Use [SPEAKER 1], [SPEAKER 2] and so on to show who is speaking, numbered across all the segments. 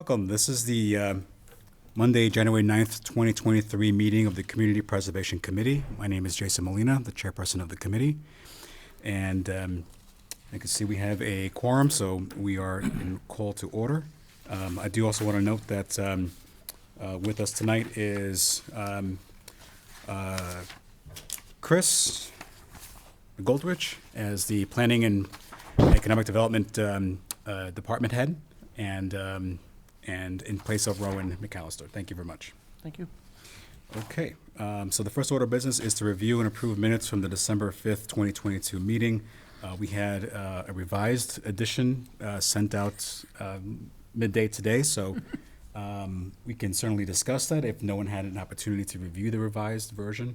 [SPEAKER 1] Welcome. This is the Monday, January 9th, 2023 meeting of the Community Preservation Committee. My name is Jason Molina, the chairperson of the committee. And I can see we have a quorum, so we are in call to order. I do also want to note that with us tonight is Chris Goldrich as the Planning and Economic Development Department Head, and in place of Rowan McAllister. Thank you very much.
[SPEAKER 2] Thank you.
[SPEAKER 1] Okay, so the first order of business is to review and approve minutes from the December 5th, 2022 meeting. We had a revised edition sent out midday today, so we can certainly discuss that if no one had an opportunity to review the revised version.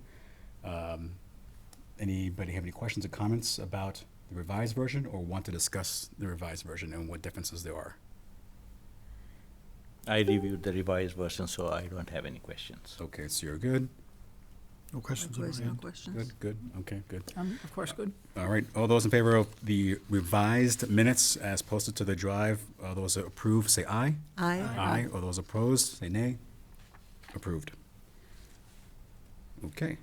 [SPEAKER 1] Anybody have any questions or comments about the revised version, or want to discuss the revised version and what differences there are?
[SPEAKER 2] I reviewed the revised version, so I don't have any questions.
[SPEAKER 1] Okay, so you're good.
[SPEAKER 3] No questions on
[SPEAKER 4] Likewise,
[SPEAKER 3] my
[SPEAKER 4] no
[SPEAKER 3] end.
[SPEAKER 4] questions.
[SPEAKER 1] Good, good. Okay, good.
[SPEAKER 4] Of course, good.
[SPEAKER 1] All right. All those in favor of the revised minutes as posted to the drive, all those that approve, say aye.
[SPEAKER 4] Aye.
[SPEAKER 1] Aye. All those opposed, say nay. Approved. Okay.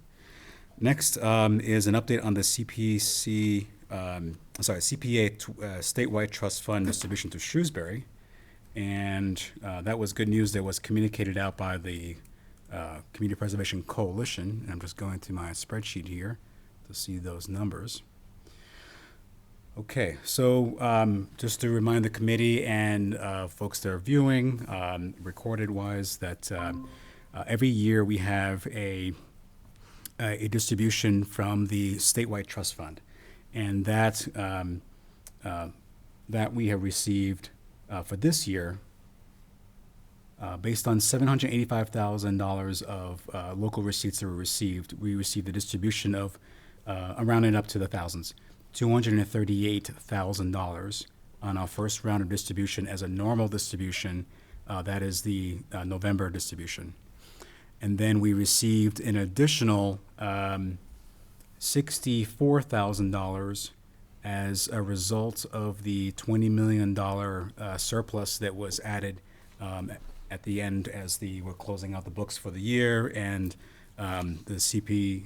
[SPEAKER 1] Next is an update on the CPA statewide trust fund distribution to Shrewsbury. And that was good news that was communicated out by the Community Preservation Coalition. And I'm just going to my spreadsheet here to see those numbers. Okay, so just to remind the committee and folks that are viewing, recorded-wise, that every year we have a distribution from the statewide trust fund, and that we have received for this year, based on $785,000 of local receipts that were received, we received a distribution of, around and up to the thousands, $238,000 on our first round of distribution as a normal distribution. That is the November distribution. And then we received an additional $64,000 as a result of the $20 million surplus that was added at the end as we're closing out the books for the year, and the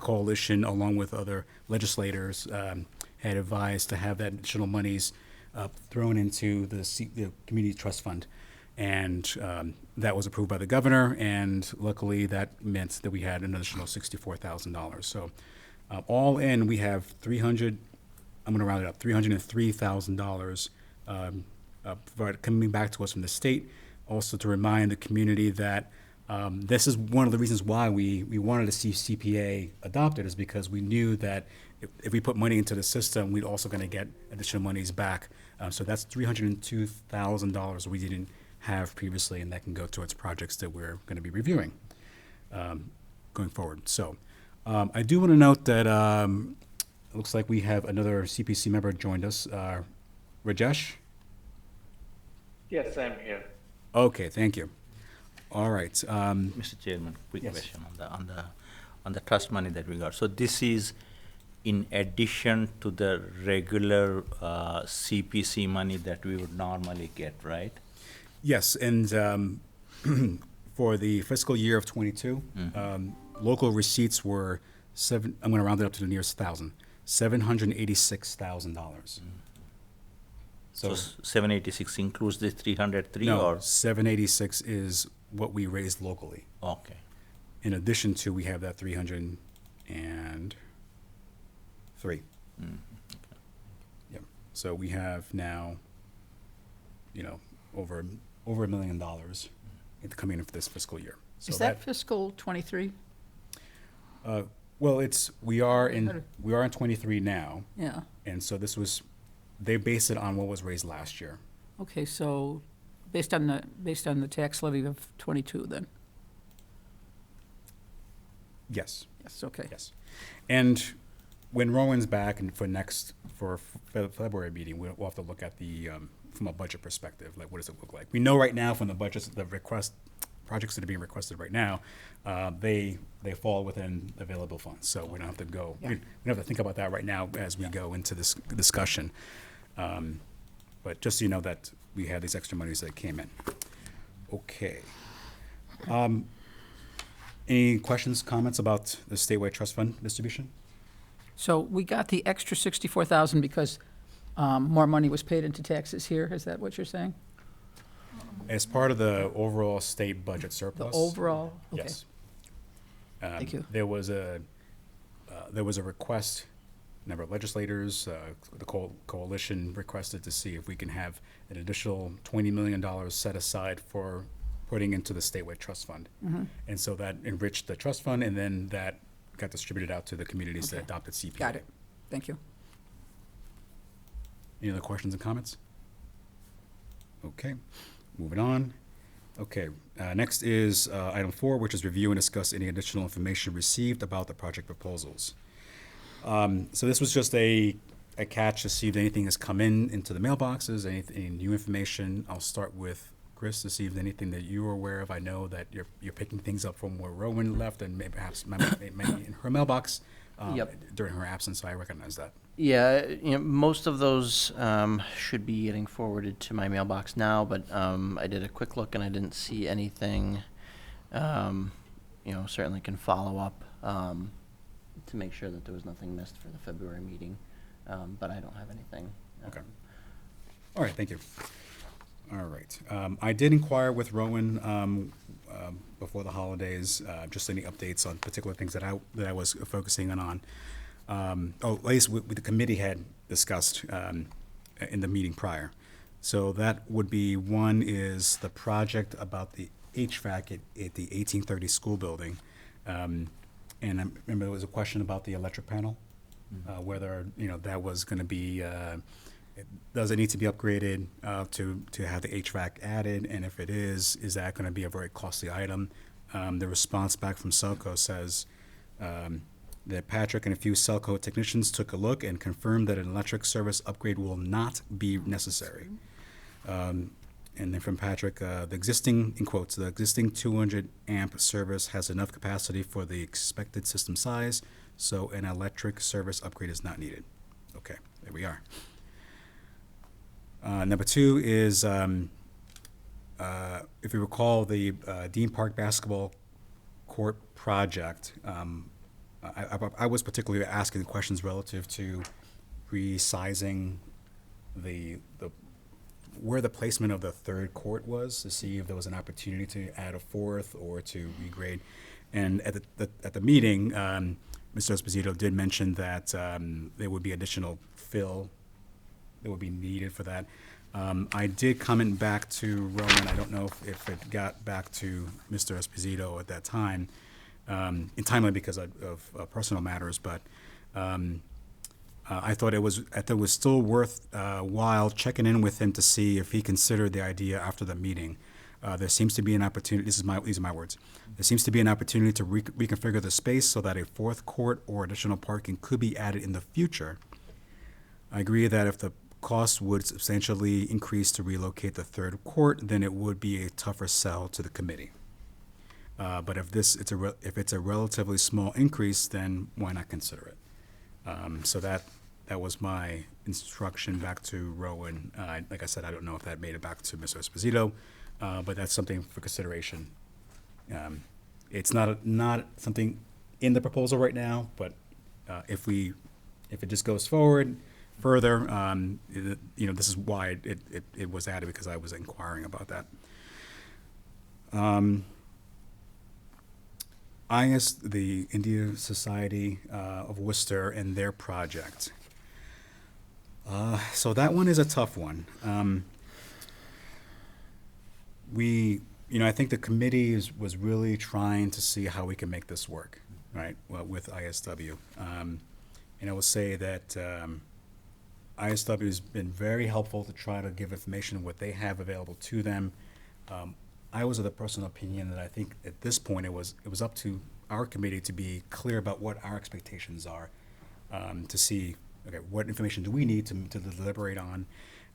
[SPEAKER 1] coalition, along with other legislators, had advised to have that additional monies thrown into the community trust fund. And that was approved by the governor, and luckily that meant that we had an additional $64,000. So all in, we have I'm going to round it up, $303,000 coming back to us from the state. Also to remind the community that this is one of the reasons why we wanted to see CPA adopted, is because we knew that if we put money into the system, we're also going to get additional monies back. So that's $302,000 we didn't have previously, and that can go towards projects that we're going to be reviewing going forward. So I do want to note that it looks like we have another CPC member joined us. Rajesh?
[SPEAKER 5] Yes, I'm here.
[SPEAKER 1] Okay, thank you. All right.
[SPEAKER 2] Mr. Chairman, quick
[SPEAKER 1] Yes.
[SPEAKER 2] question on the trust money that we got. So this is in addition to the regular CPC money that we would normally get, right?
[SPEAKER 1] Yes, and for the fiscal year of '22, local receipts were I'm going to round it up to the nearest thousand, $786,000.
[SPEAKER 2] So 786 includes the 303
[SPEAKER 1] no,
[SPEAKER 2] or?
[SPEAKER 1] 786 is what we raised locally.
[SPEAKER 2] Okay.
[SPEAKER 1] In addition to, we have that 303. Yep. So we have now, over $1 million coming in for this fiscal year. So
[SPEAKER 4] Is that fiscal '23?
[SPEAKER 1] well, we are in 23 now,
[SPEAKER 4] Yeah.
[SPEAKER 1] and so they based it on what was raised last year.
[SPEAKER 4] Okay, so based on the tax levy of '22 then?
[SPEAKER 1] Yes.
[SPEAKER 4] Yes, okay.
[SPEAKER 1] Yes. And when Rowan's back and for February meeting, we'll have to look at from a budget perspective, like what does it look like? We know right now from the budgets, the projects that are being requested right now, they fall within available funds. So we don't have to go, we don't have to think about that right now as we go into this discussion. But just so you know that we had these extra monies that came in. Okay. Any questions, comments about the statewide trust fund distribution?
[SPEAKER 4] So we got the extra 64,000 because more money was paid into taxes here, is that what you're saying?
[SPEAKER 1] As part of the overall state budget
[SPEAKER 4] The
[SPEAKER 1] surplus?
[SPEAKER 4] overall? Okay.
[SPEAKER 1] Yes.
[SPEAKER 4] Thank you.
[SPEAKER 1] There was a request, a number of legislators, the coalition requested to see if we can have an additional $20 million set aside for putting into the statewide trust fund.
[SPEAKER 4] Mm-hmm.
[SPEAKER 1] And so that enriched the trust fund, and then that got distributed out to the communities that
[SPEAKER 4] Okay.
[SPEAKER 1] adopted CPA.
[SPEAKER 4] Got it. Thank you.
[SPEAKER 1] Any other questions and comments? Okay, moving on. Okay, next is item 4, which is review and discuss any additional information received about the project proposals. So this was just a catch to see if anything has come into the mailboxes, any new information. I'll start with Chris to see if there's anything that you are aware of. I know that you're picking things up from where Rowan left and maybe in her mailbox
[SPEAKER 5] Yep.
[SPEAKER 1] during her absence, so I recognize that.
[SPEAKER 5] Yeah, most of those should be getting forwarded to my mailbox now, but I did a quick look and I didn't see anything. Certainly can follow up to make sure that there was nothing missed for the February meeting, but I don't have anything.
[SPEAKER 1] Okay. All right, thank you. All right. I did inquire with Rowan before the holidays, just any updates on particular things that I was focusing on. At least the committee had discussed in the meeting prior. So that would be, one is the project about the HVAC at the 1830 school building. And I remember there was a question about the electric panel, whether, that was going to be, does it need to be upgraded to have the HVAC added? And if it is that going to be a very costly item? The response back from Selco says that Patrick and a few Selco technicians took a look and confirmed that an electric service upgrade will not be necessary. And then from Patrick, the existing, in quotes, the existing 200 amp service has enough capacity for the expected system size, so an electric service upgrade is not needed. Okay, there we are. Number 2 is, if you recall, the Dean Park basketball court project. I was particularly asking questions relative to resizing where the placement of the third court was, to see if there was an opportunity to add a fourth or to regrade. And at the meeting, Mr. Esposito did mention that there would be additional fill that would be needed for that. I did comment back to Rowan. I don't know if it got back to Mr. Esposito at that time, in timely because of personal matters, but I thought it was still worth while checking in with him to see if he considered the idea after the meeting. There seems to be an opportunity. These are my words. There seems to be an opportunity to reconfigure the space so that a fourth court or additional parking could be added in the future. I agree that if the cost would substantially increase to relocate the third court, then it would be a tougher sell to the committee. But if it's a relatively small increase, then why not consider it? So that was my instruction back to Rowan. Like I said, I don't know if that made it back to Mr. Esposito, but that's something for consideration. It's not something in the proposal right now, but if it just goes forward further, this is why it was added, because I was inquiring about that. The India Society of Worcester and their project. So that one is a tough one. I think the committee was really trying to see how we can make this work, right, with ISW. And I will say that ISW has been very helpful to try to give information what they have available to them. I was of the personal opinion that I think at this point it was up to our committee to be clear about what our expectations are, to see, okay, what information do we need to deliberate on.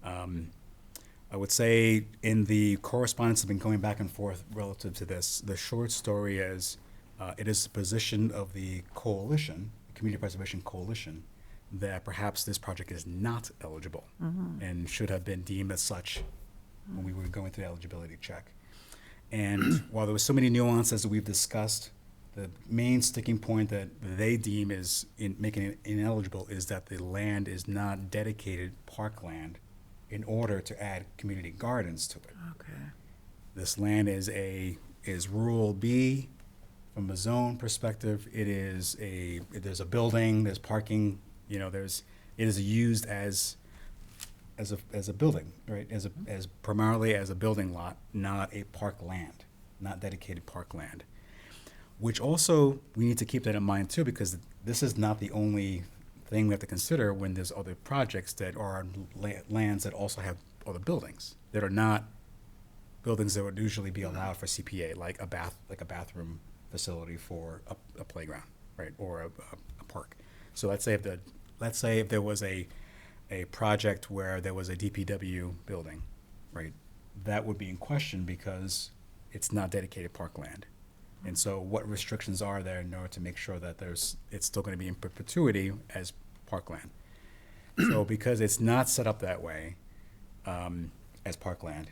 [SPEAKER 1] I would say in the correspondence I've been going back and forth relative to this, the short story is it is the position of the coalition, the Community Preservation Coalition, that perhaps this project is not eligible and should have been deemed as such when we were going through the eligibility check. And while there was so many nuances that we've discussed, the main sticking point that they deem is in making it ineligible is that the land is not dedicated parkland in order to add community gardens to it.
[SPEAKER 4] Okay.
[SPEAKER 1] This land is rural B. From a zone perspective, there's a building, there's parking, it is used as a building, right? As primarily as a building lot, not a park land, not dedicated park land. Which also, we need to keep that in mind too, because this is not the only thing we have to consider when there's other projects that are on lands that also have other buildings that are not buildings that would usually be allowed for CPA, like a bathroom facility for a playground, right, or a park. So let's say if there was a project where there was a DPW building, right, that would be in question because it's not dedicated parkland. And so what restrictions are there in order to make sure that it's still going to be in perpetuity as parkland? So because it's not set up that way as parkland,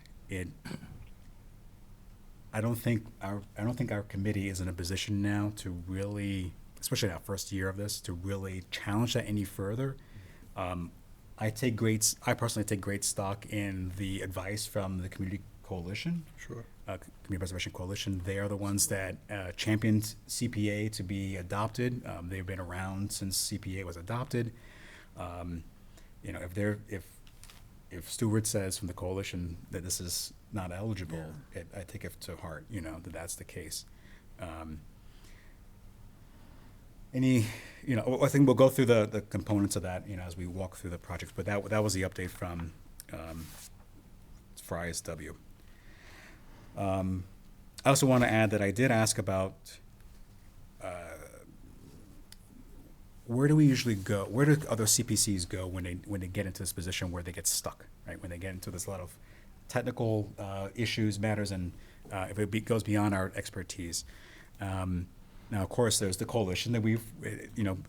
[SPEAKER 1] I don't think our committee is in a position now to really, especially in our first year of this, to really challenge that any further. I personally take great stock in the advice from the Community Coalition.
[SPEAKER 3] Sure.
[SPEAKER 1] Community Preservation Coalition. They are the ones that championed CPA to be adopted. They've been around since CPA was adopted. If Stewart says from the coalition that this is not eligible, I take it to heart. That's the case. I think we'll go through the components of that, as we walk through the projects. But that was the update from for ISW. I also want to add that I did ask about where do we usually go? Where do other CPCs go when they get into this position where they get stuck, right? When they get into this lot of technical issues, matters, and if it goes beyond our expertise. Now, of course, there's the coalition that we've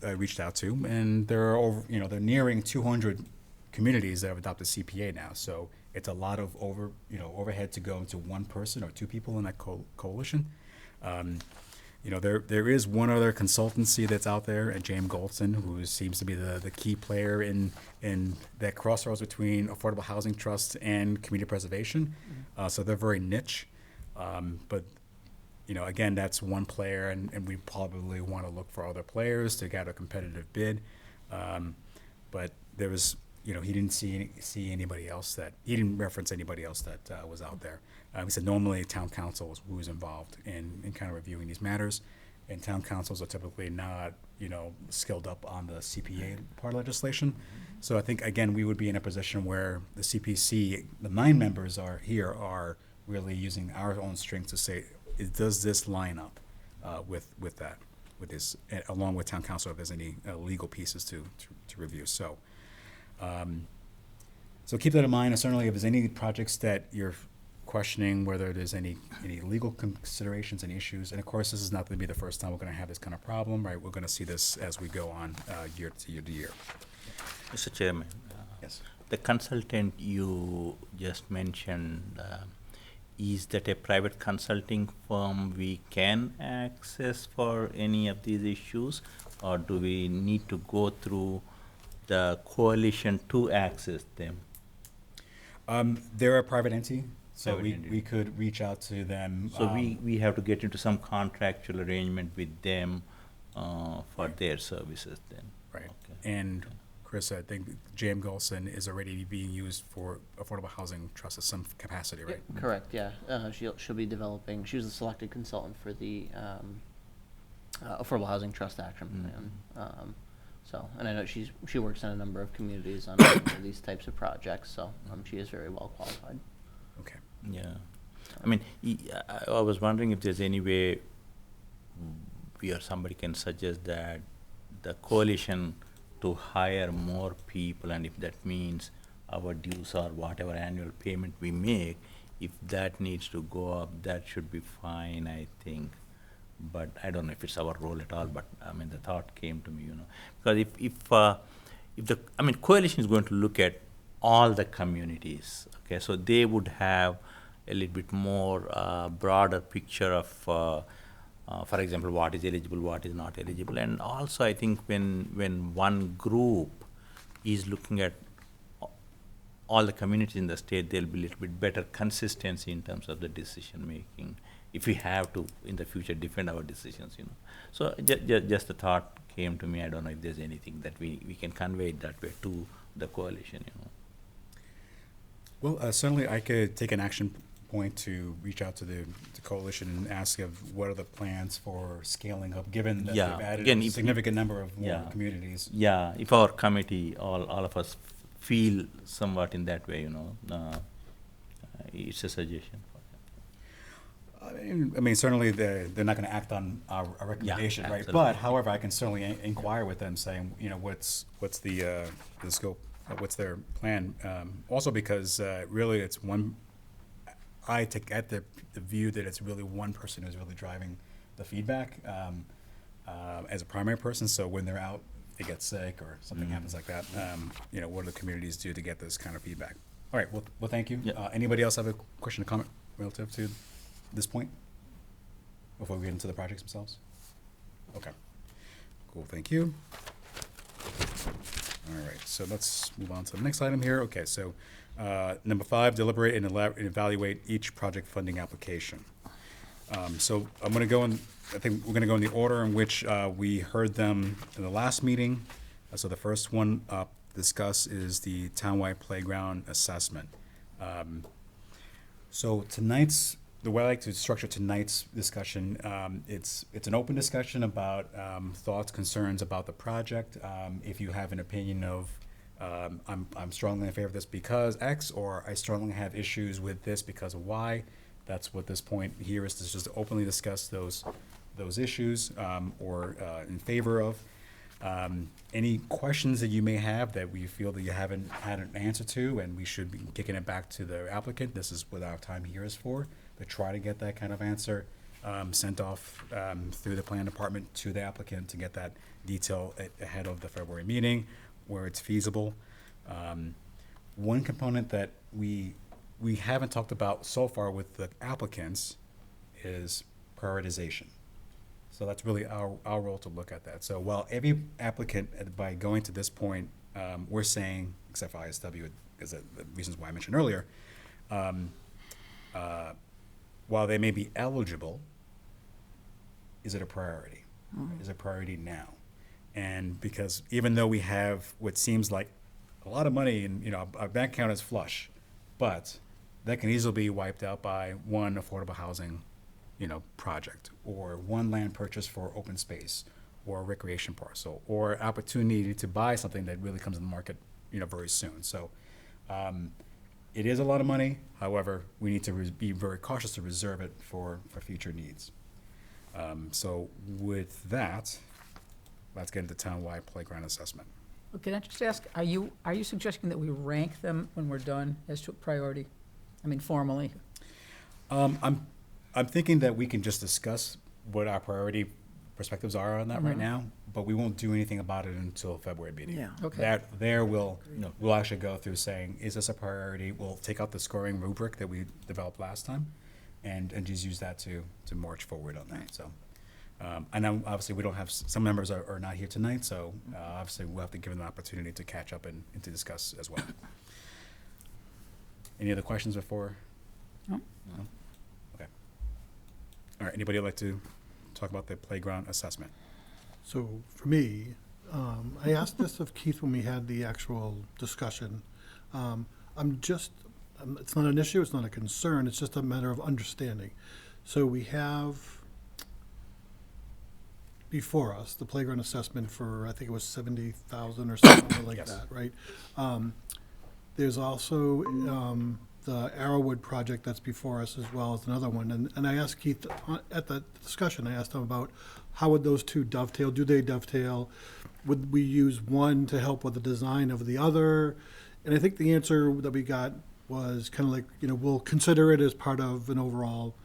[SPEAKER 1] reached out to, and there are they're nearing 200 communities that have adopted CPA now. So it's a lot of overhead to go to one person or two people in that coalition. There is one other consultancy that's out there, James Goldson, who seems to be the key player in that crossroads between affordable housing trust and community preservation. So they're very niche, but again, that's one player, and we probably want to look for other players to get a competitive bid. But there was, he didn't see anybody else he didn't reference anybody else that was out there. He said normally town council is who's involved in kind of reviewing these matters, and town councils are typically not, skilled up on the CPA part of legislation. So I think, again, we would be in a position where the CPC, the 9 members are really using our own strength to say, does this line up with this, along with town council, if there's any legal pieces to review. So keep that in mind. And certainly, if there's any projects that you're questioning whether there's any legal considerations and issues, and of course, this is not going to be the first time we're going to have this kind of problem, right? We're going to see this as we go on year to year.
[SPEAKER 2] Mr. Chairman.
[SPEAKER 1] Yes.
[SPEAKER 2] The consultant you just mentioned, is that a private consulting firm we can access for any of these issues, or do we need to go through the coalition to access them?
[SPEAKER 1] They're a private entity, so
[SPEAKER 2] Private entity.
[SPEAKER 1] we could reach out to them.
[SPEAKER 2] So we have to get into some contractual arrangement with them for their services then?
[SPEAKER 1] Right.
[SPEAKER 2] Okay.
[SPEAKER 1] And Chris, I think James Golson is already being used for Affordable Housing Trust in some capacity, right?
[SPEAKER 5] Correct, yeah. She'll be developing, she was the selected consultant for the Affordable Housing Trust Action Plan. And I know she works in a number of communities on these types of projects, so she is very well qualified.
[SPEAKER 1] Okay.
[SPEAKER 2] Yeah. I mean, I was wondering if there's any way we or somebody can suggest that the coalition to hire more people, and if that means our dues or whatever annual payment we make, if that needs to go up, that should be fine, I think. But I don't know if it's our role at all, but I mean, the thought came to me, because if the coalition is going to look at all the communities, okay, so they would have a little bit more broader picture of, for example, what is eligible, what is not eligible. And also, I think when one group is looking at all the communities in the state, there'll be a little bit better consistency in terms of the decision making, if we have to in the future defend our decisions, you know. So just the thought came to me. I don't know if there's anything that we can convey it that way to the coalition, you know.
[SPEAKER 1] Well, certainly I could take an action point to reach out to the coalition and ask of what are the plans for scaling up, given that
[SPEAKER 2] Yeah,
[SPEAKER 1] they've added
[SPEAKER 2] again,
[SPEAKER 1] a
[SPEAKER 2] if-
[SPEAKER 1] significant number of more
[SPEAKER 2] Yeah.
[SPEAKER 1] communities.
[SPEAKER 2] Yeah, if our committee, all of us feel somewhat in that way, you know, it's a suggestion.
[SPEAKER 1] I mean, certainly they're not going to act on our recommendation, right?
[SPEAKER 2] absolutely.
[SPEAKER 1] But however, I can certainly inquire with them, saying, you know, what's the scope, what's their plan? Also, because really, it's one. I take at the view that it's really one person who's really driving the feedback as a primary person. So when they're out, they get sick or something happens like that. You know, what do the communities do to get this kind of feedback? All right. Well, thank you.
[SPEAKER 2] Yeah.
[SPEAKER 1] Anybody else have a question or comment relative to this point before we get into the projects themselves? Okay. Cool. Thank you. All right. So let's move on to the next item here. Okay. So number 5, deliberate and evaluate each project funding application. So I'm going to go in, I think we're going to go in the order in which we heard them in the last meeting. So the first one up discuss is the townwide playground assessment. So tonight's, the way I like to structure tonight's discussion, it's an open discussion about thoughts, concerns about the project. If you have an opinion of, I'm strongly in favor of this because X, or I strongly have issues with this because of Y, that's what this point here is, to just openly discuss those issues or in favor of. Any questions that you may have that we feel that you haven't had an answer to, and we should be kicking it back to the applicant, this is what our time here is for, to try to get that kind of answer sent off through the plan department to the applicant to get that detail ahead of the February meeting where it's feasible. One component that we haven't talked about so far with the applicants is prioritization. So that's really our role to look at that. So while every applicant, by going to this point, we're saying, except for ISW, because of the reasons why I mentioned earlier, while they may be eligible, is it a priority? Is it a priority now? And because even though we have what seems like a lot of money and, you know, our bank account is flush, but that can easily be wiped out by one affordable housing, you know, project, or one land purchase for open space, or a recreation parcel, or opportunity to buy something that really comes in the market, you know, very soon. So it is a lot of money. However, we need to be very cautious to reserve it for future needs. So with that, let's get into townwide playground assessment.
[SPEAKER 4] Can I just ask, are you suggesting that we rank them when we're done as to priority? I mean, formally?
[SPEAKER 1] I'm thinking that we can just discuss what our priority perspectives are on that right now, but we won't do anything about it until February meeting.
[SPEAKER 3] Yeah.
[SPEAKER 4] Okay.
[SPEAKER 1] We'll actually go through saying, is this a priority? We'll take out the scoring rubric that we developed last time and just use that to march forward on that. So, I know obviously we don't have, some members are not here tonight, so obviously we'll have to give them an opportunity to catch up and to discuss as well. Any other questions before?
[SPEAKER 4] No.
[SPEAKER 1] No? Okay. All right, anybody would like to talk about the playground assessment?
[SPEAKER 3] So for me, I asked this of Keith when we had the actual discussion. It's not an issue, it's not a concern, it's just a matter of understanding. So we have before us the playground assessment for, I think it was 70,000 or something like
[SPEAKER 1] Yes.
[SPEAKER 3] that, right? There's also the Arrowwood project that's before us as well as another one. And I asked Keith, at the discussion, I asked him about how would those two dovetail? Do they dovetail? Would we use one to help with the design of the other? And I think the answer that we got was kind of like, we'll consider it as part of an overall,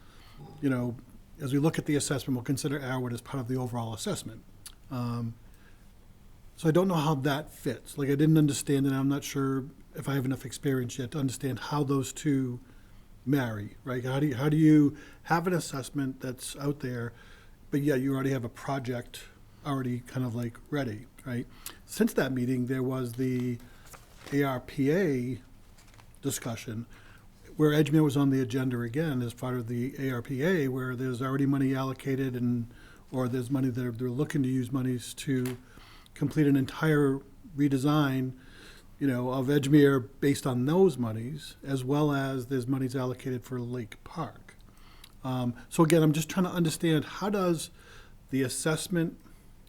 [SPEAKER 3] as we look at the assessment, we'll consider Arrowwood as part of the overall assessment. So I don't know how that fits. Like, I didn't understand, and I'm not sure if I have enough experience yet to understand how those two marry, right? How do you have an assessment that's out there, but yet you already have a project already kind of like ready, right? Since that meeting, there was the ARPA discussion, where Edgemere was on the agenda again as part of the ARPA, where there's already money allocated or there's money they're looking to use monies to complete an entire redesign, of Edgemere based on those monies, as well as there's monies allocated for Lake Park. So again, I'm just trying to understand, how does the assessment,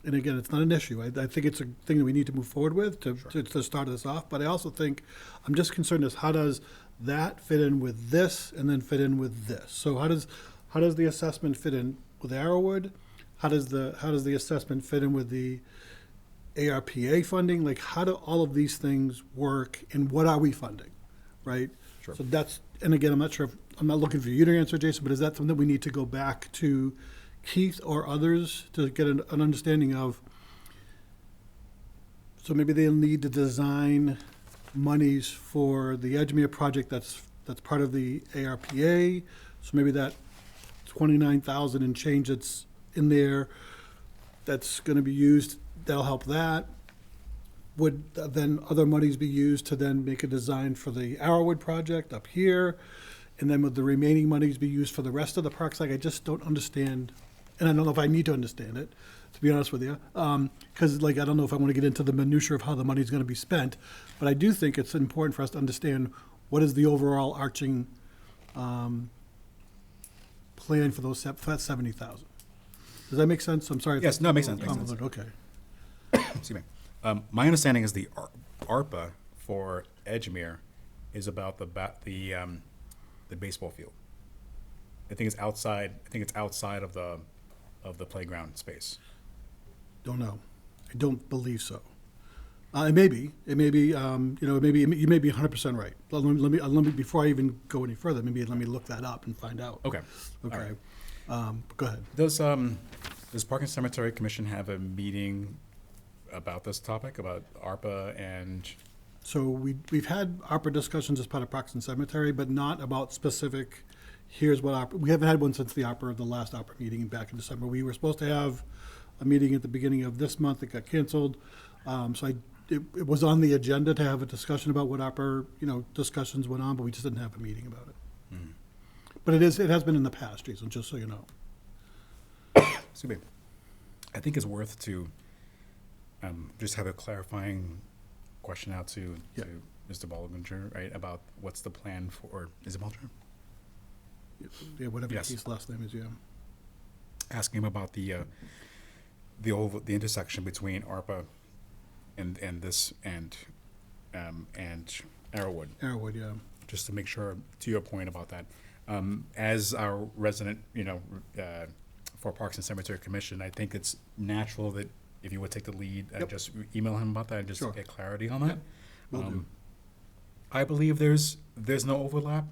[SPEAKER 3] and again, it's not an issue, I think it's a thing that we need to move forward with to start this off, but I also think, I'm just concerned as how does that fit in with this and then fit in with this? So how does the assessment fit in with Arrowwood? How does the assessment fit in with the ARPA funding? Like, how do all of these things work, and what are we funding, right?
[SPEAKER 1] Sure.
[SPEAKER 3] So that's, and again, I'm not looking for you to answer, Jason, but is that something that we need to go back to Keith or others to get an understanding of? So maybe they'll need to design monies for the Edgemere project that's part of the ARPA. So maybe that 29,000 and change that's in there, that's gonna be used, that'll help that. Would then other monies be used to then make a design for the Arrowwood project up here? And then would the remaining monies be used for the rest of the parks? Like, I just don't understand, and I don't know if I need to understand it, to be honest with you. Because I don't know if I want to get into the minutia of how the money's going to be spent, but I do think it's important for us to understand what is the overall arching plan for that 70,000. Does that make sense? I'm sorry. if
[SPEAKER 1] Yes,
[SPEAKER 3] it's
[SPEAKER 1] no, it makes
[SPEAKER 3] a little
[SPEAKER 1] sense, makes sense.
[SPEAKER 3] convoluted. Okay.
[SPEAKER 1] Excuse me. My understanding is the ARPA for Edgemere is about the baseball field. I think it's outside of the playground space.
[SPEAKER 3] Don't know. I don't believe so. It may be, you may be 100% right. Let me, before I even go any further, maybe let me look that up and find out.
[SPEAKER 1] Okay.
[SPEAKER 3] Okay.
[SPEAKER 1] All
[SPEAKER 3] Go ahead.
[SPEAKER 1] Does Park and Cemetery Commission have a meeting about this topic, about ARPA and?
[SPEAKER 3] So we've had ARPA discussions as part of Parks and Cemetery, but not about specific, here's what ARPA, we haven't had one since the last ARPA meeting back in December. We were supposed to have a meeting at the beginning of this month, it got canceled. It was on the agenda to have a discussion about what ARPA, discussions went on, but we just didn't have a meeting about it. But it has been in the past, Jason, just so you know.
[SPEAKER 1] Excuse me. I think it's worth to just have a clarifying question out to Mr. Bollinger, right, about what's the plan for, is it Bollinger?
[SPEAKER 3] Yeah, whatever
[SPEAKER 1] Yes.
[SPEAKER 3] his last name is, yeah.
[SPEAKER 1] Asking him about the intersection between ARPA and this and Arrowwood,
[SPEAKER 3] Arrowwood, yeah.
[SPEAKER 1] just to make sure, to your point about that. As our resident, for Parks and Cemetery Commission, I think it's natural that if you would take the lead,
[SPEAKER 3] Yep.
[SPEAKER 1] just email him about that and just
[SPEAKER 3] Sure.
[SPEAKER 1] get clarity on that.
[SPEAKER 3] Will do.
[SPEAKER 1] I believe there's no overlap.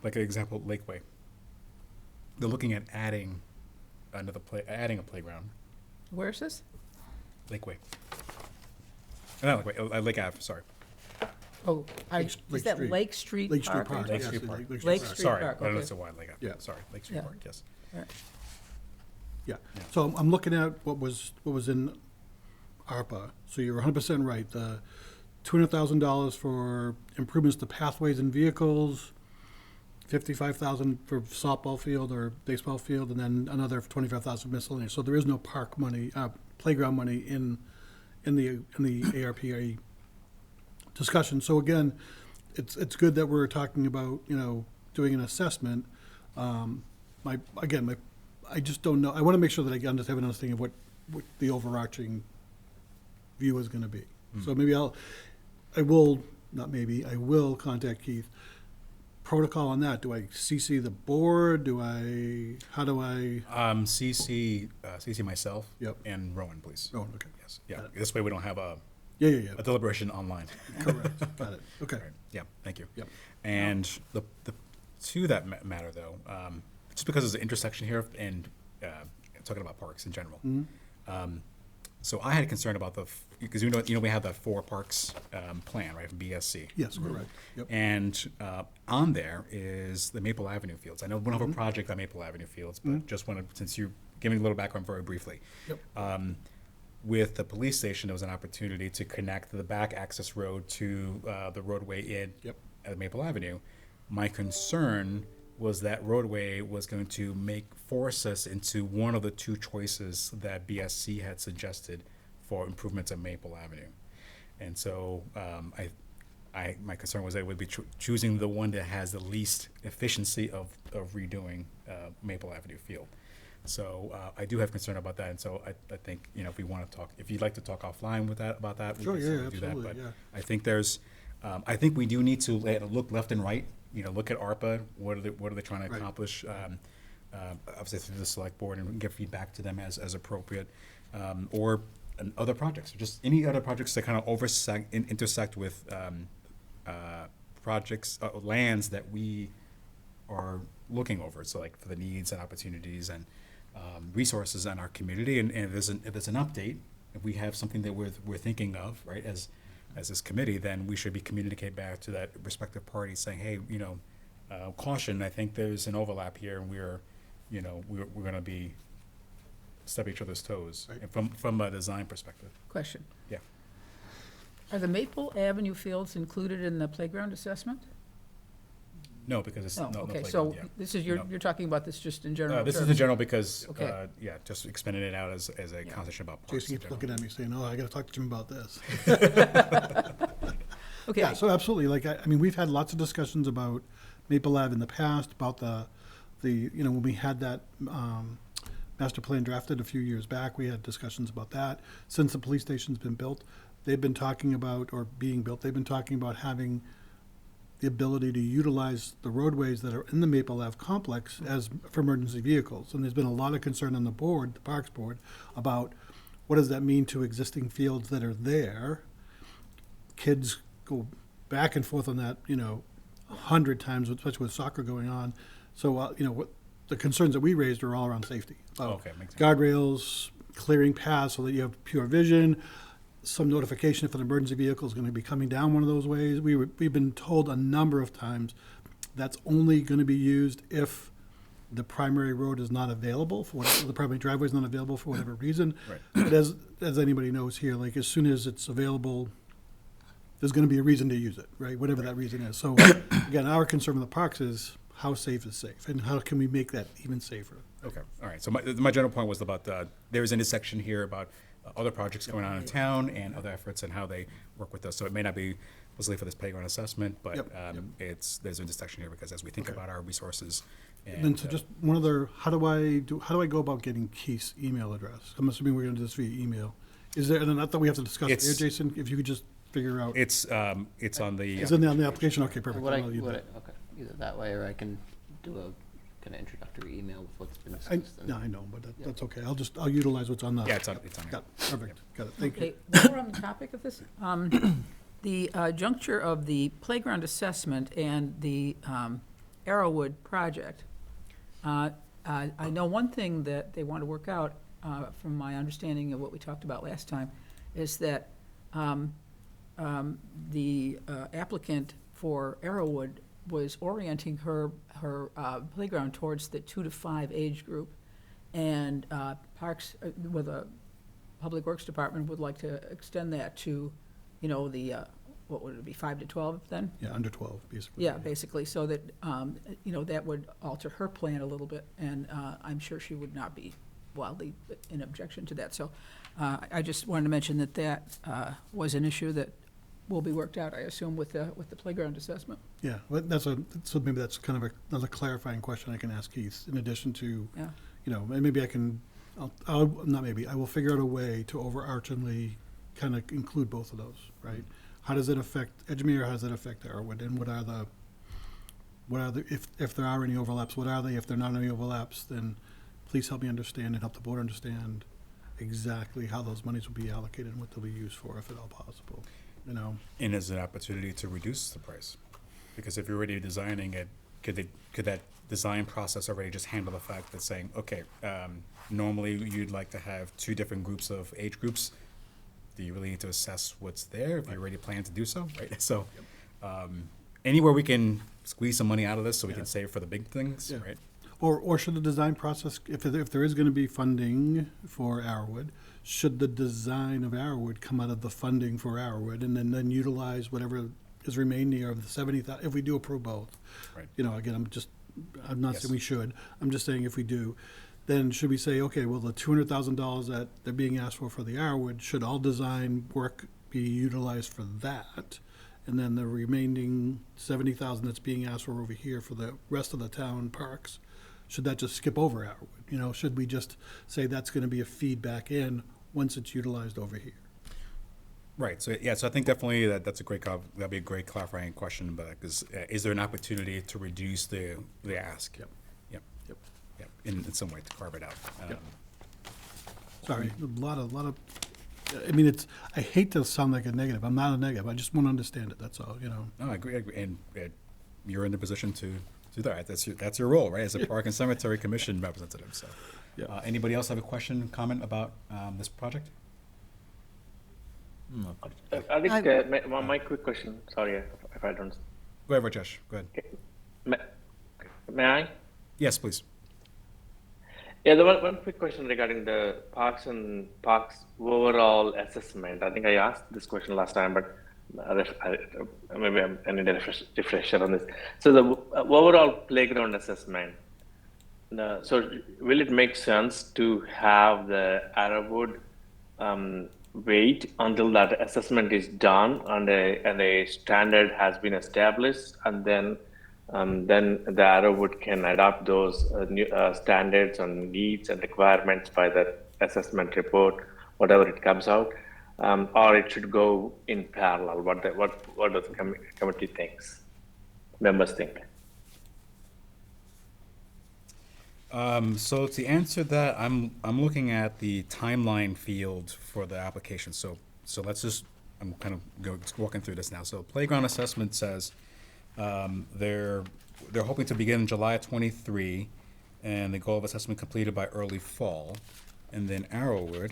[SPEAKER 1] Like an example, Lakeway. They're looking at adding adding a playground.
[SPEAKER 4] Where is this?
[SPEAKER 1] Lakeway. Not Lakeway, Lake Ave, sorry.
[SPEAKER 4] Oh,
[SPEAKER 3] Lake
[SPEAKER 4] is that
[SPEAKER 3] Street.
[SPEAKER 4] Lake Street
[SPEAKER 3] Lake
[SPEAKER 4] Park?
[SPEAKER 3] Street Park.
[SPEAKER 1] Lake
[SPEAKER 3] yes,
[SPEAKER 1] Street Park.
[SPEAKER 4] Lake
[SPEAKER 3] Park.
[SPEAKER 4] Street
[SPEAKER 1] Sorry,
[SPEAKER 4] Park,
[SPEAKER 1] I don't know
[SPEAKER 4] okay.
[SPEAKER 1] why Lake Ave.
[SPEAKER 3] Yeah.
[SPEAKER 1] Sorry, Lake Street
[SPEAKER 4] Yeah.
[SPEAKER 1] Park, yes.
[SPEAKER 4] Right.
[SPEAKER 3] Yeah, so I'm looking at what was in ARPA, so you're 100% right. The $200,000 for improvements to pathways and vehicles, 55,000 for softball field or baseball field, and then another 25,000 miscellaneous. So there is no park money, playground money in the ARPA discussion. So again, it's good that we're talking about, doing an assessment. I just don't know. I want to make sure that I just have an understanding of what the overarching view is going to be. So maybe I will contact Keith. Protocol on that, do I CC the board? How do I?
[SPEAKER 1] CC myself.
[SPEAKER 3] Yep.
[SPEAKER 1] And Rowan, please.
[SPEAKER 3] Oh, okay.
[SPEAKER 1] Yes, yeah.
[SPEAKER 3] Got it.
[SPEAKER 1] This way we don't have a
[SPEAKER 3] Yeah.
[SPEAKER 1] deliberation online.
[SPEAKER 3] Correct. Got it. Okay.
[SPEAKER 1] Right. Yeah, thank you.
[SPEAKER 3] Yep.
[SPEAKER 1] And the to that matter though, just because there's an intersection here and talking about parks in general,
[SPEAKER 3] Mm-hmm.
[SPEAKER 1] So I had concern about because we have that 4 parks plan, right, from BSC.
[SPEAKER 3] Yes, correct. Yep.
[SPEAKER 1] And on there is the Maple Avenue Fields. I know we don't have a project on Maple Avenue Fields, but just wanted, since you give me a little background very briefly.
[SPEAKER 3] Yep.
[SPEAKER 1] With the police station, there was an opportunity to connect the back access road to the roadway in
[SPEAKER 3] Yep.
[SPEAKER 1] at Maple Avenue. My concern was that roadway was going to force us into one of the 2 choices that BSC had suggested for improvements at Maple Avenue. And so my concern was that it would be choosing the one that has the least efficiency of redoing Maple Avenue Field. So I do have concern about that, and so I think, if we want to talk, if you'd like to talk offline about that, we
[SPEAKER 3] Sure,
[SPEAKER 1] can
[SPEAKER 3] yeah,
[SPEAKER 1] certainly do that.
[SPEAKER 3] absolutely,
[SPEAKER 1] But
[SPEAKER 3] yeah.
[SPEAKER 1] I think I think we do need to look left and right. Look at ARPA. What are they trying to
[SPEAKER 3] Right.
[SPEAKER 1] accomplish? Obviously through the select board, and give feedback to them as appropriate, or other projects, just any other projects that kind of intersect with projects, lands that we are looking over. So like for the needs and opportunities and resources in our community, and if there's an update, if we have something that we're thinking of, right, as this committee, then we should be communicating back to that respective party saying, hey, caution, I think there's an overlap here, and we're going to be stepping each other's toes,
[SPEAKER 3] Right.
[SPEAKER 1] from a design perspective.
[SPEAKER 4] Question.
[SPEAKER 1] Yeah.
[SPEAKER 4] Are the Maple Avenue fields included in the playground assessment?
[SPEAKER 1] No, because it's
[SPEAKER 4] No,
[SPEAKER 1] no
[SPEAKER 4] okay,
[SPEAKER 1] playground,
[SPEAKER 4] so
[SPEAKER 1] yeah.
[SPEAKER 4] this is,
[SPEAKER 1] No.
[SPEAKER 4] you're talking about this just in general
[SPEAKER 1] This is
[SPEAKER 4] terms?
[SPEAKER 1] the general because,
[SPEAKER 4] Okay.
[SPEAKER 1] just expanding it out as a
[SPEAKER 4] Yeah.
[SPEAKER 1] conversation about parks.
[SPEAKER 3] Jason
[SPEAKER 1] in
[SPEAKER 3] keeps looking
[SPEAKER 1] general.
[SPEAKER 3] at me saying, oh, I gotta talk to Jim about this.
[SPEAKER 4] Okay,
[SPEAKER 3] Yeah, so absolutely, like, I mean, we've had lots of discussions about Maple Ave in the past, about when we had that, master plan drafted a few years back, we had discussions about that. Since the police station's been built, they've been talking about, or being built, they've been talking about having the ability to utilize the roadways that are in the Maple Ave complex for emergency vehicles. And there's been a lot of concern on the board, the Parks Board, about what does that mean to existing fields that are there? Kids go back and forth on that, 100 times, especially with soccer going on. So, what the concerns that we raised are all around safety. about
[SPEAKER 1] Okay, makes sense.
[SPEAKER 3] Guardrails, clearing paths so that you have pure vision, some notification if an emergency vehicle is going to be coming down one of those ways. We've been told a number of times that's only going to be used if the primary road is not available the primary driveway is not available for whatever reason.
[SPEAKER 1] Right.
[SPEAKER 3] But as anybody knows here, like as soon as it's available, there's going to be a reason to use it, right? Whatever that reason is. So again, our concern with the parks is how safe is safe, and how can we make that even safer?
[SPEAKER 1] Okay, all right. So my general point was about, there's an intersection here about other projects going on in town and other efforts and how they work with us. So it may not be mostly for this playground assessment, but
[SPEAKER 3] Yep.
[SPEAKER 1] there's an intersection here because as we think
[SPEAKER 3] Okay.
[SPEAKER 1] about our resources.
[SPEAKER 3] And then, so just one other, how do I go about getting Keith's email address? I'm assuming we're going to do this via email. Is there, and then I thought we have to discuss it here,
[SPEAKER 1] It's-
[SPEAKER 3] Jason, if you could just figure out.
[SPEAKER 1] It's on the.
[SPEAKER 3] Is it on the application? Okay, perfect.
[SPEAKER 5] What
[SPEAKER 3] I'll use that.
[SPEAKER 5] okay, either that way, or I can do a kind of introductory email with what's been
[SPEAKER 3] I,
[SPEAKER 5] discussed. and-
[SPEAKER 3] no, I know, but that's okay. I'll utilize what's on the.
[SPEAKER 1] Yeah, it's on here.
[SPEAKER 3] Got it. Perfect. Got it. Thank you.
[SPEAKER 4] okay, while we're on the topic of this, the juncture of the playground assessment and the Arrowwood project, I know one thing that they want to work out, from my understanding of what we talked about last time, is that the applicant for Arrowwood was orienting her playground towards the 2 to 5 age group, and Parks, with a Public Works Department, would like to extend that to, what would it be, 5 to 12 then?
[SPEAKER 3] Yeah, under 12, basically.
[SPEAKER 4] Yeah, basically, so that, that would alter her plan a little bit, and I'm sure she would not be wildly in objection to that. So I just wanted to mention that was an issue that will be worked out, I assume, with the playground assessment.
[SPEAKER 3] Yeah, well, so maybe that's kind of another clarifying question I can ask Keith, in addition to,
[SPEAKER 4] Yeah.
[SPEAKER 3] and maybe I can, not maybe, I will figure out a way to overarchingly kind of include both of those, right? How does it affect Edgemere, how does it affect Arrowwood, and what are the, if there are any overlaps, what are they? If there are not any overlaps, then please help me understand and help the board understand exactly how those monies will be allocated and what they'll be used for, if at all possible,
[SPEAKER 1] And as an opportunity to reduce the price. Because if you're already designing it could that design process already just handle the fact that saying, okay, normally you'd like to have two different groups of age groups. Do you really need to assess what's there if you already plan to do so, right? So, anywhere we can squeeze some money out of this so we can save for the big things,
[SPEAKER 3] Yeah.
[SPEAKER 1] right?
[SPEAKER 3] Or should the design process, if there is gonna be funding for Arrowwood, should the design of Arrowwood come out of the funding for Arrowwood and then utilize whatever is remaining of the 70,000, if we do approve both?
[SPEAKER 1] Right.
[SPEAKER 3] You know, again, I'm not
[SPEAKER 1] Yes.
[SPEAKER 3] saying we should, I'm just saying if we do, then should we say, okay, well, the $200,000 that they're being asked for the Arrowwood, should all design work be utilized for that? And then the remaining 70,000 that's being asked for over here for the rest of the town parks, should that just skip over Arrowwood? You know, should we just say that's gonna be a feedback in once it's utilized over here?
[SPEAKER 1] Right, so, yeah, so I think definitely that'd be a great clarifying question, but, is there an opportunity to reduce the ask?
[SPEAKER 3] Yep.
[SPEAKER 1] Yep,
[SPEAKER 3] Yep.
[SPEAKER 1] yep, in some way to carve it out.
[SPEAKER 3] Yep. Sorry, a lot of, I mean, I hate to sound like a negative, I'm not a negative, I just wanna understand it, that's all, you know?
[SPEAKER 1] No, I agree, and you're in the position to do that. That's your role, right, as a Park and Cemetery Commission representative, so.
[SPEAKER 3] Yeah.
[SPEAKER 1] Anybody else have a question, comment about this project?
[SPEAKER 2] No.
[SPEAKER 6] I think my quick question. Sorry if I don't.
[SPEAKER 1] Go ahead, Rajesh, go ahead.
[SPEAKER 6] May, may I?
[SPEAKER 1] Yes, please.
[SPEAKER 6] Yeah, the one quick question regarding the parks overall assessment. I think I asked this question last time, but maybe I need a refresher on this. So the overall playground assessment. So will it make sense to have the Arrowwood wait until that assessment is done and a standard has been established, and then the Arrowwood can adopt those new standards and needs and requirements by the assessment report, whatever it comes out, or it should go in parallel? What does the committee thinks? Members think?
[SPEAKER 1] So to answer that, I'm looking at the timeline field for the application. So let's just, I'm kind of walking through this now. So playground assessment says they're hoping to begin in July 23, and the goal of assessment completed by early fall. And then Arrowwood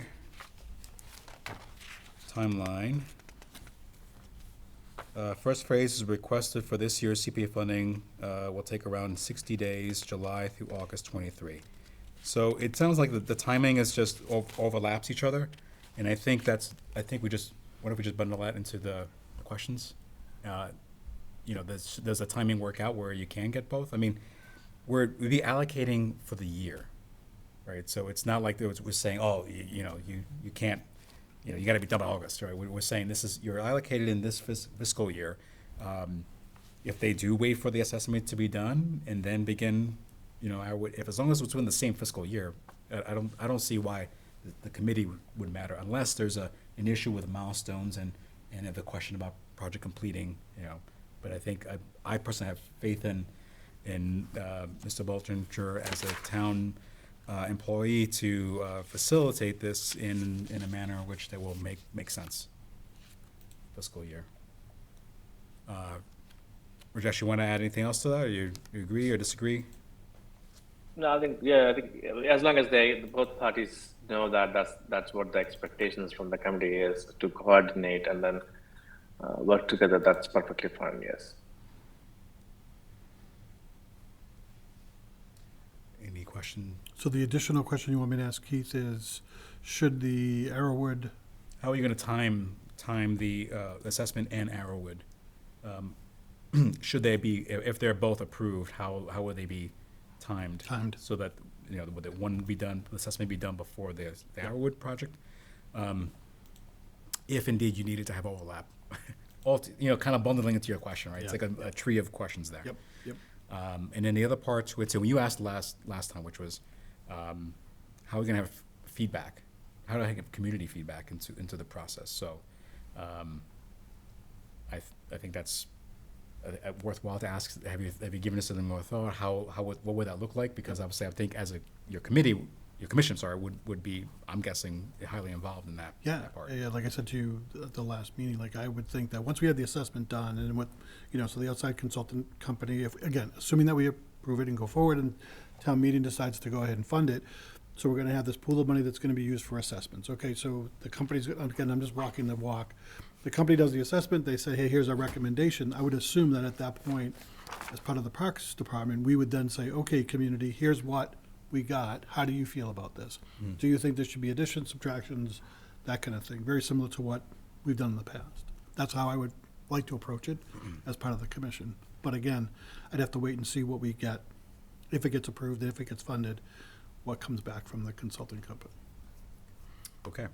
[SPEAKER 1] timeline. First phase is requested for this year's CPA funding, will take around 60 days, July through August 23. So it sounds like the timing is just overlaps each other, and I think we just, what if we just bundle that into the questions? You know, does the timing work out where you can get both? I mean, we'd be allocating for the year, right? So it's not like we're saying, oh, you can't, you gotta be done by August, right? We're saying you're allocated in this fiscal year. If they do wait for the assessment to be done and then begin, if as long as it's within the same fiscal year, I don't see why the committee would matter unless there's an issue with milestones and have a question about project completing, But I think I personally have faith in Mr. Boltinger as a town employee to facilitate this in a manner in which that will make sense fiscal year. Rajesh, you want to add anything else to that, or you agree or disagree?
[SPEAKER 6] No, I think as long as both parties know that that's what the expectations from the committee is, to coordinate and then work together, that's perfectly fine. Yes.
[SPEAKER 1] Any question?
[SPEAKER 3] So the additional question you want me to ask Keith is, should the Arrowwood,
[SPEAKER 1] How are you going to time the assessment and Arrowwood? Should they be, if they're both approved, how would they be timed?
[SPEAKER 3] Timed.
[SPEAKER 1] So that, would the one be done, the assessment be done before the Arrowwood project? If indeed you needed to have overlap. Kind of bundling into your question, right? It's
[SPEAKER 3] Yeah.
[SPEAKER 1] like a tree of questions there.
[SPEAKER 3] Yep.
[SPEAKER 1] And then the other part, when you asked last time, which was, how are we going to have feedback? How do I have community feedback into the process? So, I think that's worthwhile to ask. Have you given us something more thought? What would that look like? Because obviously, I think as your committee, your commission, sorry, would be, I'm guessing, highly involved in that,
[SPEAKER 3] Yeah,
[SPEAKER 1] that part.
[SPEAKER 3] yeah, like I said to you at the last meeting, like I would think that once we have the assessment done and what, so the outside consultant company, if, again, assuming that we approve it and go forward and town meeting decides to go ahead and fund it, so we're gonna have this pool of money that's gonna be used for assessments. Okay, so the company's, again, I'm just walking the walk. The company does the assessment, they say, hey, here's our recommendation. I would assume that at that point, as part of the Parks Department, we would then say, okay, community, here's what we got. How do you feel about this? Do you think there should be additions, subtractions, that kind of thing? Very similar to what we've done in the past. That's how I would like to approach it as part of the commission. But again, I'd have to wait and see what we get, if it gets approved, and if it gets funded, what comes back from the consulting company.
[SPEAKER 1] Okay.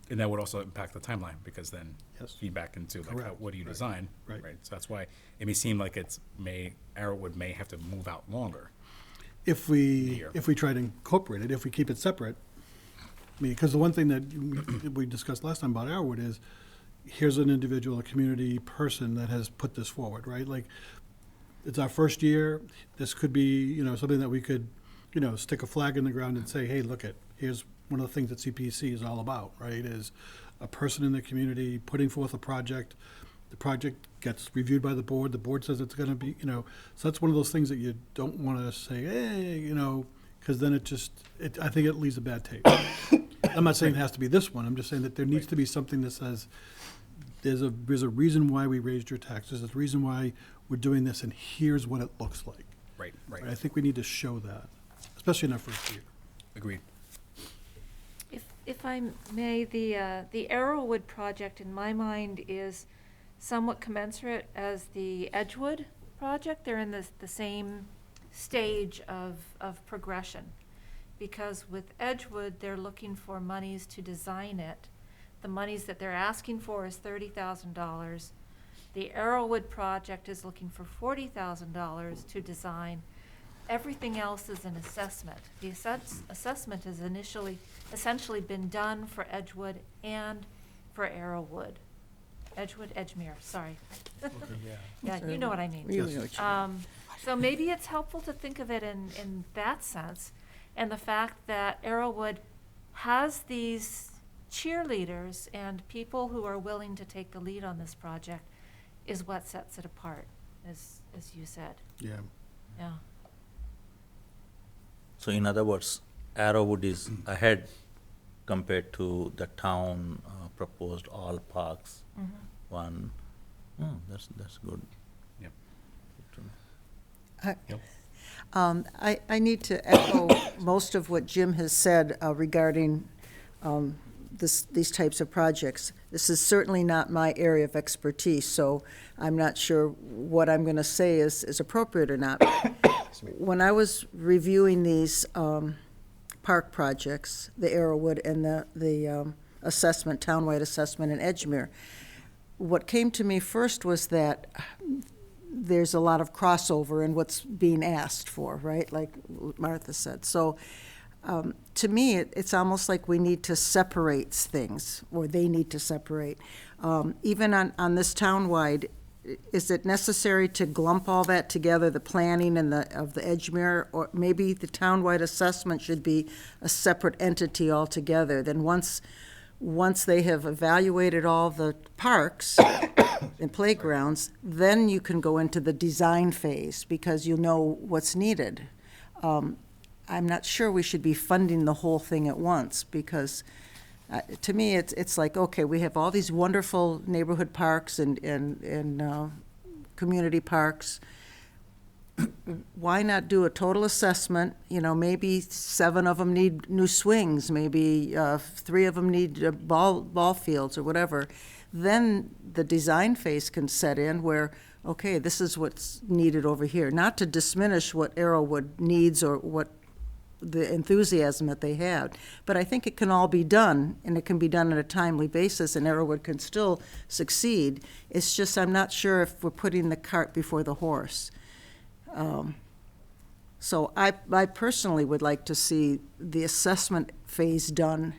[SPEAKER 1] And that would also impact the timeline, because then
[SPEAKER 3] Yes.
[SPEAKER 1] feedback into like,
[SPEAKER 3] Correct.
[SPEAKER 1] what do you
[SPEAKER 3] Right.
[SPEAKER 1] design?
[SPEAKER 3] Right.
[SPEAKER 1] So that's why it may seem like Arrowwood may have to move out longer.
[SPEAKER 3] If
[SPEAKER 1] Year.
[SPEAKER 3] we try to incorporate it, if we keep it separate, I mean, because the one thing that we discussed last time about Arrowwood is, here's an individual, a community person that has put this forward, right? Like, it's our first year, this could be, something that we could, stick a flag in the ground and say, hey, here's one of the things that CPC is all about, right? Is a person in the community putting forth a project, the project gets reviewed by the board says it's gonna be, so that's one of those things that you don't wanna say, hey, because then I think it leaves a bad taste. I'm not saying it has to be this one, I'm just saying that there needs to be something that says, there's a reason why we raised your taxes, there's a reason why we're doing this, and here's what it looks like.
[SPEAKER 1] Right, right.
[SPEAKER 3] I think we need to show that, especially in our first year.
[SPEAKER 1] Agreed.
[SPEAKER 7] If I may, the Arrowwood project, in my mind, is somewhat commensurate as the Edgewood project. They're in the same stage of progression. Because with Edgewood, they're looking for monies to design it. The monies that they're asking for is $30,000. The Arrowwood project is looking for $40,000 to design. Everything else is an assessment. The assessment has essentially been done for Edgewood and for Arrowwood. Edgemere, sorry. Yeah, you know what I mean.
[SPEAKER 4] Really know what you mean.
[SPEAKER 7] So maybe it's helpful to think of it in that sense, and the fact that Arrowwood has these cheerleaders and people who are willing to take the lead on this project is what sets it apart, as you said.
[SPEAKER 3] Yeah.
[SPEAKER 7] Yeah.
[SPEAKER 2] So in other words, Arrowwood is ahead compared to the town proposed all parks one. Oh, that's good.
[SPEAKER 1] Yep.
[SPEAKER 2] Good to know.
[SPEAKER 8] I need to echo most of what Jim has said regarding these types of projects. This is certainly not my area of expertise, so I'm not sure what I'm going to say is appropriate or not. When I was reviewing these park projects, the Arrowwood and the assessment, townwide assessment in Edgemere, what came to me first was that there's a lot of crossover in what's being asked for, right? Like Martha said. So to me, it's almost like we need to separate things, or they need to separate. Even on this townwide, is it necessary to glump all that together, the planning and of the Edgemere, or maybe the townwide assessment should be a separate entity altogether? Then once they have evaluated all the parks and playgrounds, then you can go into the design phase, because you know what's needed. I'm not sure we should be funding the whole thing at once, because to me, it's like, okay, we have all these wonderful neighborhood parks and community parks. Why not do a total assessment? Maybe 7 of them need new swings, maybe 3 of them need ball fields or whatever. Then the design phase can set in where, okay, this is what's needed over here. Not to diminish what Arrowwood needs or what the enthusiasm that they have, but I think it can all be done, and it can be done on a timely basis, and Arrowwood can still succeed. It's just I'm not sure if we're putting the cart before the horse. So I personally would like to see the assessment phase done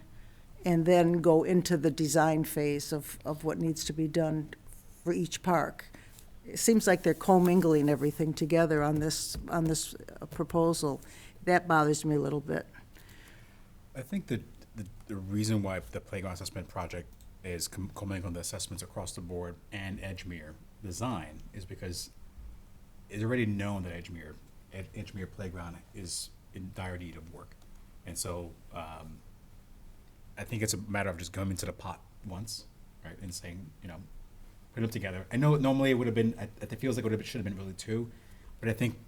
[SPEAKER 8] and then go into the design phase of what needs to be done for each park. It seems like they're commingling everything together on this proposal. That bothers me a little bit.
[SPEAKER 1] I think that the reason why the playground assessment project is commingled the assessments across the board and Edgemere design is because it's already known that Edgemere Playground is in dire need of work. And so, I think it's a matter of just going into the pot once, right, and saying, put them together. I know normally it would have been, it feels like should have been really two, but I think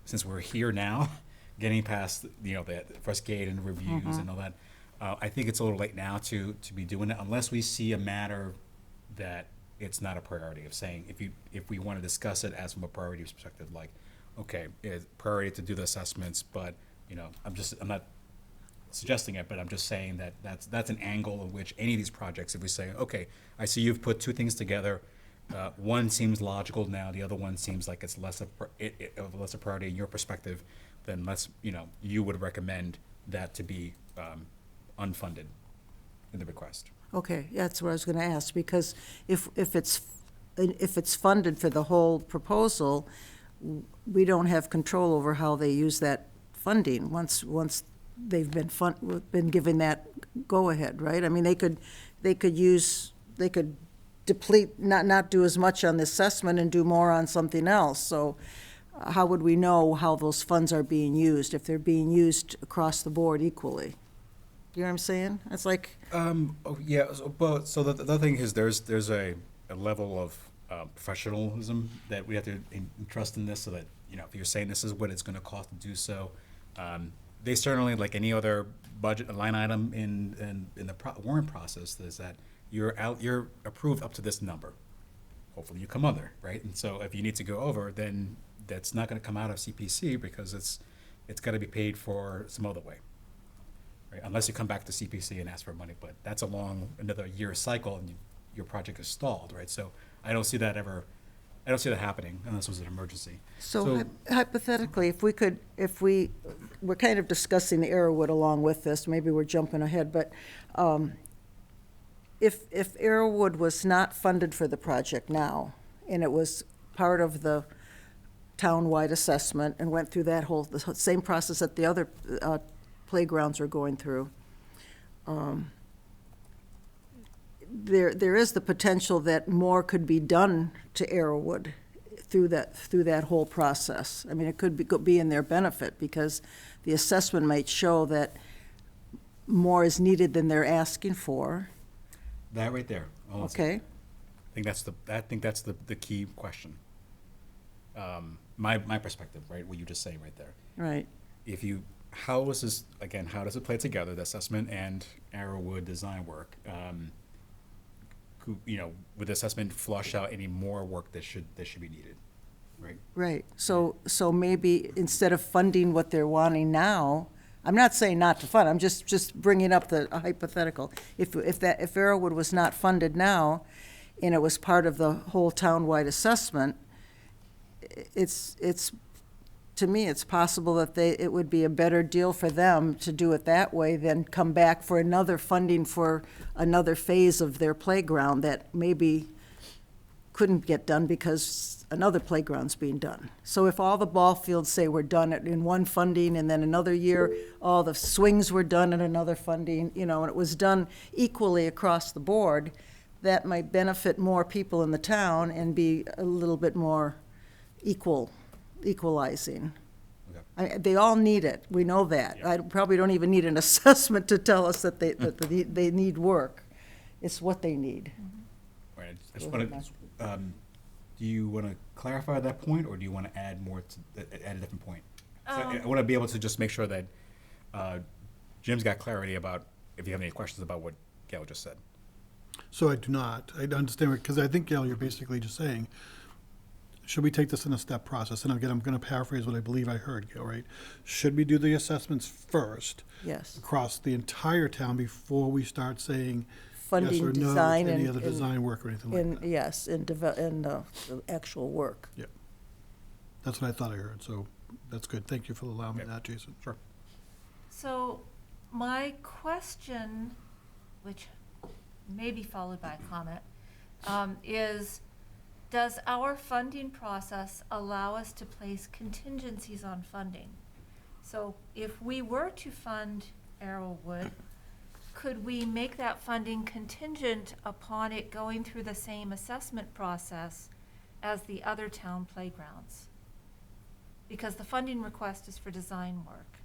[SPEAKER 1] since we're here now, getting past, the first gate and reviews and all that, I think it's a little late now to be doing it unless we see a matter that it's not a priority of saying, if we want to discuss it as from a priority perspective, like, okay, it's priority to do the assessments, but, I'm not suggesting it, but I'm just saying that that's an angle in which any of these projects, if we say, okay, I see you've put two things together, one seems logical now, the other one seems like it's less of a priority in your perspective, then you would recommend that to be unfunded in the request.
[SPEAKER 8] Okay, that's what I was going to ask, because if it's funded for the whole proposal, we don't have control over how they use that funding once they've been given that go-ahead, right? I mean, they could deplete, not do as much on the assessment and do more on something else. So how would we know how those funds are being used, if they're being used across the board equally? You know what I'm saying? It's like,
[SPEAKER 1] Yeah, so the other thing is there's a level of professionalism that we have to entrust in this, so that, if you're saying this is what it's gonna cost to do so, they certainly, like any other budget line item in the warrant process, is that you're approved up to this number. Hopefully you come under, right? And so if you need to go over, then that's not gonna come out of CPC because it's gotta be paid for some other way. Right? Unless you come back to CPC and ask for money, but that's another year cycle and your project is stalled, right? So I don't see that happening unless it was an emergency.
[SPEAKER 8] so hypothetically, we're kind of discussing the Arrowwood along with this, maybe we're jumping ahead, but if Arrowwood was not funded for the project now, and it was part of the town-wide assessment and went through the same process that the other playgrounds are going through, there is the potential that more could be done to Arrowwood through that whole process. I mean, it could be in their benefit, because the assessment might show that more is needed than they're asking for.
[SPEAKER 1] That right there. All I'll say.
[SPEAKER 8] Okay,
[SPEAKER 1] I think that's the key question. My perspective, right? What you just say right there.
[SPEAKER 8] right.
[SPEAKER 1] How does it play together, the assessment and Arrowwood design work? Would the assessment flush out any more work that should be needed, right?
[SPEAKER 8] Right, so maybe instead of funding what they're wanting now, I'm not saying not to fund, I'm just bringing up a hypothetical. If Arrowwood was not funded now, and it was part of the whole town-wide assessment, to me, it's possible that it would be a better deal for them to do it that way than come back for another funding for another phase of their playground that maybe couldn't get done because another playground's being done. So if all the ball fields, say, were done in one funding, and then another year, all the swings were done in another funding, and it was done equally across the board, that might benefit more people in the town and be a little bit more equalizing.
[SPEAKER 1] Okay.
[SPEAKER 8] They all need it, we know that.
[SPEAKER 1] Yeah.
[SPEAKER 8] I probably don't even need an assessment to tell us that they need work. It's what they need.
[SPEAKER 1] Right. I just want to. Do you want to clarify that point, or do you want to add more add a different point? So I want to be able to just make sure that Jim's got clarity about if you have any questions about what Gail just said.
[SPEAKER 3] So I do not. I understand, because I think, Gail, you're basically just saying, should we take this in a step process? And again, I'm going to paraphrase what I believe I heard, Gail, right? Should we do the assessments first
[SPEAKER 8] Yes.
[SPEAKER 3] across the entire town before we start saying yes
[SPEAKER 8] Funding,
[SPEAKER 3] or no
[SPEAKER 8] design,
[SPEAKER 3] to any
[SPEAKER 8] and-
[SPEAKER 3] other
[SPEAKER 8] and-
[SPEAKER 3] design work or anything like that?
[SPEAKER 8] Yes, in the actual work.
[SPEAKER 3] That's what I thought I heard, so that's good. Thank you for allowing me that, Jason.
[SPEAKER 1] Sure.
[SPEAKER 7] So my question, which may be followed by a comment, is, does our funding process allow us to place contingencies on funding? So if we were to fund Arrowwood, could we make that funding contingent upon it going through the same assessment process as the other town playgrounds? Because the funding request is for design work.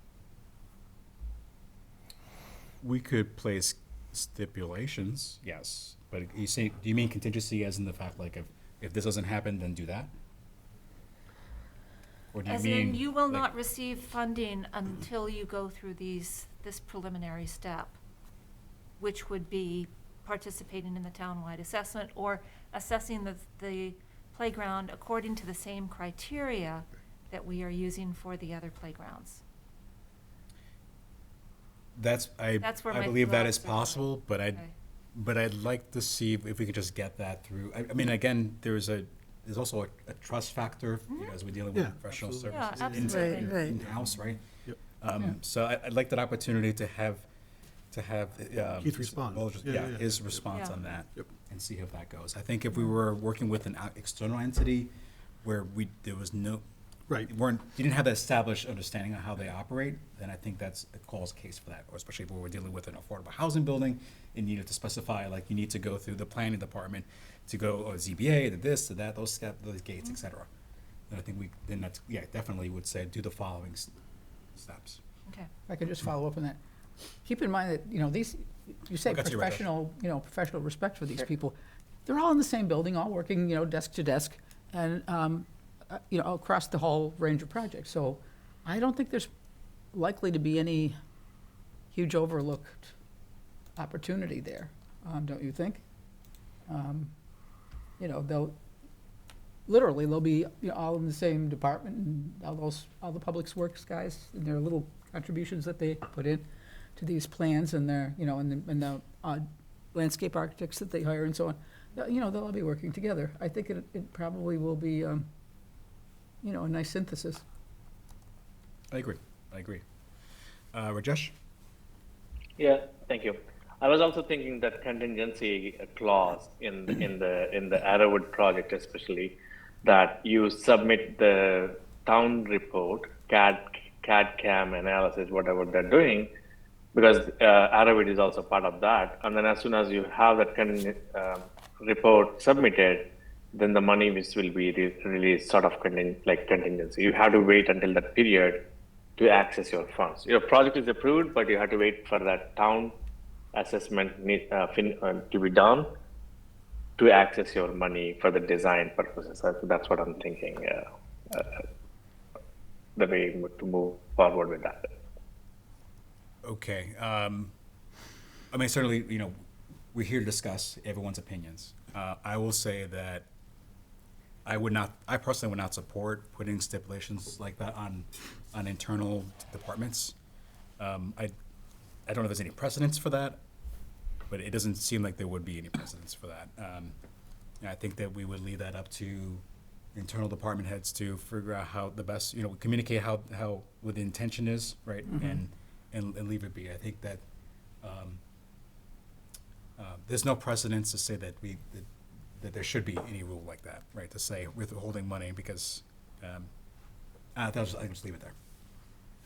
[SPEAKER 1] We could place stipulations, yes, but you say, do you mean contingency as in the fact, like, if this doesn't happen, then do that? Or do you
[SPEAKER 7] As
[SPEAKER 1] mean?
[SPEAKER 7] in, you will
[SPEAKER 1] like-
[SPEAKER 7] not receive funding until you go through this preliminary step, which would be participating in the townwide assessment or assessing the playground according to the same criteria that we are using for the other playgrounds.
[SPEAKER 1] That's,
[SPEAKER 7] That's where
[SPEAKER 1] I
[SPEAKER 7] my
[SPEAKER 1] believe that
[SPEAKER 7] thoughts
[SPEAKER 1] is
[SPEAKER 7] are.
[SPEAKER 1] possible, but
[SPEAKER 7] Okay.
[SPEAKER 1] I'd like to see if we could just get that through. I mean, again, there's also a trust factor, as we're dealing with
[SPEAKER 3] Yeah,
[SPEAKER 1] professional
[SPEAKER 3] absolutely.
[SPEAKER 7] Yeah,
[SPEAKER 1] services in-
[SPEAKER 7] absolutely.
[SPEAKER 8] Right, right.
[SPEAKER 1] in-house, right?
[SPEAKER 3] Yep.
[SPEAKER 1] So I'd like that opportunity to have,
[SPEAKER 3] Keith respond.
[SPEAKER 1] Yeah,
[SPEAKER 3] Yeah.
[SPEAKER 1] his response
[SPEAKER 7] Yeah.
[SPEAKER 1] on that.
[SPEAKER 3] Yep.
[SPEAKER 1] And see how that goes. I think if we were working with an external entity where there was no,
[SPEAKER 3] Right.
[SPEAKER 1] you didn't have that established understanding of how they operate, then I think that's a calls case for that, or especially if we're dealing with an affordable housing building and needed to specify, like, you need to go through the planning department to go, or ZBA, to this, to that, those gates, et cetera. Then I think then that's, yeah, definitely would say, do the following steps.
[SPEAKER 7] Okay.
[SPEAKER 4] If I could just follow up on that. Keep in mind that, these, you say
[SPEAKER 1] I'll get to you, Raj.
[SPEAKER 4] professional respect for these people. They're all in the same building, all working, desk to desk, and, across the whole range of projects. So I don't think there's likely to be any huge overlooked opportunity there, don't you think? They'll be, all in the same department, and all the public works guys, and their little contributions that they put in to these plans, and their, and the landscape architects that they hire and so on. They'll all be working together. I think it probably will be, a nice synthesis.
[SPEAKER 1] I agree. Rajesh?
[SPEAKER 6] Yeah, thank you. I was also thinking that contingency clause in the Arrowwood project, especially, that you submit the town report, CAD/CAM analysis, whatever they're doing, because Arrowwood is also part of that. And then as soon as you have that report submitted, then the money which will be released sort of contingency. You have to wait until that period to access your funds. Your project is approved, but you have to wait for that town assessment to be done to access your money for the design purposes. That's what I'm thinking. The way to move forward with that.
[SPEAKER 1] Okay. I mean, certainly, we're here to discuss everyone's opinions. I will say that I personally would not support putting stipulations like that on internal departments. I don't know if there's any precedence for that, but it doesn't seem like there would be any precedence for that. And I think that we would leave that up to internal department heads to figure out how the best, communicate how what the intention is, right? And leave it be. I think that there's no precedence to say that that there should be any rule like that, right? To say withholding money because I just leave it there.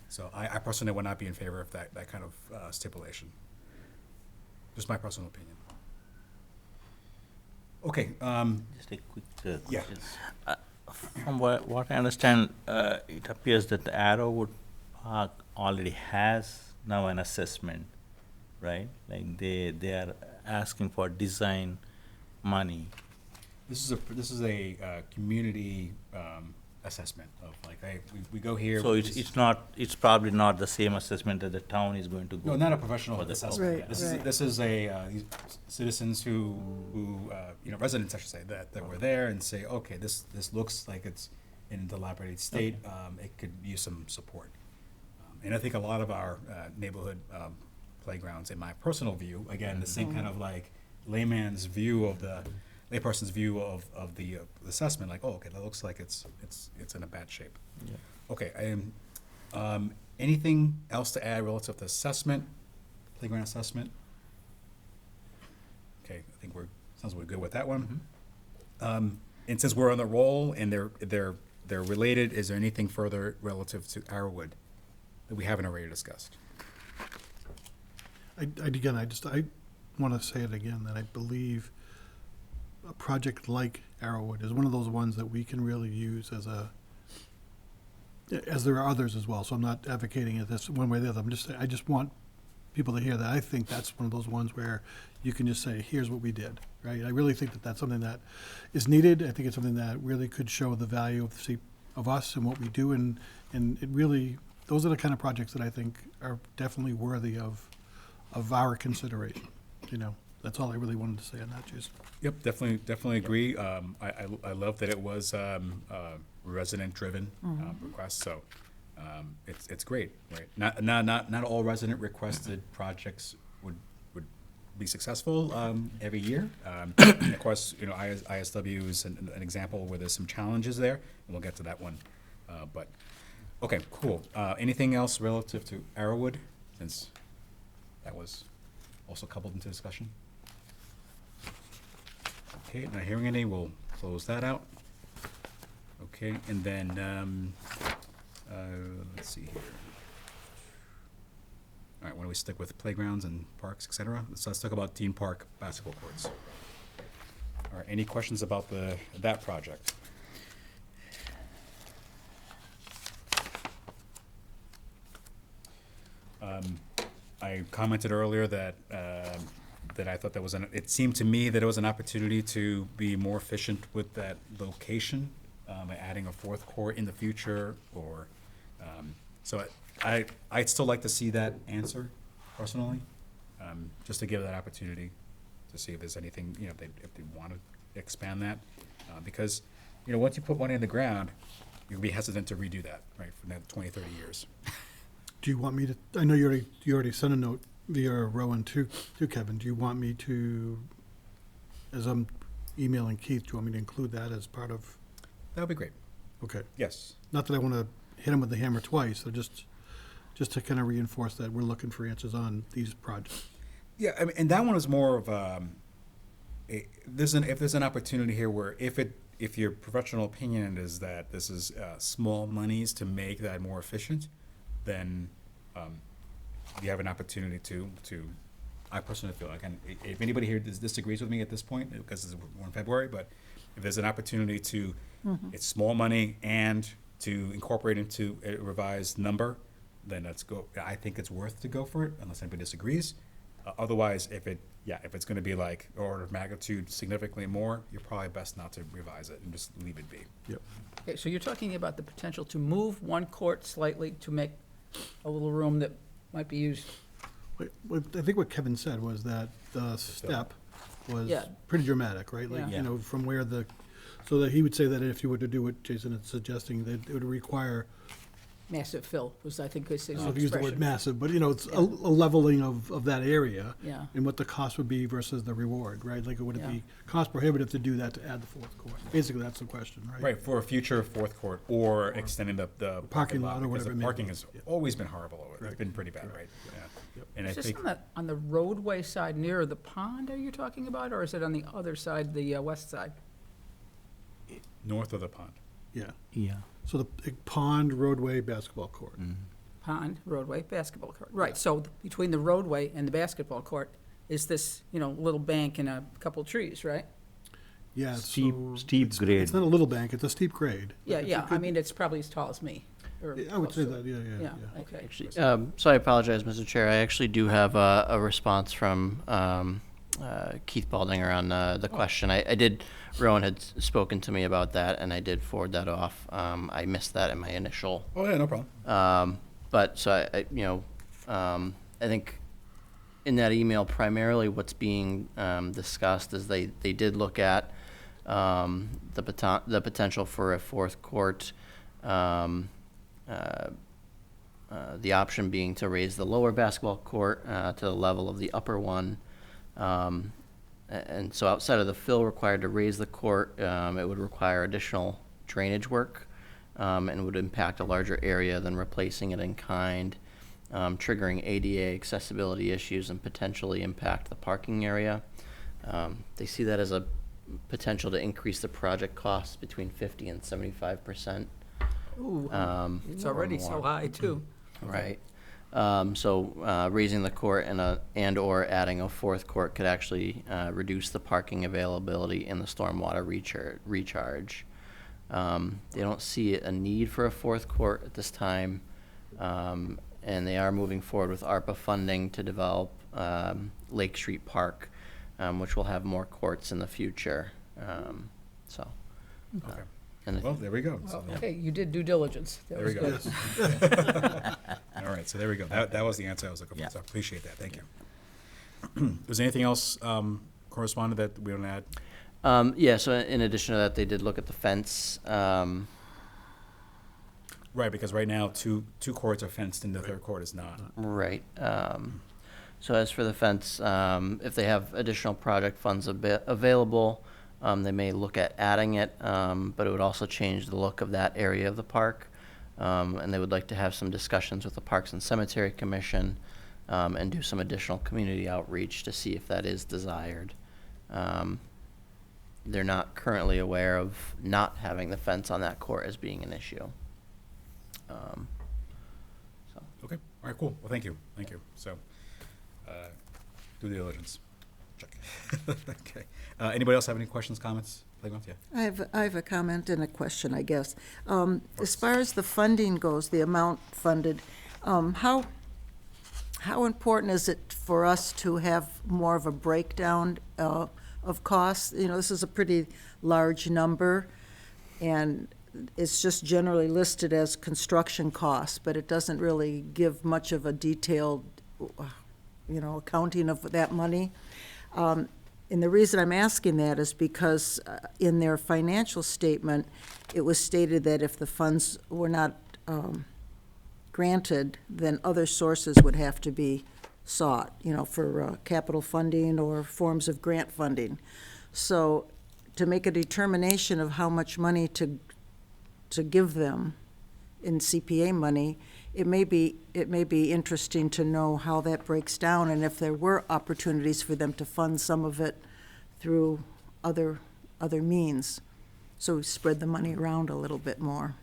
[SPEAKER 1] So I personally would not be in favor of that kind of stipulation. Just my personal opinion. Okay.
[SPEAKER 2] Just a quick
[SPEAKER 1] Yeah.
[SPEAKER 2] question. From what I understand, it appears that the Arrowwood Park already has now an assessment, right? Like they are asking for design money.
[SPEAKER 1] This is a community assessment of like, hey, we go here.
[SPEAKER 2] So it's probably not the same assessment that the town is going to go.
[SPEAKER 1] No, not a professional
[SPEAKER 2] for the
[SPEAKER 1] assessment.
[SPEAKER 8] Right,
[SPEAKER 1] This
[SPEAKER 8] right.
[SPEAKER 1] is these citizens who residents, I should say, that were there and say, okay, this looks like it's in a dilapidated state. It could use some support. And I think a lot of our neighborhood playgrounds, in my personal view, again, the same kind of like layperson's view of the assessment, like, oh, okay, that looks like it's in a bad shape.
[SPEAKER 2] Yeah.
[SPEAKER 1] Okay, anything else to add relative to assessment, playground assessment? Okay, I think sounds like we're good with that one. And since we're on the roll and they're related, is there anything further relative to Arrowwood that we haven't already discussed?
[SPEAKER 3] Again, I want to say it again, that I believe a project like Arrowwood is one of those ones that we can really use as there are others as well. So I'm not advocating it this one way or the other. I'm just saying, I just want people to hear that. I think that's one of those ones where you can just say, here's what we did, right? I really think that that's something that is needed. I think it's something that really could show the value of us and what we do, and it really, those are the kind of projects that I think are definitely worthy of our consideration, you know? That's all I really wanted to say on that, Jason.
[SPEAKER 1] Yep, definitely agree. I love that it was resident-driven request, so it's great, right? Not all resident-requested projects would be successful every year. And of course, you know, ISW is an example where there's some challenges there, and we'll get to that one. But okay, cool. Anything else relative to Arrowwood, since that was also coupled into discussion? Okay, not hearing any, we'll close that out. Okay, and then, let's see here. All right, why don't we stick with playgrounds and parks, et cetera? So let's talk about Dean Park basketball courts. All right, any questions about that project? I commented earlier that I thought it seemed to me that it was an opportunity to be more efficient with that location, by adding a fourth court in the future, or, so I'd still like to see that answer personally, just to give that opportunity to see if there's anything, you know, if they want to expand that, because, you know, once you put money in the ground, you'll be hesitant to redo that, right, for another 20, 30 years.
[SPEAKER 3] Do you want me to, I know you already sent a note via Rowan to Kevin. Do you want me to, as I'm emailing Keith, do you want me to include that as part of,
[SPEAKER 1] That would be great.
[SPEAKER 3] okay.
[SPEAKER 1] Yes.
[SPEAKER 3] Not that I want to hit him with the hammer twice, so just to kind of reinforce that we're looking for answers on these projects.
[SPEAKER 1] Yeah, I mean, and that one is more of if there's an opportunity here where if your professional opinion is that this is small monies to make that more efficient, then you have an opportunity to. I personally feel like, and if anybody here disagrees with me at this point, because we're in February, but if there's an opportunity to, it's small money and to incorporate into a revised number, then let's go. I think it's worth to go for it, unless anybody disagrees. Otherwise, if it's going to be like order of magnitude significantly more, you're probably best not to revise it and just leave it be.
[SPEAKER 3] Yep.
[SPEAKER 4] Okay, so you're talking about the potential to move one court slightly to make a little room that might be used.
[SPEAKER 3] I think what Kevin said was that the step was
[SPEAKER 4] Yeah.
[SPEAKER 3] pretty dramatic, right? Like,
[SPEAKER 4] Yeah.
[SPEAKER 3] you know, from where so that he would say that if you were to do what Jason is suggesting, that it would require,
[SPEAKER 4] Massive fill was, I think, his
[SPEAKER 3] I don't know if you use the word
[SPEAKER 4] expression.
[SPEAKER 3] massive, but, you know, it's a leveling of that area.
[SPEAKER 4] Yeah.
[SPEAKER 3] And what the cost would be versus the reward, right? Like, would it
[SPEAKER 4] Yeah.
[SPEAKER 3] be cost prohibitive to do that, to add the fourth court? Basically, that's the question, right?
[SPEAKER 1] Right, for a future fourth court or extending the
[SPEAKER 3] parking lot or
[SPEAKER 1] because
[SPEAKER 3] whatever it
[SPEAKER 1] the
[SPEAKER 3] may
[SPEAKER 1] parking
[SPEAKER 3] be.
[SPEAKER 1] has
[SPEAKER 3] Yeah.
[SPEAKER 1] always been horrible over it. It's
[SPEAKER 3] Correct.
[SPEAKER 1] been pretty bad, right? Yeah.
[SPEAKER 3] Yep.
[SPEAKER 1] And I
[SPEAKER 4] Is this
[SPEAKER 1] think,
[SPEAKER 4] on the roadway side near the pond are you talking about, or is it on the other side, the west side?
[SPEAKER 1] north of the pond.
[SPEAKER 3] Yeah.
[SPEAKER 2] Yeah.
[SPEAKER 3] So the pond roadway basketball court.
[SPEAKER 4] Pond, roadway, basketball court. Right, so between the roadway and the basketball court is this, little bank and a couple trees, right?
[SPEAKER 3] Yeah.
[SPEAKER 2] Steep
[SPEAKER 3] so
[SPEAKER 2] grade.
[SPEAKER 3] It's not a little bank, it's a steep grade.
[SPEAKER 4] Yeah,
[SPEAKER 3] It's a
[SPEAKER 4] yeah, I
[SPEAKER 3] good-
[SPEAKER 4] mean, it's probably as tall as me. or
[SPEAKER 3] I would
[SPEAKER 4] close
[SPEAKER 3] say
[SPEAKER 4] to
[SPEAKER 3] that,
[SPEAKER 4] it.
[SPEAKER 3] yeah.
[SPEAKER 4] Yeah, okay.
[SPEAKER 5] Actually, so I apologize, Mr. Chair. I actually do have a response from Keith Baldinger on the question. Rowan had spoken to me about that, and I did forward that off. I missed that in my initial.
[SPEAKER 1] Oh, yeah, no problem.
[SPEAKER 5] But so I think in that email, primarily what's being discussed is they did look at the potential for a fourth court. The option being to raise the lower basketball court to the level of the upper one. And so outside of the fill required to raise the court, it would require additional drainage work and would impact a larger area than replacing it in kind, triggering ADA accessibility issues and potentially impact the parking area. They see that as a potential to increase the project costs between 50 and 75%.
[SPEAKER 4] Ooh, it's
[SPEAKER 5] or
[SPEAKER 4] already so
[SPEAKER 5] more.
[SPEAKER 4] high, too.
[SPEAKER 5] Right. Raising the court and/or adding a fourth court could actually reduce the parking availability in the stormwater recharge. They don't see a need for a fourth court at this time, and they are moving forward with ARPA funding to develop Lake Street Park, which will have more courts in the future.
[SPEAKER 1] Okay.
[SPEAKER 5] And
[SPEAKER 1] Well, there we go. So,
[SPEAKER 4] Well, okay, you did due diligence. That
[SPEAKER 1] There
[SPEAKER 4] was
[SPEAKER 1] we go.
[SPEAKER 4] good.
[SPEAKER 1] All right, so there we go. That was the answer I was looking
[SPEAKER 2] Yeah.
[SPEAKER 1] for, so I appreciate that. Thank you. Was there anything else corresponded that we want to add?
[SPEAKER 5] so in addition to that, they did look at the fence.
[SPEAKER 1] Right, because right now, two courts are fenced and the third court is not.
[SPEAKER 5] Right. So as for the fence, if they have additional project funds available, they may look at adding it, but it would also change the look of that area of the park. And they would like to have some discussions with the Parks and Cemetery Commission, and do some additional community outreach to see if that is desired. They're not currently aware of not having the fence on that court as being an issue.
[SPEAKER 1] Okay, all right, cool. Well, thank you. So, due diligence. Check. Okay. Anybody else have any questions, comments? Playground? Yeah.
[SPEAKER 8] I have a comment and a question, I guess. As far as the funding goes, the amount funded, how important is it for us to have more of a breakdown of costs? You know, this is a pretty large number, and it's just generally listed as construction costs, but it doesn't really give much of a detailed, accounting of that money. And the reason I'm asking that is because in their financial statement, it was stated that if the funds were not granted, then other sources would have to be sought, for capital funding or forms of grant funding. So to make a determination of how much money to give them in CPA money, it may be interesting to know how that breaks down, and if there were opportunities for them to fund some of it through other means, so we spread the money around a little bit more.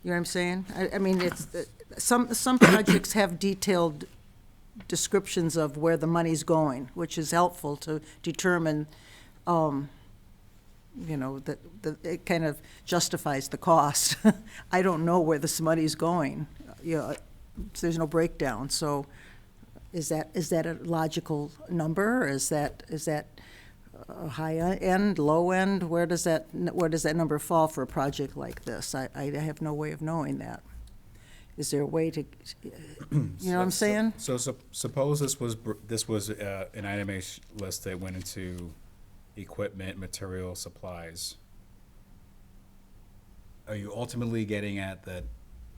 [SPEAKER 8] You know what I'm saying? I mean, it's some projects have detailed descriptions of where the money's going, which is helpful to determine. That it kind of justifies the cost. I don't know where this money's going. There's no breakdown. So is that a logical number? Is that a high end, low end? Where does that number fall for a project like this? I have no way of knowing that. Is there a way to, you know what I'm saying?
[SPEAKER 1] So suppose this was an itemized list that went into equipment, material, supplies. Are you ultimately getting at that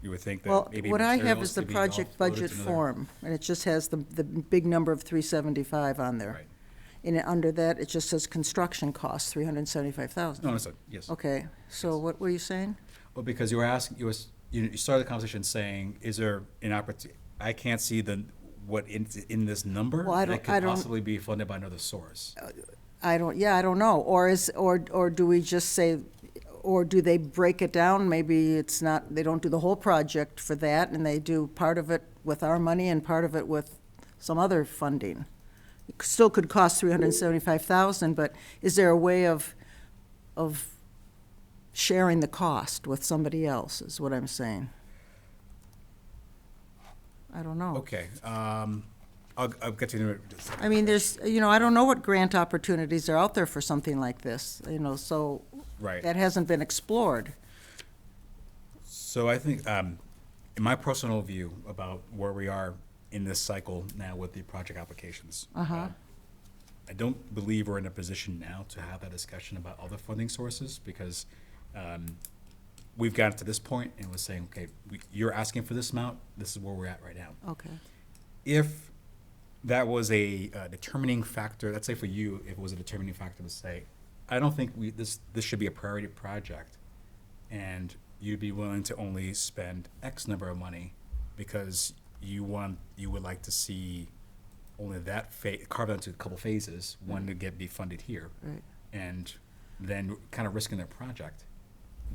[SPEAKER 1] you would think that
[SPEAKER 8] Well,
[SPEAKER 1] maybe
[SPEAKER 8] what I have
[SPEAKER 1] materials
[SPEAKER 8] is the
[SPEAKER 1] could be
[SPEAKER 8] project
[SPEAKER 1] offloaded
[SPEAKER 8] budget
[SPEAKER 1] to another-
[SPEAKER 8] form, and it just has the big number of 375 on there.
[SPEAKER 1] Right.
[SPEAKER 8] And under that, it just says construction costs, 375,000.
[SPEAKER 1] No, yes.
[SPEAKER 8] Okay, so what were you saying?
[SPEAKER 1] Well, because you were asking, you started the conversation saying, is there an opportunity? I can't see what in this number
[SPEAKER 8] Well, I
[SPEAKER 1] that
[SPEAKER 8] don't-
[SPEAKER 1] could possibly be funded by another source.
[SPEAKER 8] I don't know. Or do we just say, or do they break it down? Maybe it's not, they don't do the whole project for that, and they do part of it with our money and part of it with some other funding. It still could cost 375,000, but is there a way of sharing the cost with somebody else, is what I'm saying. I don't know.
[SPEAKER 1] Okay, I'll get to it.
[SPEAKER 8] I mean, there's, I don't know what grant opportunities are out there for something like this, so
[SPEAKER 1] Right.
[SPEAKER 8] that hasn't been explored.
[SPEAKER 1] So I think, in my personal view about where we are in this cycle now with the project applications, I don't believe we're in a position now to have that discussion about other funding sources, because we've gotten to this point and we're saying, okay, you're asking for this amount, this is where we're at right now.
[SPEAKER 8] Okay.
[SPEAKER 1] If that was a determining factor, let's say for you, if it was a determining factor to say, I don't think this should be a priority project, and you'd be willing to only spend X number of money because you would like to see only that carved out into a couple phases, one to be funded here,
[SPEAKER 8] Right.
[SPEAKER 1] and then kind of risking their project,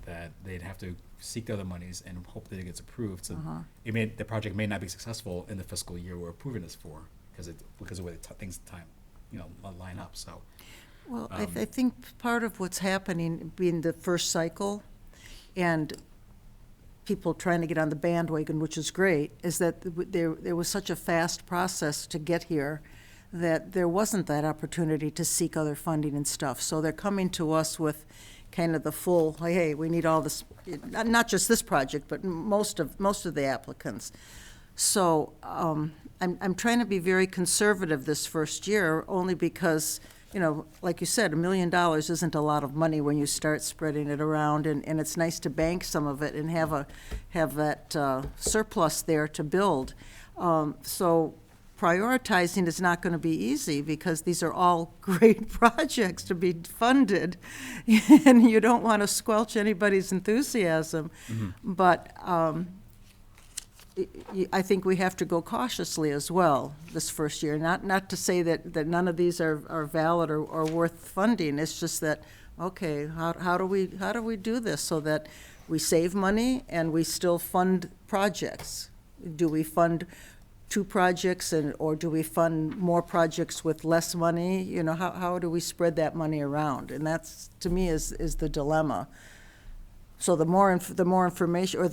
[SPEAKER 1] that they'd have to seek the other monies and hope that it gets approved. So
[SPEAKER 8] Uh-huh.
[SPEAKER 1] the project may not be successful in the fiscal year we're approving this for, because of the way things line up, so.
[SPEAKER 8] Well, I think part of what's happening, being the first cycle, and people trying to get on the bandwagon, which is great, is that there was such a fast process to get here that there wasn't that opportunity to seek other funding and stuff. So they're coming to us with kind of the full, hey, we need all this, not just this project, but most of the applicants. So I'm trying to be very conservative this first year, only because, like you said, $1 million isn't a lot of money when you start spreading it around, and it's nice to bank some of it and have that surplus there to build. So prioritizing is not going to be easy, because these are all great projects to be funded, and you don't want to squelch anybody's enthusiasm. But I think we have to go cautiously as well this first year. Not to say that none of these are valid or worth funding. It's just that, okay, how do we do this so that we save money and we still fund projects? Do we fund 2 projects, or do we fund more projects with less money? How do we spread that money around? And that's, to me, is the dilemma. So the more information, or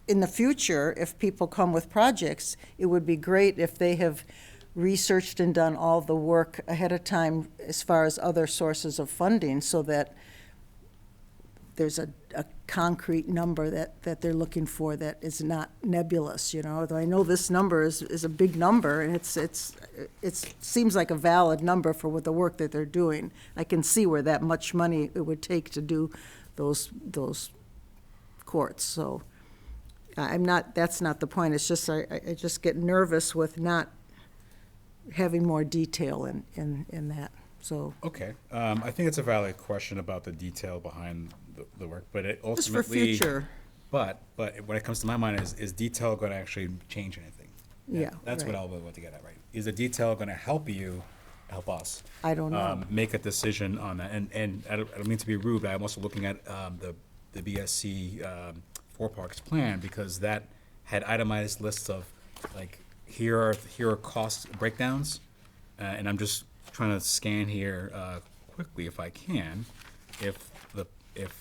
[SPEAKER 8] in the future, if people come with projects, it would be great if they have researched and done all the work ahead of time as far as other sources of funding, so that there's a concrete number that they're looking for that is not nebulous, Though I know this number is a big number, and it seems like a valid number for what the work that they're doing. I can see where that much money it would take to do those courts, so that's not the point. It's just, I just get nervous with not having more detail in that, so.
[SPEAKER 1] Okay, I think it's a valid question about the detail behind the work, but it ultimately.
[SPEAKER 8] Just for future.
[SPEAKER 1] But when it comes to my mind, is detail going to actually change anything?
[SPEAKER 8] Yeah,
[SPEAKER 1] That's what
[SPEAKER 8] right.
[SPEAKER 1] I'll want to get at, right? Is the detail going to help us?
[SPEAKER 8] I don't know.
[SPEAKER 1] Make a decision on that, and I don't mean to be rude, but I'm also looking at the BSC 4 Parks plan, because that had itemized lists of, like, here are cost breakdowns, and I'm just trying to scan here quickly, if I can, if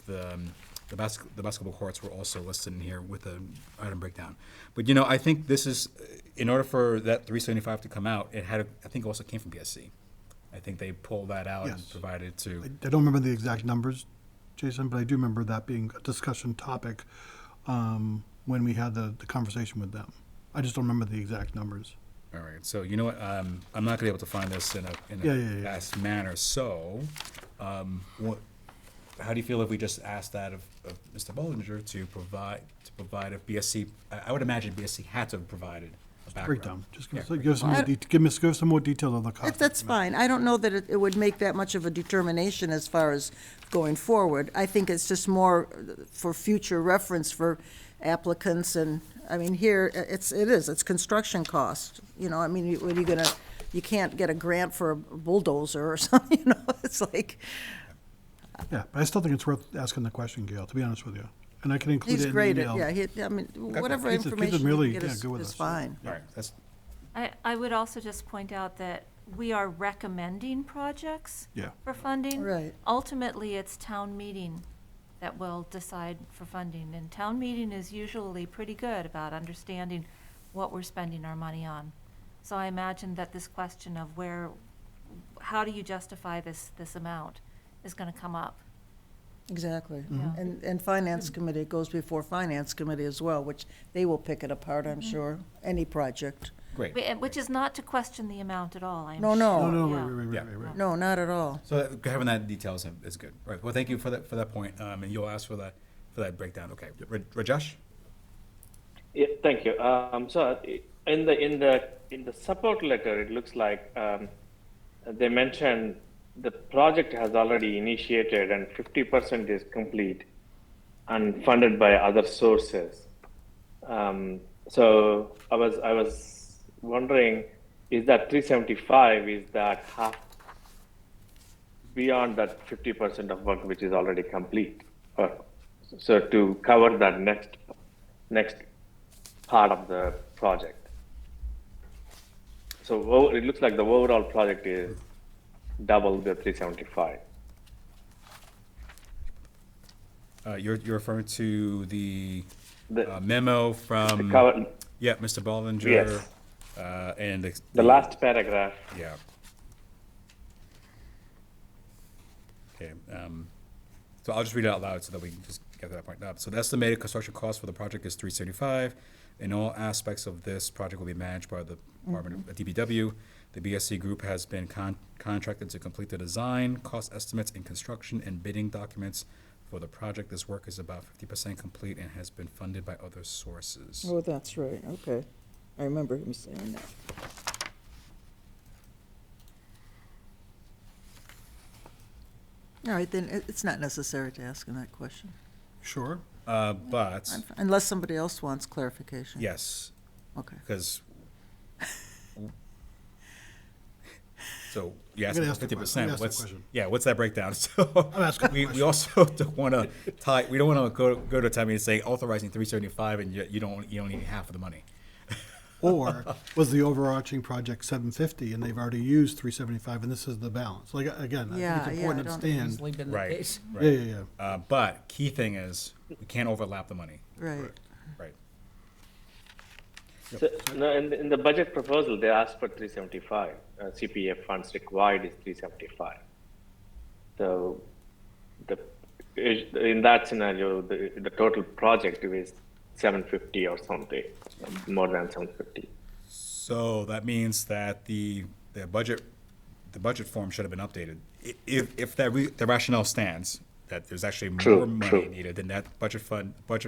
[SPEAKER 1] the basketball courts were also listed in here with an item breakdown. But I think this is, in order for that 375 to come out, I think also came from BSC. I think they pulled that out and
[SPEAKER 3] Yes.
[SPEAKER 1] provided to.
[SPEAKER 3] I don't remember the exact numbers, Jason, but I do remember that being a discussion topic when we had the conversation with them. I just don't remember the exact numbers.
[SPEAKER 1] All right, so you know what, I'm not gonna be able to find this in a
[SPEAKER 3] Yeah.
[SPEAKER 1] fast manner, so, how do you feel if we just ask that of Mr. Bollinger to provide if BSC, I would imagine BSC had to have provided a background.
[SPEAKER 3] Breakdown, just
[SPEAKER 1] Yeah,
[SPEAKER 3] give us some more, give some more detail on the cost.
[SPEAKER 8] That's fine. I don't know that it would make that much of a determination as far as going forward. I think it's just more for future reference for applicants, and, here, it's construction cost. What are you gonna, you can't get a grant for a bulldozer or something, it's like,
[SPEAKER 3] Yeah, but I still think it's worth asking the question, Gail, to be honest with you. And I can include
[SPEAKER 8] he's
[SPEAKER 3] it in the
[SPEAKER 8] great at,
[SPEAKER 3] email.
[SPEAKER 8] yeah, whatever
[SPEAKER 3] Keith's
[SPEAKER 8] information
[SPEAKER 3] really,
[SPEAKER 8] you can get
[SPEAKER 3] good with
[SPEAKER 8] is
[SPEAKER 3] us.
[SPEAKER 8] fine.
[SPEAKER 1] All right, that's,
[SPEAKER 7] I would also just point out that we are recommending projects
[SPEAKER 3] Yeah.
[SPEAKER 7] for funding.
[SPEAKER 8] Right.
[SPEAKER 7] Ultimately, it's town meeting that will decide for funding, and town meeting is usually pretty good about understanding what we're spending our money on. So I imagine that this question of how do you justify this amount is gonna come up.
[SPEAKER 8] Exactly.
[SPEAKER 7] Yeah.
[SPEAKER 8] And Finance Committee, it goes before Finance Committee as well, which they will pick it apart, I'm sure, any project.
[SPEAKER 1] great.
[SPEAKER 7] Which is not to question the amount at all, I'm
[SPEAKER 8] No,
[SPEAKER 7] sure.
[SPEAKER 8] no.
[SPEAKER 3] No,
[SPEAKER 7] Yeah.
[SPEAKER 3] right.
[SPEAKER 8] No, not at all.
[SPEAKER 1] So having that details is good. All right, well, thank you for that point, and you'll ask for that breakdown, okay. Rajesh?
[SPEAKER 6] Yeah, thank you. So in the support letter, it looks like they mentioned the project has already initiated and 50% is complete and funded by other sources. So I was wondering, is that 375, is that half beyond that 50% of work which is already complete? So to cover that next part of the project. So it looks like the overall project is double the 375.
[SPEAKER 1] You're referring to the
[SPEAKER 6] The-
[SPEAKER 1] memo from,
[SPEAKER 6] Cover,
[SPEAKER 1] yeah, Mr. Ballinger.
[SPEAKER 6] Yes.
[SPEAKER 1] And
[SPEAKER 6] the last paragraph.
[SPEAKER 1] Yeah. Okay, so I'll just read it out loud so that we can just get to that point. So the estimated construction cost for the project is $375. And all aspects of this project will be managed by the Department of DPW. The BSC group has been contracted to complete the design, cost estimates, and construction and bidding documents for the project. This work is about 50% complete and has been funded by other sources.
[SPEAKER 8] Oh, that's right, okay. I remember him saying that. All right, then it's not necessary to ask him that question,
[SPEAKER 3] Sure.
[SPEAKER 1] But,
[SPEAKER 8] unless somebody else wants clarification.
[SPEAKER 1] yes,
[SPEAKER 8] Okay.
[SPEAKER 1] because, so you asked
[SPEAKER 3] gonna
[SPEAKER 1] for
[SPEAKER 3] ask the que-
[SPEAKER 1] 50%.
[SPEAKER 3] I'm gonna ask the
[SPEAKER 1] What's,
[SPEAKER 3] question.
[SPEAKER 1] yeah, what's that breakdown? So
[SPEAKER 3] I'm asking the
[SPEAKER 1] we
[SPEAKER 3] question.
[SPEAKER 1] also don't want to we don't want to go to time and say authorizing 375 and you don't need half of the money.
[SPEAKER 3] Or was the overarching project 750 and they've already used 375 and this is the balance? Like, again, I
[SPEAKER 8] Yeah,
[SPEAKER 3] think it's
[SPEAKER 8] yeah,
[SPEAKER 3] important
[SPEAKER 8] I
[SPEAKER 3] to
[SPEAKER 8] don't
[SPEAKER 3] understand.
[SPEAKER 4] Easily been the
[SPEAKER 1] Right.
[SPEAKER 4] case.
[SPEAKER 1] Right.
[SPEAKER 3] Yeah, yeah, yeah.
[SPEAKER 1] But key thing is we can't overlap the money.
[SPEAKER 8] Right.
[SPEAKER 1] Right.
[SPEAKER 6] So, no, in the budget proposal, they asked for 375. CPF funds required is 375. So, in that scenario, the total project is 750 or something, more than 750.
[SPEAKER 1] So that means that the budget form should have been updated. If the rationale stands that there's actually
[SPEAKER 6] True,
[SPEAKER 1] more money
[SPEAKER 6] true.
[SPEAKER 1] needed, then that budget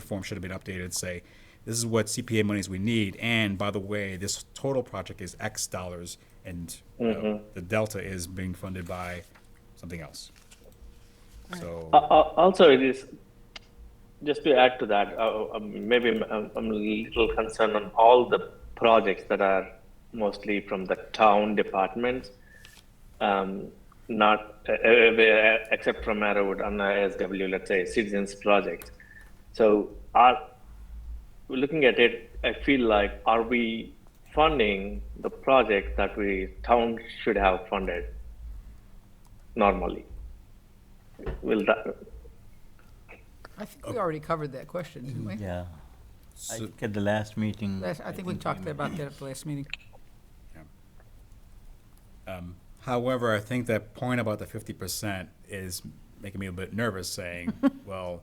[SPEAKER 1] form should have been updated. Say, this is what CPA monies we need, and by the way, this total project is X dollars, and the delta is being funded by something else. So
[SPEAKER 6] Also, it is, just to add to that, maybe I'm a little concerned on all the projects that are mostly from the town departments, not except from Arrowwood on ASW, let's say citizens projects. So, looking at it, I feel like, are we funding the project that town should have funded normally? Will that?
[SPEAKER 4] I think we already covered that question, didn't we?
[SPEAKER 2] Yeah. I
[SPEAKER 1] So-
[SPEAKER 2] think at the last meeting.
[SPEAKER 4] I think we talked about that at the last meeting.
[SPEAKER 1] However, I think that point about the 50% is making me a bit nervous, saying, well,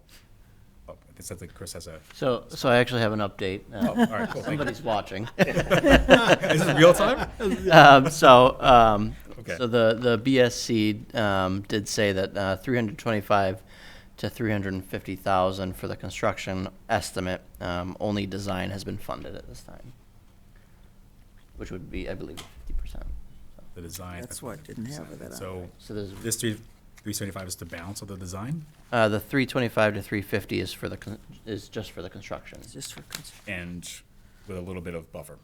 [SPEAKER 1] it says that Chris has a,
[SPEAKER 5] So I actually have an update.
[SPEAKER 1] all right, cool, thank you.
[SPEAKER 5] Somebody's watching.
[SPEAKER 1] Is this real time? Okay.
[SPEAKER 5] So the BSC did say that 325 to 350,000 for the construction estimate. Only design has been funded at this time, which would be, I believe, 50%.
[SPEAKER 1] The design.
[SPEAKER 8] That's why I didn't have it on.
[SPEAKER 1] So
[SPEAKER 5] So there's
[SPEAKER 1] this 375 is the balance of the design,
[SPEAKER 5] the 325 to 350 is is just for the construction.
[SPEAKER 8] Just for,
[SPEAKER 1] and with a little bit of buffer.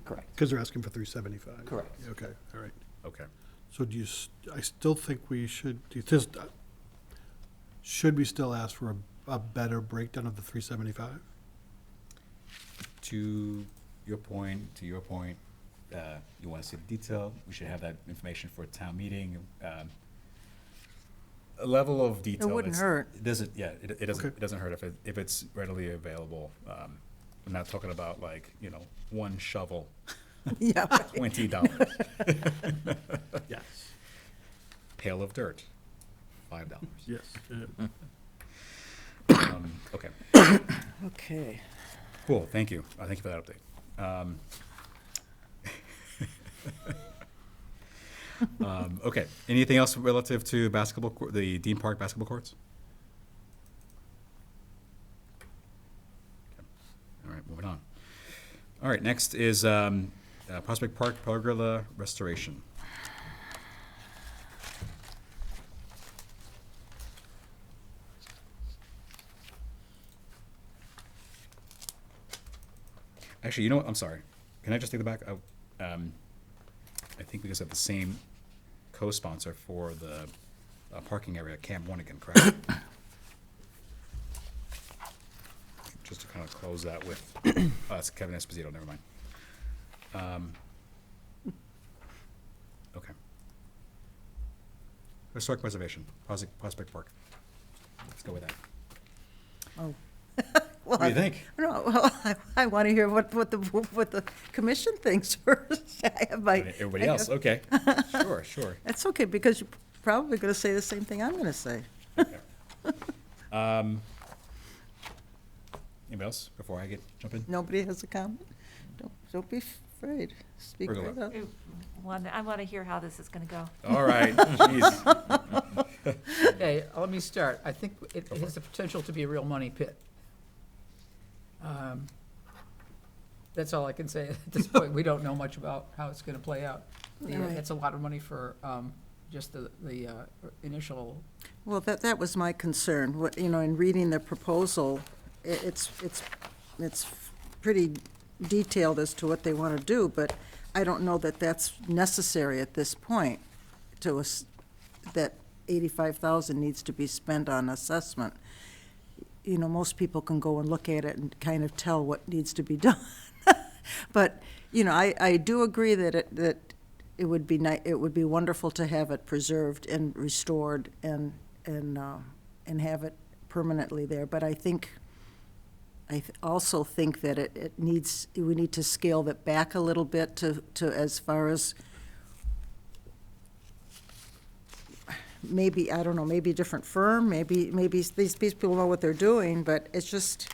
[SPEAKER 5] Correct.
[SPEAKER 3] Because they're asking for 375.
[SPEAKER 5] Correct.
[SPEAKER 3] Okay, all right.
[SPEAKER 1] Okay.
[SPEAKER 3] So I still think we should, should we still ask for a better breakdown of the 375?
[SPEAKER 1] To your point, you want to see the detail, we should have that information for a town meeting. A level of detail.
[SPEAKER 8] wouldn't
[SPEAKER 1] that's-
[SPEAKER 8] hurt.
[SPEAKER 1] It doesn't, yeah, it doesn't,
[SPEAKER 3] Okay.
[SPEAKER 1] it doesn't hurt if it's readily available. We're not talking about like, one shovel,
[SPEAKER 8] yeah.
[SPEAKER 1] $20.
[SPEAKER 3] Yes.
[SPEAKER 1] Pail of dirt, $5.
[SPEAKER 3] Yes.
[SPEAKER 1] Okay,
[SPEAKER 8] Okay.
[SPEAKER 1] cool, thank you. Thank you for that update. Okay, anything else relative to the Dean Park basketball courts? Okay. All right, moving on. All right, next is Prospect Park pergola restoration. Actually, you know what? I'm sorry. Can I just take the back? I think we just have the same co-sponsor for the parking area at Camp Wonigan, correct? close that with, it's Kevin Esposito, never mind. Okay. Historic preservation, Prospect Park. Let's go with that.
[SPEAKER 8] Oh.
[SPEAKER 1] What do you think?
[SPEAKER 8] No, well, I want to hear what the commission thinks first. I have my.
[SPEAKER 1] Everybody
[SPEAKER 8] I
[SPEAKER 1] else,
[SPEAKER 8] have-
[SPEAKER 1] okay. Sure.
[SPEAKER 8] That's okay, because you're probably going to say the same thing I'm going to say.
[SPEAKER 1] Okay. Anybody else before I jump in?
[SPEAKER 8] Nobody has a comment? Don't be afraid. Speak
[SPEAKER 1] Pergola.
[SPEAKER 8] right up.
[SPEAKER 7] I want to hear how this is going to go.
[SPEAKER 1] All right, jeez.
[SPEAKER 4] Okay, let me start. I think it has the potential to be a real money pit. That's all I can say at this point. We don't know much about how it's gonna play out.
[SPEAKER 8] Right.
[SPEAKER 4] That's a lot of money for, just the initial,
[SPEAKER 8] Well, that was my concern. What, in reading the proposal, it's pretty detailed as to what they want to do, but I don't know that that's necessary at this point to us, that 85,000 needs to be spent on assessment. Most people can go and look at it and kind of tell what needs to be done. But, I do agree that it would be it would be wonderful to have it preserved and restored and have it permanently there. But I also think that we need to scale that back a little bit to as far as maybe, I don't know, maybe a different firm, maybe these people know what they're doing, but it's just,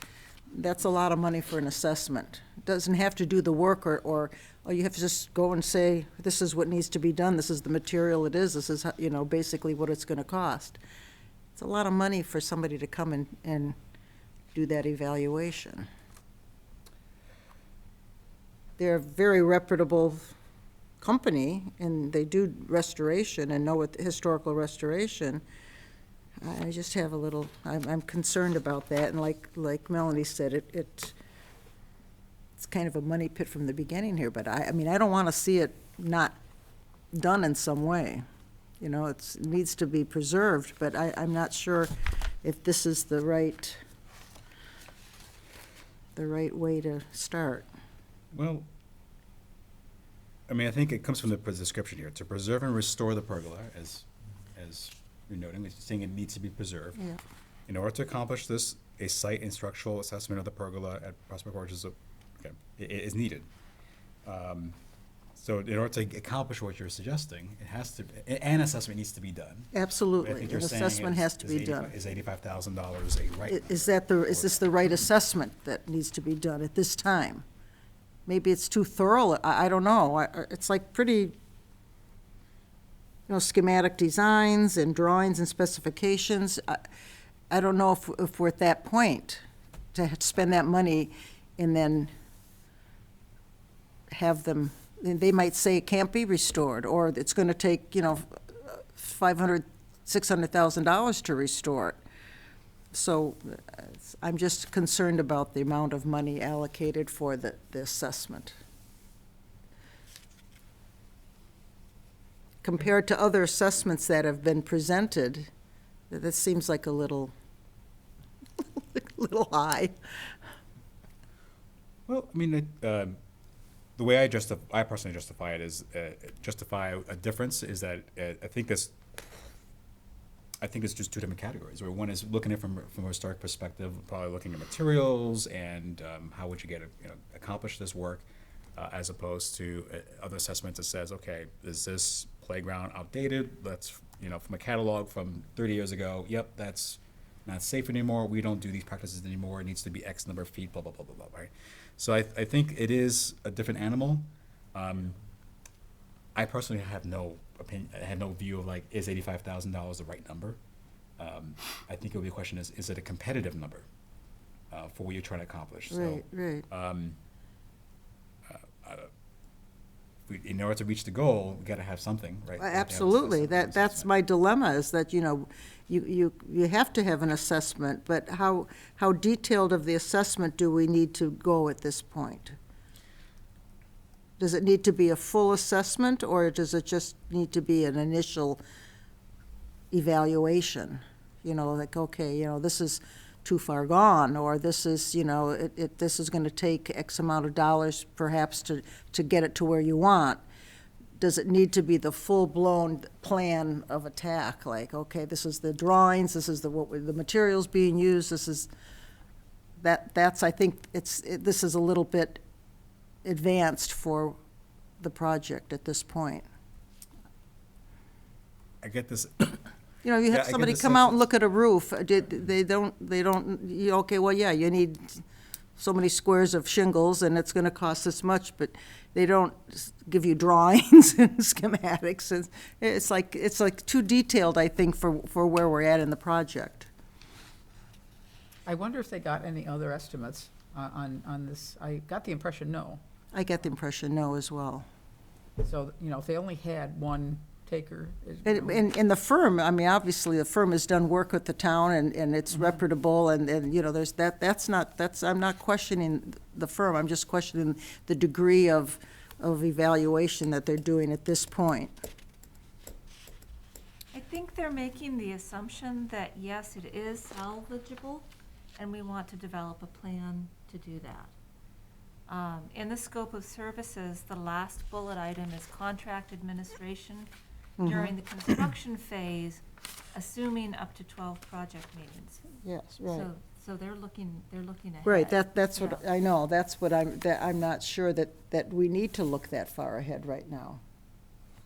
[SPEAKER 8] that's a lot of money for an assessment. It doesn't have to do the work, or you have to just go and say, this is what needs to be done, this is the material it is, this is, basically what it's gonna cost. It's a lot of money for somebody to come and do that evaluation. They're a very reputable company, and they do restoration and know what historical restoration. I just have a little, I'm concerned about that, and like Melanie said, it's kind of a money pit from the beginning here, but I don't want to see it not done in some way. It needs to be preserved, but I'm not sure if this is the right way to start.
[SPEAKER 1] Well, I think it comes from the description here, to preserve and restore the pergola, as you're noting, it's saying it needs to be preserved.
[SPEAKER 8] Yeah.
[SPEAKER 1] In order to accomplish this, a site and structural assessment of the pergola at Prospect Park is needed. So in order to accomplish what you're suggesting, it has to, an assessment needs to be done. I
[SPEAKER 8] Absolutely,
[SPEAKER 1] think
[SPEAKER 8] an
[SPEAKER 1] you're saying
[SPEAKER 8] assessment has to be done.
[SPEAKER 1] Is $85,000 a right?
[SPEAKER 8] Is this the right assessment that needs to be done at this time? Maybe it's too thorough, I don't know. It's like pretty, schematic designs and drawings and specifications. I don't know if we're at that point to spend that money and then have them, they might say it can't be restored, or it's gonna take, $500,000, $600,000 to restore it. So I'm just concerned about the amount of money allocated for the assessment. Compared to other assessments that have been presented, that seems like a little high.
[SPEAKER 1] Well, the way I personally justify it is, justify a difference is that I think it's just two different categories, where one is looking at it from a historic perspective, probably looking at materials and how would you accomplish this work, as opposed to other assessments that says, okay, is this playground outdated? Let's, from a catalog from 30 years ago, yep, that's not safe anymore, we don't do these practices anymore, it needs to be X number of feet, blah, blah, blah, blah, blah, right? So I think it is a different animal. I personally have no opinion, I had no view of is $85,000 the right number? I think it would be a question, is it a competitive number for what you're trying to accomplish?
[SPEAKER 8] Right.
[SPEAKER 1] In order to reach the goal, we got to have something, right? We have to have
[SPEAKER 8] Absolutely,
[SPEAKER 1] assessment.
[SPEAKER 8] that's my dilemma, is that, you have to have an assessment, but how detailed of the assessment do we need to go at this point? Does it need to be a full assessment, or does it just need to be an initial evaluation? Okay, this is too far gone, or this is, you know, this is gonna take X amount of dollars perhaps to get it to where you want. Does it need to be the full-blown plan of attack? Like, okay, this is the drawings, this is the materials being used, this is, that's, I think, this is a little bit advanced for the project at this point.
[SPEAKER 1] I get this,
[SPEAKER 8] You know, you
[SPEAKER 1] Yeah, I
[SPEAKER 8] have
[SPEAKER 1] get
[SPEAKER 8] somebody
[SPEAKER 1] the
[SPEAKER 8] come
[SPEAKER 1] sense
[SPEAKER 8] out and
[SPEAKER 1] that-
[SPEAKER 8] look at a roof, okay, well, yeah, you need so many squares of shingles, and it's gonna cost this much, but they don't give you drawings and schematics, and it's like too detailed, I think, for where we're at in the project.
[SPEAKER 4] I wonder if they got any other estimates on this. I got the impression no.
[SPEAKER 8] I get the impression no as well.
[SPEAKER 4] So, you know, if they only had one taker. you know.
[SPEAKER 8] And the firm, I mean, obviously, the firm has done work with the town, and it's reputable, and, you know, there's I'm not questioning the firm, I'm just questioning the degree of evaluation that they're doing at this point.
[SPEAKER 7] I think they're making the assumption that, yes, it is salvageable, and we want to develop a plan to do that. In the scope of services, the last bullet item is contract administration during the construction phase, assuming up to 12 project meetings.
[SPEAKER 8] Yes, right.
[SPEAKER 7] So they're looking ahead.
[SPEAKER 8] Right, that's what,
[SPEAKER 7] Yeah.
[SPEAKER 8] I know, that's what I'm not sure that we need to look that far ahead right now.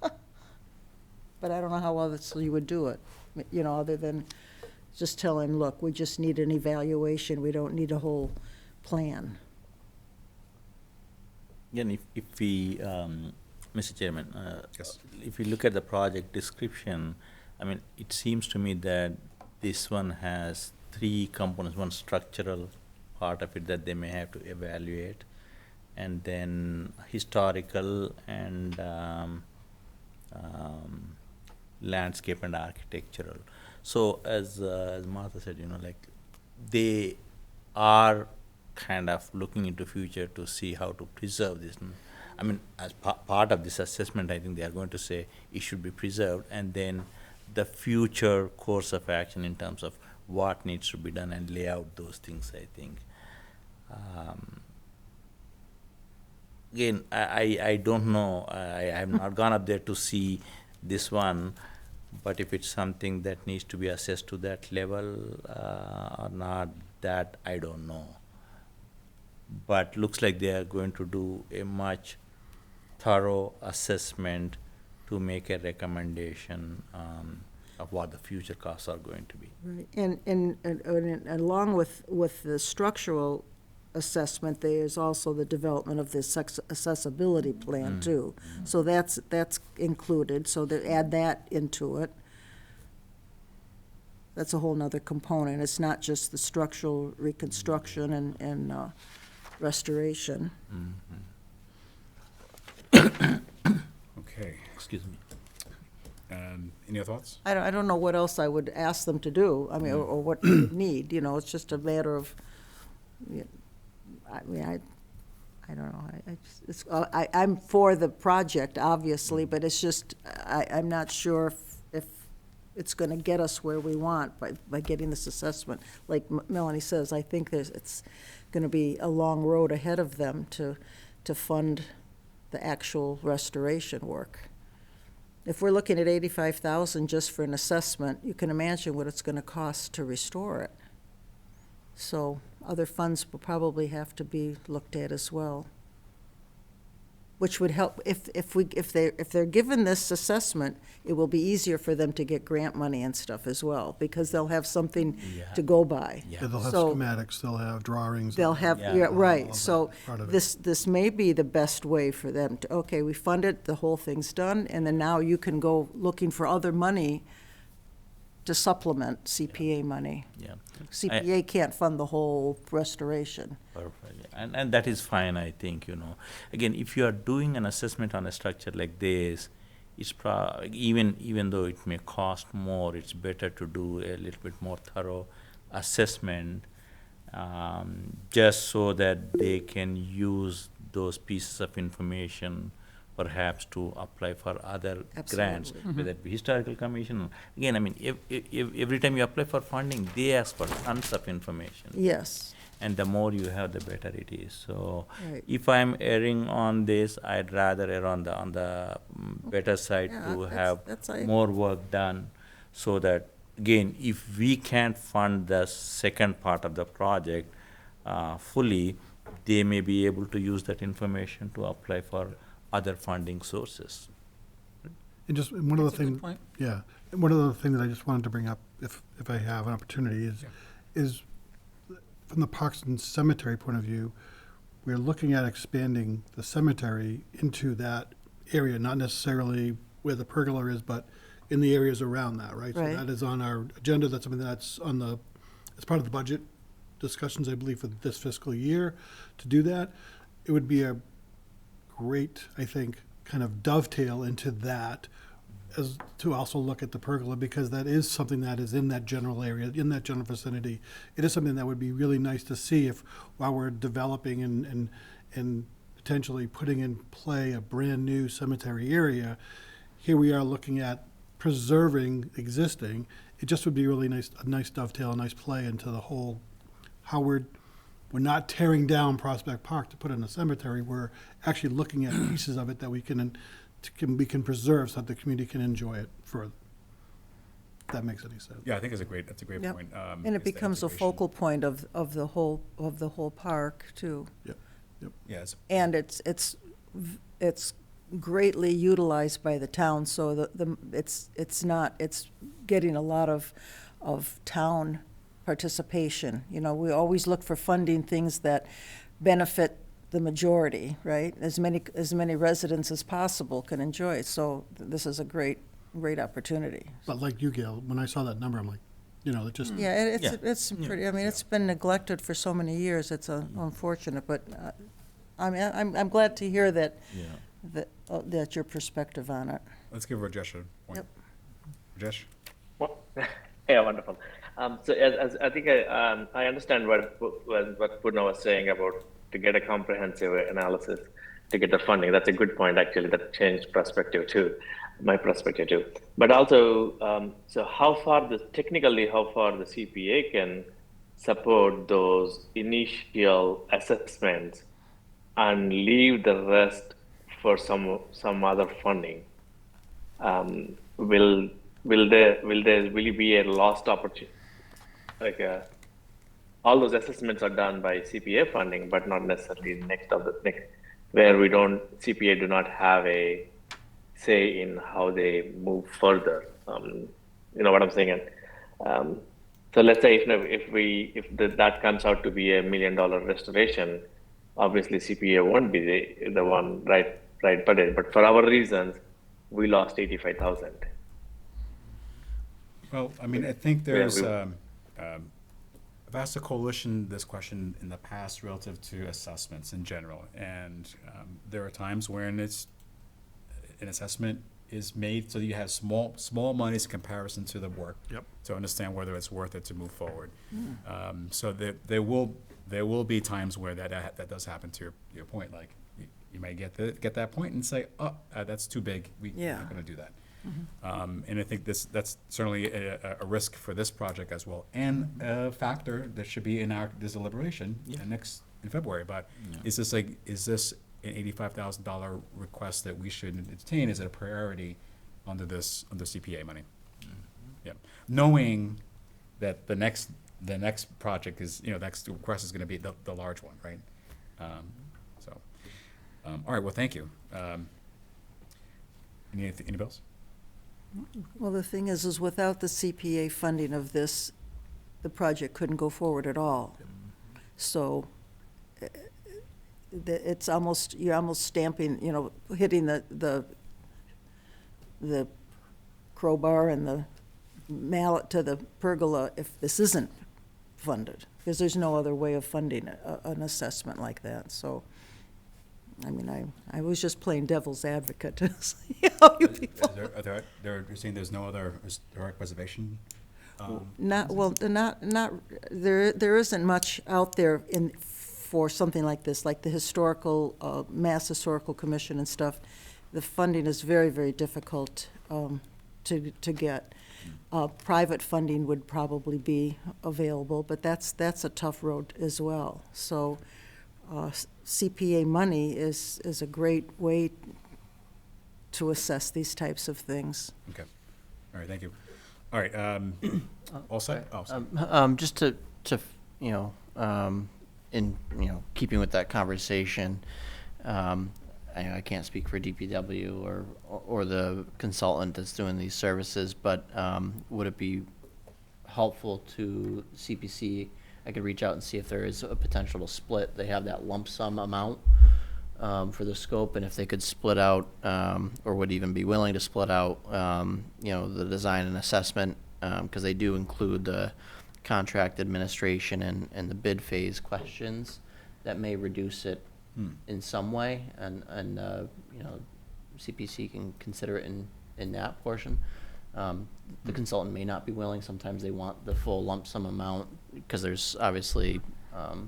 [SPEAKER 8] But I don't know how else you would do it, you know, other than just tell him, look, we just need an evaluation, we don't need a whole plan.
[SPEAKER 2] Again, if we, Mr. Chairman,
[SPEAKER 1] Yes.
[SPEAKER 2] if we look at the project description, I mean, it seems to me that this one has three components, one structural part of it that they may have to evaluate, and then historical and landscape and architectural. So as Martha said, you know, like, they are kind of looking into future to see how to preserve this. I mean, as part of this assessment, I think they are going to say it should be preserved, and then the future course of action in terms of what needs to be done and lay out those things, I think. Again, I don't know, I have not gone up there to see this one, but if it's something that needs to be assessed to that level or not, that I don't know. But looks like they are going to do a much thorough assessment to make a recommendation of what the future costs are going to be.
[SPEAKER 8] Right, and along with the structural assessment, there's also the development of this accessibility plan too. So that's included, so they add that into it. That's a whole nother component. It's not just the structural reconstruction and restoration.
[SPEAKER 1] okay.
[SPEAKER 2] Excuse me.
[SPEAKER 1] Any other thoughts?
[SPEAKER 8] I don't know what else I would ask them to do, I mean, or what they would need, you know, it's just a matter of, I mean, I don't know, I'm for the project, obviously, but it's just, I'm not sure if it's gonna get us where we want by getting this assessment. Like Melanie says, I think it's gonna be a long road ahead of them to fund the actual restoration work. If we're looking at $85,000 just for an assessment, you can imagine what it's gonna cost to restore it. So other funds will probably have to be looked at as well. Which would help, if they're given this assessment, it will be easier for them to get grant money and stuff as well, because they'll have something to go by.
[SPEAKER 2] Yeah.
[SPEAKER 3] Yeah, they'll have
[SPEAKER 8] So-
[SPEAKER 3] schematics, they'll have drawings.
[SPEAKER 8] They'll have,
[SPEAKER 2] Yeah.
[SPEAKER 8] yeah,
[SPEAKER 3] all
[SPEAKER 8] right,
[SPEAKER 3] of
[SPEAKER 8] so
[SPEAKER 3] that part of it.
[SPEAKER 8] this may be the best way for them to, okay, we fund it, the whole thing's done, and then now you can go looking for other money to supplement CPA money.
[SPEAKER 2] Yeah.
[SPEAKER 8] CPA can't fund the whole restoration.
[SPEAKER 2] Perfect. And that is fine, I think, you know. Again, if you are doing an assessment on a structure like this, it's even though it may cost more, it's better to do a little bit more thorough assessment, just so that they can use those pieces of information perhaps to apply for other grants,
[SPEAKER 8] Absolutely.
[SPEAKER 2] whether it be historical commission. Again, I mean, every time you apply for funding, they ask for tons of information.
[SPEAKER 8] Yes,
[SPEAKER 2] And the more you have, the better it is. So
[SPEAKER 8] Right.
[SPEAKER 2] if I'm erring on this, I'd rather err on the better side
[SPEAKER 8] Yeah,
[SPEAKER 2] to
[SPEAKER 8] that's-
[SPEAKER 2] have
[SPEAKER 8] that's
[SPEAKER 2] more work done, so that, again, if we can't fund the second part of the project fully, they may be able to use that information to apply for other funding sources.
[SPEAKER 3] And just one other
[SPEAKER 1] That's a good
[SPEAKER 3] thing,
[SPEAKER 1] point.
[SPEAKER 3] yeah, and one other thing that I just wanted to bring up, if I have an opportunity, is from the Parks and Cemetery point of view, we're looking at expanding the cemetery into that area, not necessarily where the pergola is, but in the areas around that, right? So
[SPEAKER 8] Right.
[SPEAKER 3] that is on our agenda, that's something that's on as part of the budget discussions, I believe, for this fiscal year, to do that. It would be a great, I think, kind of dovetail into that, as to also look at the pergola, because that is something that is in that general area, in that general vicinity. It is something that would be really nice to see if, while we're developing and potentially putting in play a brand-new cemetery area, here we are looking at preserving existing. It just would be really nice, a nice dovetail, a nice play into the whole, how we're not tearing down Prospect Park to put in a cemetery. We're actually looking at pieces of it that we can preserve so that the community can enjoy it further. If that makes any sense.
[SPEAKER 1] Yeah, I think that's a great
[SPEAKER 8] Yep.
[SPEAKER 1] point.
[SPEAKER 8] and it
[SPEAKER 1] is the
[SPEAKER 8] becomes a
[SPEAKER 1] integration.
[SPEAKER 8] focal point of the whole park, too.
[SPEAKER 1] Yeah, it's
[SPEAKER 8] And it's greatly utilized by the town, so it's getting a lot of town participation. You know, we always look for funding things that benefit the majority, right? As many residents as possible can enjoy it, so this is a great opportunity.
[SPEAKER 3] But like you, Gail, when I saw that number, I'm like, it just,
[SPEAKER 8] Yeah,
[SPEAKER 2] Yeah.
[SPEAKER 8] it's pretty, I mean, it's been neglected for so many years, it's unfortunate, but I'm glad to hear that, that your perspective on it.
[SPEAKER 1] Let's give Rajesh a point.
[SPEAKER 8] Yep.
[SPEAKER 1] Rajesh?
[SPEAKER 6] Well, yeah, wonderful. So as I think I understand what Purna was saying about to get a comprehensive analysis to get the funding. That's a good point, actually. That changed perspective too, my perspective too. But also, so how far the CPA can support those initial assessments and leave the rest for some other funding? Will it be a lost opportunity? Like all those assessments are done by CPA funding, but not necessarily next, where CPA do not have a say in how they move further. You know what I'm saying? So let's say if that comes out to be $1 million restoration, obviously CPA won't be the one right but for our reasons, we lost 85,000.
[SPEAKER 1] Well, I mean, I think there's,
[SPEAKER 6] we-
[SPEAKER 1] I've asked the coalition this question in the past relative to assessments in general, and there are times when an assessment is made so that you have small monies in comparison to the work.
[SPEAKER 3] Yep.
[SPEAKER 1] To understand whether it's worth it to move forward. So there will be times where that does happen. To your point, like you might get that point and say, oh, that's too big. We're
[SPEAKER 8] Yeah.
[SPEAKER 1] not going to do that. And I think that's certainly a risk for this project as well, and a factor that should be in our deliberation in February. But is this an $85,000 request that we should entertain? Is it a priority under CPA money? Yeah, knowing that the next project is, next request is going to be the large one, right? All right. Well, thank you. Any bills?
[SPEAKER 8] Well, the thing is without the CPA funding of this, the project couldn't go forward at all. So it's you're almost stamping, hitting the crowbar and the mallet to the pergola if this isn't funded, because there's no other way of funding an assessment like that. So, I mean, I was just playing devil's advocate. You people.
[SPEAKER 1] You're saying there's no other historic preservation?
[SPEAKER 8] There isn't much out there for something like this, like the Mass Historical Commission and stuff. the funding is very, very difficult to get. Private funding would probably be available, but that's a tough road as well. So CPA money is a great way to assess these types of things.
[SPEAKER 1] Okay. All right, thank you. All right, all set? Oh, sorry.
[SPEAKER 5] Just to you know, in keeping with that conversation, I can't speak for DPW or the consultant that's doing these services, but would it be helpful to CPC? I could reach out and see if there is a potential to split. They have that lump sum amount for the scope, and if they could split out, or would even be willing to split out, the design and assessment, because they do include the contract administration and the bid phase questions that may reduce it in some way, and CPC can consider it in that portion. The consultant may not be willing. Sometimes they want the full lump sum amount because there's obviously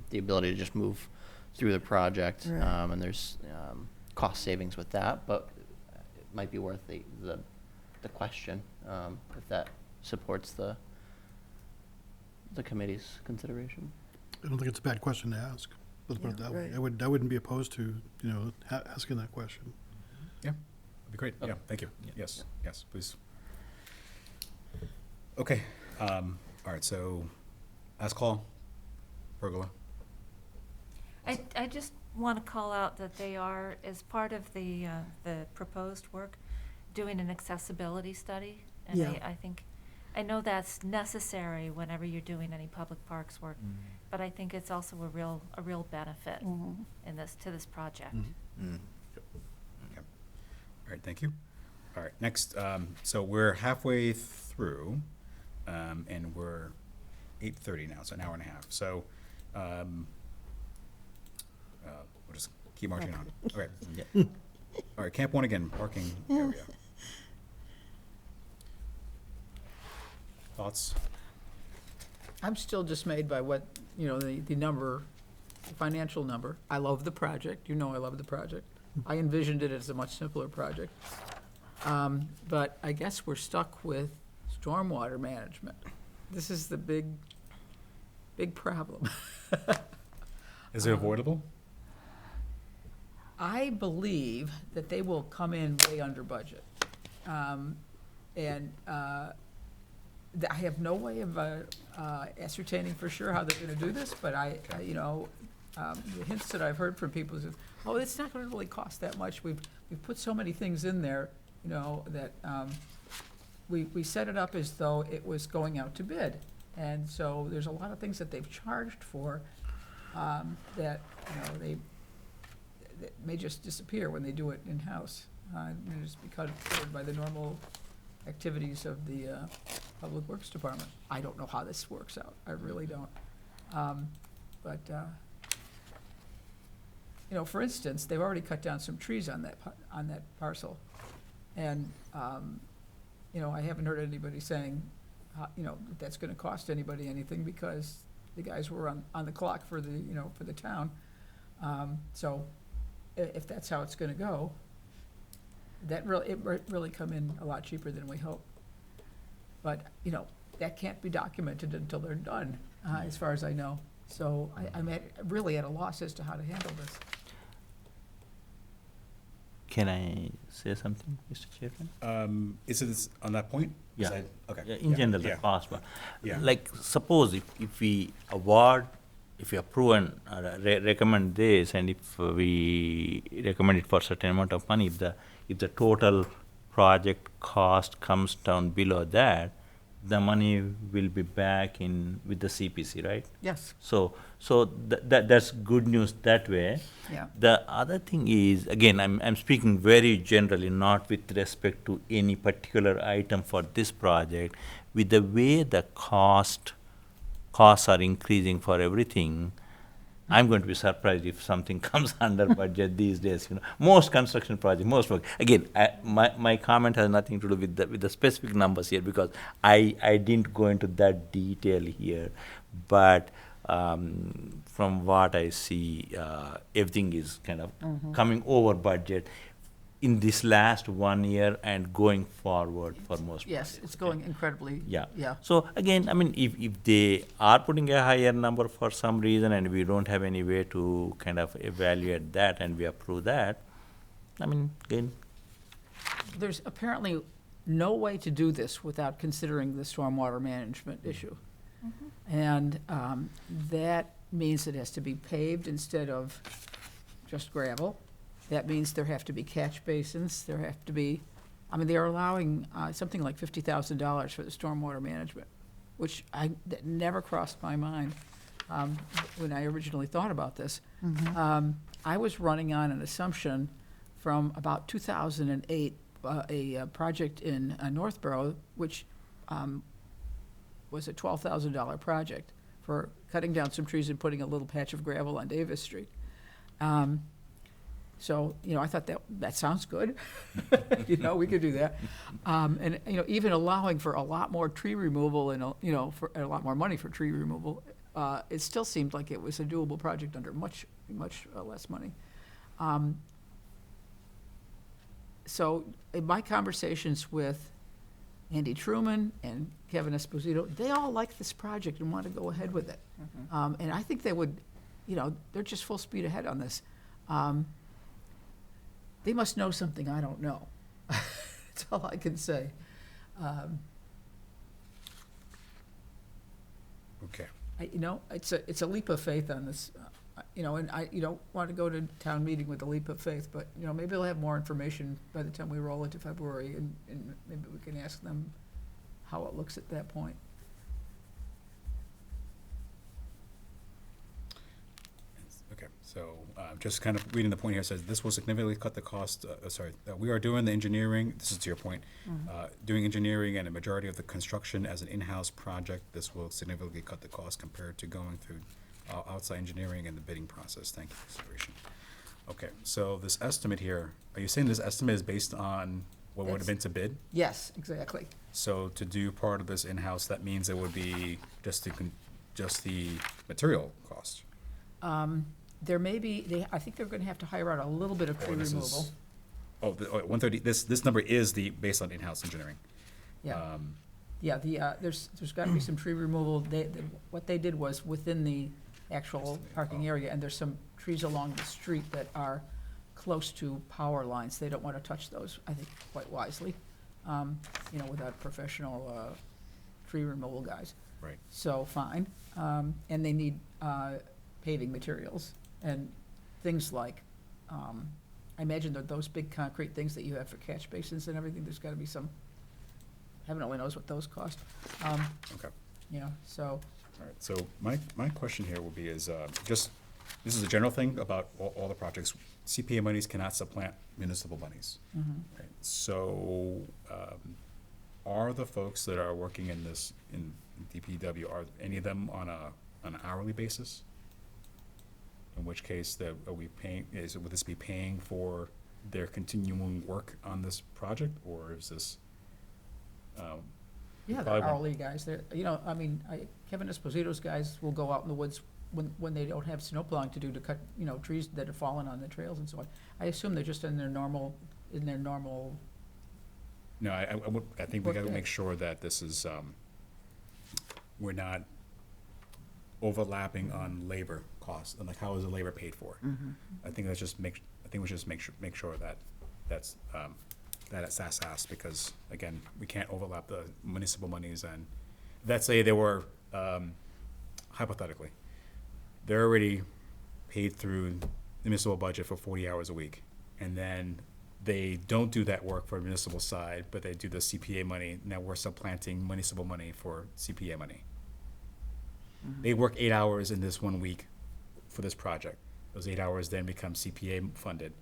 [SPEAKER 5] the ability to just move through the project,
[SPEAKER 8] Right.
[SPEAKER 5] and there's cost savings with that, but it might be worth the question if that supports the committee's consideration.
[SPEAKER 3] I don't think it's a bad question to ask. Let's put it
[SPEAKER 8] Yeah,
[SPEAKER 3] that way.
[SPEAKER 8] right.
[SPEAKER 3] I wouldn't be opposed to, asking that question.
[SPEAKER 1] Yeah, that'd be great.
[SPEAKER 5] Okay.
[SPEAKER 1] Yeah, thank you. Yes, yes, please. Okay, all right, so last call, Pergola.
[SPEAKER 7] I just want to call out that they are, as part of the proposed work, doing an accessibility study. And
[SPEAKER 8] Yeah.
[SPEAKER 7] I know that's necessary whenever you're doing any public parks work, but I think it's also a real benefit to this project.
[SPEAKER 1] Okay. All right, thank you. All right, next, so we're halfway through, and we're 8:30 now, so an hour and a half. So, we'll just keep marching on. All right.
[SPEAKER 2] Yeah.
[SPEAKER 1] All right, Camp One again, parking area. Thoughts?
[SPEAKER 4] I'm still dismayed by what, the number, the financial number. I love the project, I love the project. I envisioned it as a much simpler project. But I guess we're stuck with stormwater management. This is the big problem.
[SPEAKER 1] Is it avoidable?
[SPEAKER 4] I believe that they will come in way under budget. And I have no way of ascertaining for sure how they're gonna do this, but the hints that I've heard from people is, oh, it's not gonna really cost that much. We've put so many things in there, that we set it up as though it was going out to bid. And so there's a lot of things that they've charged for that, that may just disappear when they do it in-house. Just be covered by the normal activities of the Public Works Department. I don't know how this works out. I really don't. But for instance, they've already cut down some trees on that parcel. And, I haven't heard anybody saying, that that's gonna cost anybody anything because the guys were on the clock for the town. So if that's how it's gonna go, it really come in a lot cheaper than we hoped. But, that can't be documented until they're done, as far as I know. So I'm really at a loss as to how to handle this.
[SPEAKER 2] Can I say something, Mr. Chairman?
[SPEAKER 1] Is it on that point? Is
[SPEAKER 2] Yeah.
[SPEAKER 1] that- Okay.
[SPEAKER 2] Yeah, in general, the
[SPEAKER 1] yeah.
[SPEAKER 2] cost, but,
[SPEAKER 1] Yeah.
[SPEAKER 2] like, suppose if we award, if we approve and recommend this, and if we recommend it for certain amount of money, if the total project cost comes down below that, the money will be back in with the CPC, right?
[SPEAKER 4] Yes.
[SPEAKER 2] So that's good news that way.
[SPEAKER 4] Yeah.
[SPEAKER 2] The other thing is, again, I'm speaking very generally, not with respect to any particular item for this project. With the way the costs are increasing for everything, I'm going to be surprised if something comes under budget these days. Most construction projects, most work. Again, my comment has nothing to do with the specific numbers here because I didn't go into that detail here. But from what I see, everything is kind of coming over budget. in this last 1 year and going forward for most
[SPEAKER 4] Yes,
[SPEAKER 2] projects.
[SPEAKER 4] it's going incredibly.
[SPEAKER 2] Yeah.
[SPEAKER 4] Yeah.
[SPEAKER 2] So again, I mean, if they are putting a higher number for some reason and we don't have any way to kind of evaluate that and we approve that, I mean, again,
[SPEAKER 4] There's apparently no way to do this without considering the stormwater management issue. And that means it has to be paved instead of just gravel. That means there have to be catch basins, there have to be, I mean, they're allowing something like $50,000 for the stormwater management, which that never crossed my mind when I originally thought about this. I was running on an assumption from about 2008, a project in Northborough, which was a $12,000 project for cutting down some trees and putting a little patch of gravel on Davis Street. So, you know, I thought that sounds good. You know, we could do that. And, you know, even allowing for a lot more tree removal and, you know, for a lot more money for tree removal, it still seemed like it was a doable project under much less money. So in my conversations with Andy Truman and Kevin Esposito, they all like this project and want to go ahead with it. And I think they would, you know, they're just full speed ahead on this. They must know something I don't know. That's all I can say.
[SPEAKER 1] Okay.
[SPEAKER 4] You know, it's a leap of faith on this, you know, and you don't want to go to town meeting with a leap of faith, but, you know, maybe they'll have more information by the time we roll into February, and maybe we can ask them how it looks at that point.
[SPEAKER 1] Okay, so just kind of reading the point here, says this will significantly cut the cost, we are doing the engineering, this is to your point, doing engineering and a majority of the construction as an in-house project. This will significantly cut the cost compared to going through outside engineering and the bidding process. Thank you for consideration. Okay, so this estimate here, are you saying this estimate is based on what would have been to bid?
[SPEAKER 4] Yes, exactly.
[SPEAKER 1] So to do part of this in-house, that means it would be just the material cost.
[SPEAKER 4] There may be, I think they're gonna have to hire out a little bit of tree
[SPEAKER 1] This
[SPEAKER 4] removal.
[SPEAKER 1] is- Oh, 130, this number is based on in-house engineering.
[SPEAKER 4] Yeah, yeah, there's gotta be some tree removal. What they did was within the actual parking area, and there's some trees along the street that are close to power lines. They don't wanna touch those, I think, quite wisely, you know, without professional, tree removal guys.
[SPEAKER 1] Right.
[SPEAKER 4] So, fine. And they need, paving materials and things like, I imagine that those big concrete things that you have for catch basins and everything, there's gotta be some, heaven only knows what those cost.
[SPEAKER 1] Okay.
[SPEAKER 4] You know, so,
[SPEAKER 1] All right, so my question here will be is, just, this is a general thing about all the projects. CPA monies cannot supplant municipal monies. Right? So, are the folks that are working in this, in DPW, are any of them on an hourly basis? In which case, are we paying, would this be paying for their continuing work on this project, or is this?
[SPEAKER 4] yeah,
[SPEAKER 1] Probably
[SPEAKER 4] the
[SPEAKER 1] won't.
[SPEAKER 4] hourly guys, they're, you know, I mean, Kevin Esposito's guys will go out in the woods when they don't have snow plowing to do to cut, you know, trees that have fallen on the trails and so on. I assume they're just in their normal,
[SPEAKER 1] No, I think we gotta
[SPEAKER 4] Okay.
[SPEAKER 1] make sure that this is, we're not overlapping on labor costs, and like how is the labor paid for? I think we should make sure that that's asked, because again, we can't overlap the municipal monies, and let's say they were, hypothetically, they're already paid through the municipal budget for 40 hours a week, and then they don't do that work for the municipal side, but they do the CPA money. Now we're supplanting municipal money for CPA money. They work 8 hours in this 1 week for this project. Those 8 hours then become CPA funded,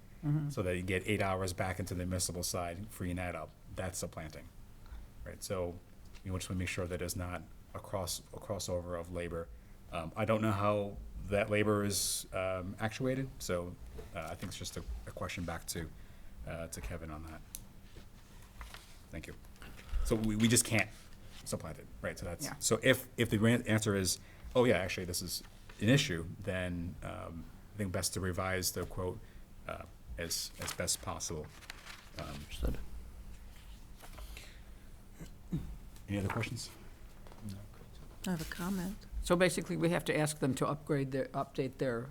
[SPEAKER 1] so that you get 8 hours back into the municipal side, freeing that up. That's supplanting, right? So we just want to make sure that there's not a crossover of labor. I don't know how that labor is actuated, so I think it's just a question back to Kevin on that. Thank you. So we just can't supplant it, right? So that's,
[SPEAKER 4] Yeah.
[SPEAKER 1] so if the answer is, oh yeah, actually this is an issue, then I think best to revise the quote as best possible.
[SPEAKER 5] Understood.
[SPEAKER 1] Any other questions?
[SPEAKER 8] I have a comment.
[SPEAKER 4] So basically, we have to ask them to update their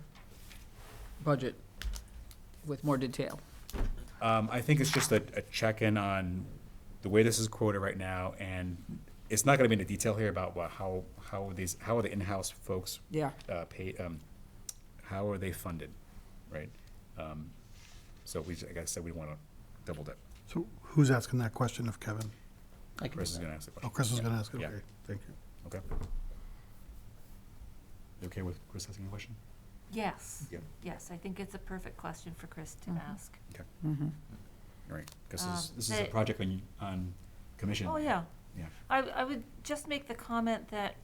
[SPEAKER 4] budget with more detail.
[SPEAKER 1] I think it's just a check-in on the way this is quoted right now, and it's not gonna be into detail here about how are the in-house folks
[SPEAKER 4] Yeah.
[SPEAKER 1] paid, how are they funded, right? So like I said, we wanna double dip.
[SPEAKER 3] So who's asking that question of Kevin?
[SPEAKER 5] I can
[SPEAKER 1] Chris
[SPEAKER 5] do
[SPEAKER 1] is
[SPEAKER 5] that.
[SPEAKER 1] gonna ask the question.
[SPEAKER 3] Oh, Chris was gonna ask it,
[SPEAKER 1] Yeah.
[SPEAKER 3] okay, thank you.
[SPEAKER 1] Okay. You okay with Chris asking a question?
[SPEAKER 7] Yes.
[SPEAKER 1] Yep.
[SPEAKER 7] Yes, I think it's a perfect question for Chris to ask.
[SPEAKER 4] Mm-hmm.
[SPEAKER 1] All right, because this is a
[SPEAKER 7] They-
[SPEAKER 1] project on commission.
[SPEAKER 7] Oh, yeah.
[SPEAKER 1] Yeah.
[SPEAKER 7] I would just make the comment that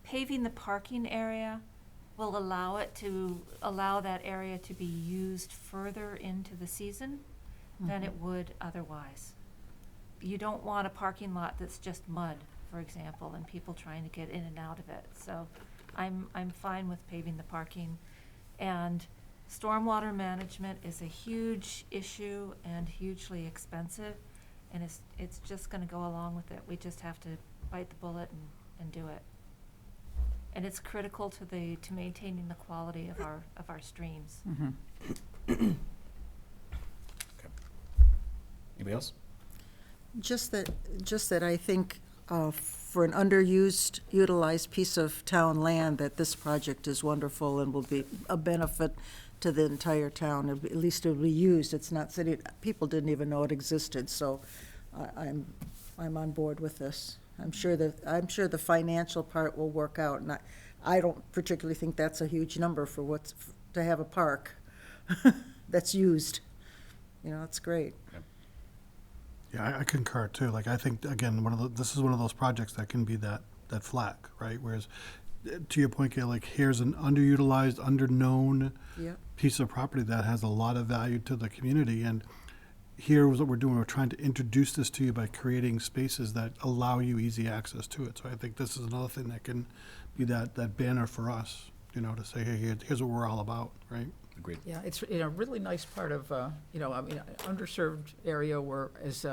[SPEAKER 7] paving the parking area will allow that area to be used further into the season than it would otherwise. You don't want a parking lot that's just mud, for example, and people trying to get in and out of it. So I'm fine with paving the parking. And stormwater management is a huge issue and hugely expensive, and it's just gonna go along with it. We just have to bite the bullet and do it. And it's critical to maintaining the quality of our streams.
[SPEAKER 1] Okay. Anybody else?
[SPEAKER 8] Just that I think for an underused, utilized piece of town land, that this project is wonderful and will be a benefit to the entire town. At least it'll be used. It's not sitting, people didn't even know it existed, so I'm on board with this. I'm sure the financial part will work out, and I don't particularly think that's a huge number for to have a park that's used. You know, it's great.
[SPEAKER 3] Yeah, I concur too. Like, I think, again, this is one of those projects that can be that flag, right? Whereas, to your point, Gail, like, here's an underutilized, underknown
[SPEAKER 8] Yep.
[SPEAKER 3] piece of property that has a lot of value to the community. And here is what we're doing. We're trying to introduce this to you by creating spaces that allow you easy access to it. So I think this is another thing that can be that banner for us, you know, to say, hey, here's what we're all about, right?
[SPEAKER 1] Agreed.
[SPEAKER 4] Yeah, it's a really nice part of, underserved area where, as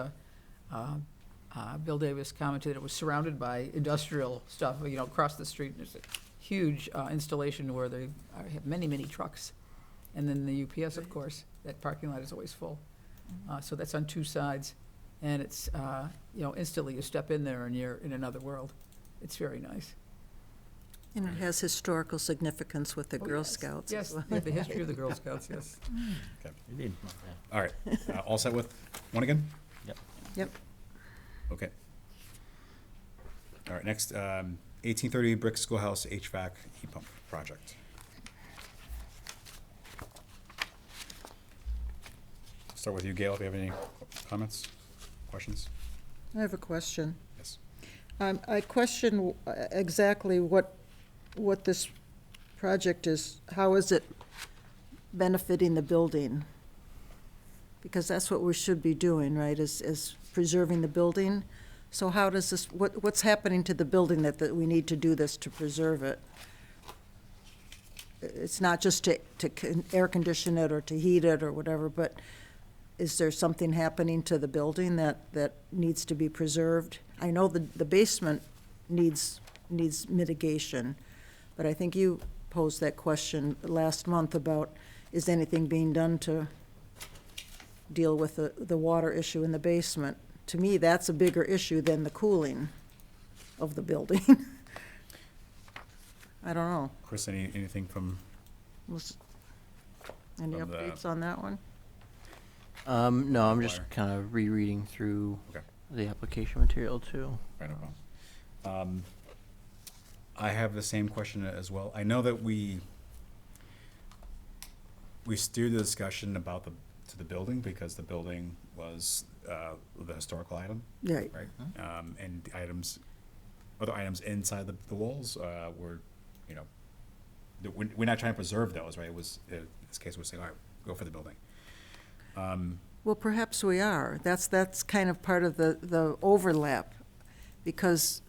[SPEAKER 4] Bill Davis commented, it was surrounded by industrial stuff, across the street. There's a huge installation where they have many, many trucks. And then the UPS, of course, that parking lot is always full. So that's on two sides. And it's, instantly you step in there and you're in another world. It's very nice.
[SPEAKER 8] And it has historical significance with the
[SPEAKER 4] Oh,
[SPEAKER 8] Girl
[SPEAKER 4] yes.
[SPEAKER 8] Scouts.
[SPEAKER 4] Yes,
[SPEAKER 8] as well.
[SPEAKER 4] yeah, the history of the Girl Scouts, yes.
[SPEAKER 2] You didn't know that.
[SPEAKER 1] All right, all set with one again?
[SPEAKER 8] Yep.
[SPEAKER 1] Okay. All right, next, 1830 Brick Schoolhouse HVAC heat pump project. Start with you, Gail, if you have any comments, questions?
[SPEAKER 8] I have a question.
[SPEAKER 1] Yes.
[SPEAKER 8] I question exactly what this project is, how is it benefiting the building? Because that's what we should be doing, right, is preserving the building. So how does this, what's happening to the building that we need to do this to preserve it? It's not just to air condition it or to heat it or whatever, but is there something happening to the building that needs to be preserved? I know the basement needs mitigation, but I think you posed that question last month about, is anything being done to deal with the water issue in the basement? To me, that's a bigger issue than the cooling of the building. I don't know.
[SPEAKER 1] Chris, anything from,
[SPEAKER 8] Any
[SPEAKER 1] From the-
[SPEAKER 8] updates on that one?
[SPEAKER 5] No, I'm just
[SPEAKER 1] Wire.
[SPEAKER 5] kind of rereading through
[SPEAKER 1] Okay.
[SPEAKER 5] the application material too.
[SPEAKER 1] right, no problem. I have the same question as well. I know that we steered the discussion about to the building because the building was the historical item,
[SPEAKER 8] Right.
[SPEAKER 1] right? And the other items inside the walls were, we're not trying to preserve those, right? It was, in this case, we're saying, all right, go for the building.
[SPEAKER 8] Well, perhaps we are. That's kind of part of the overlap, because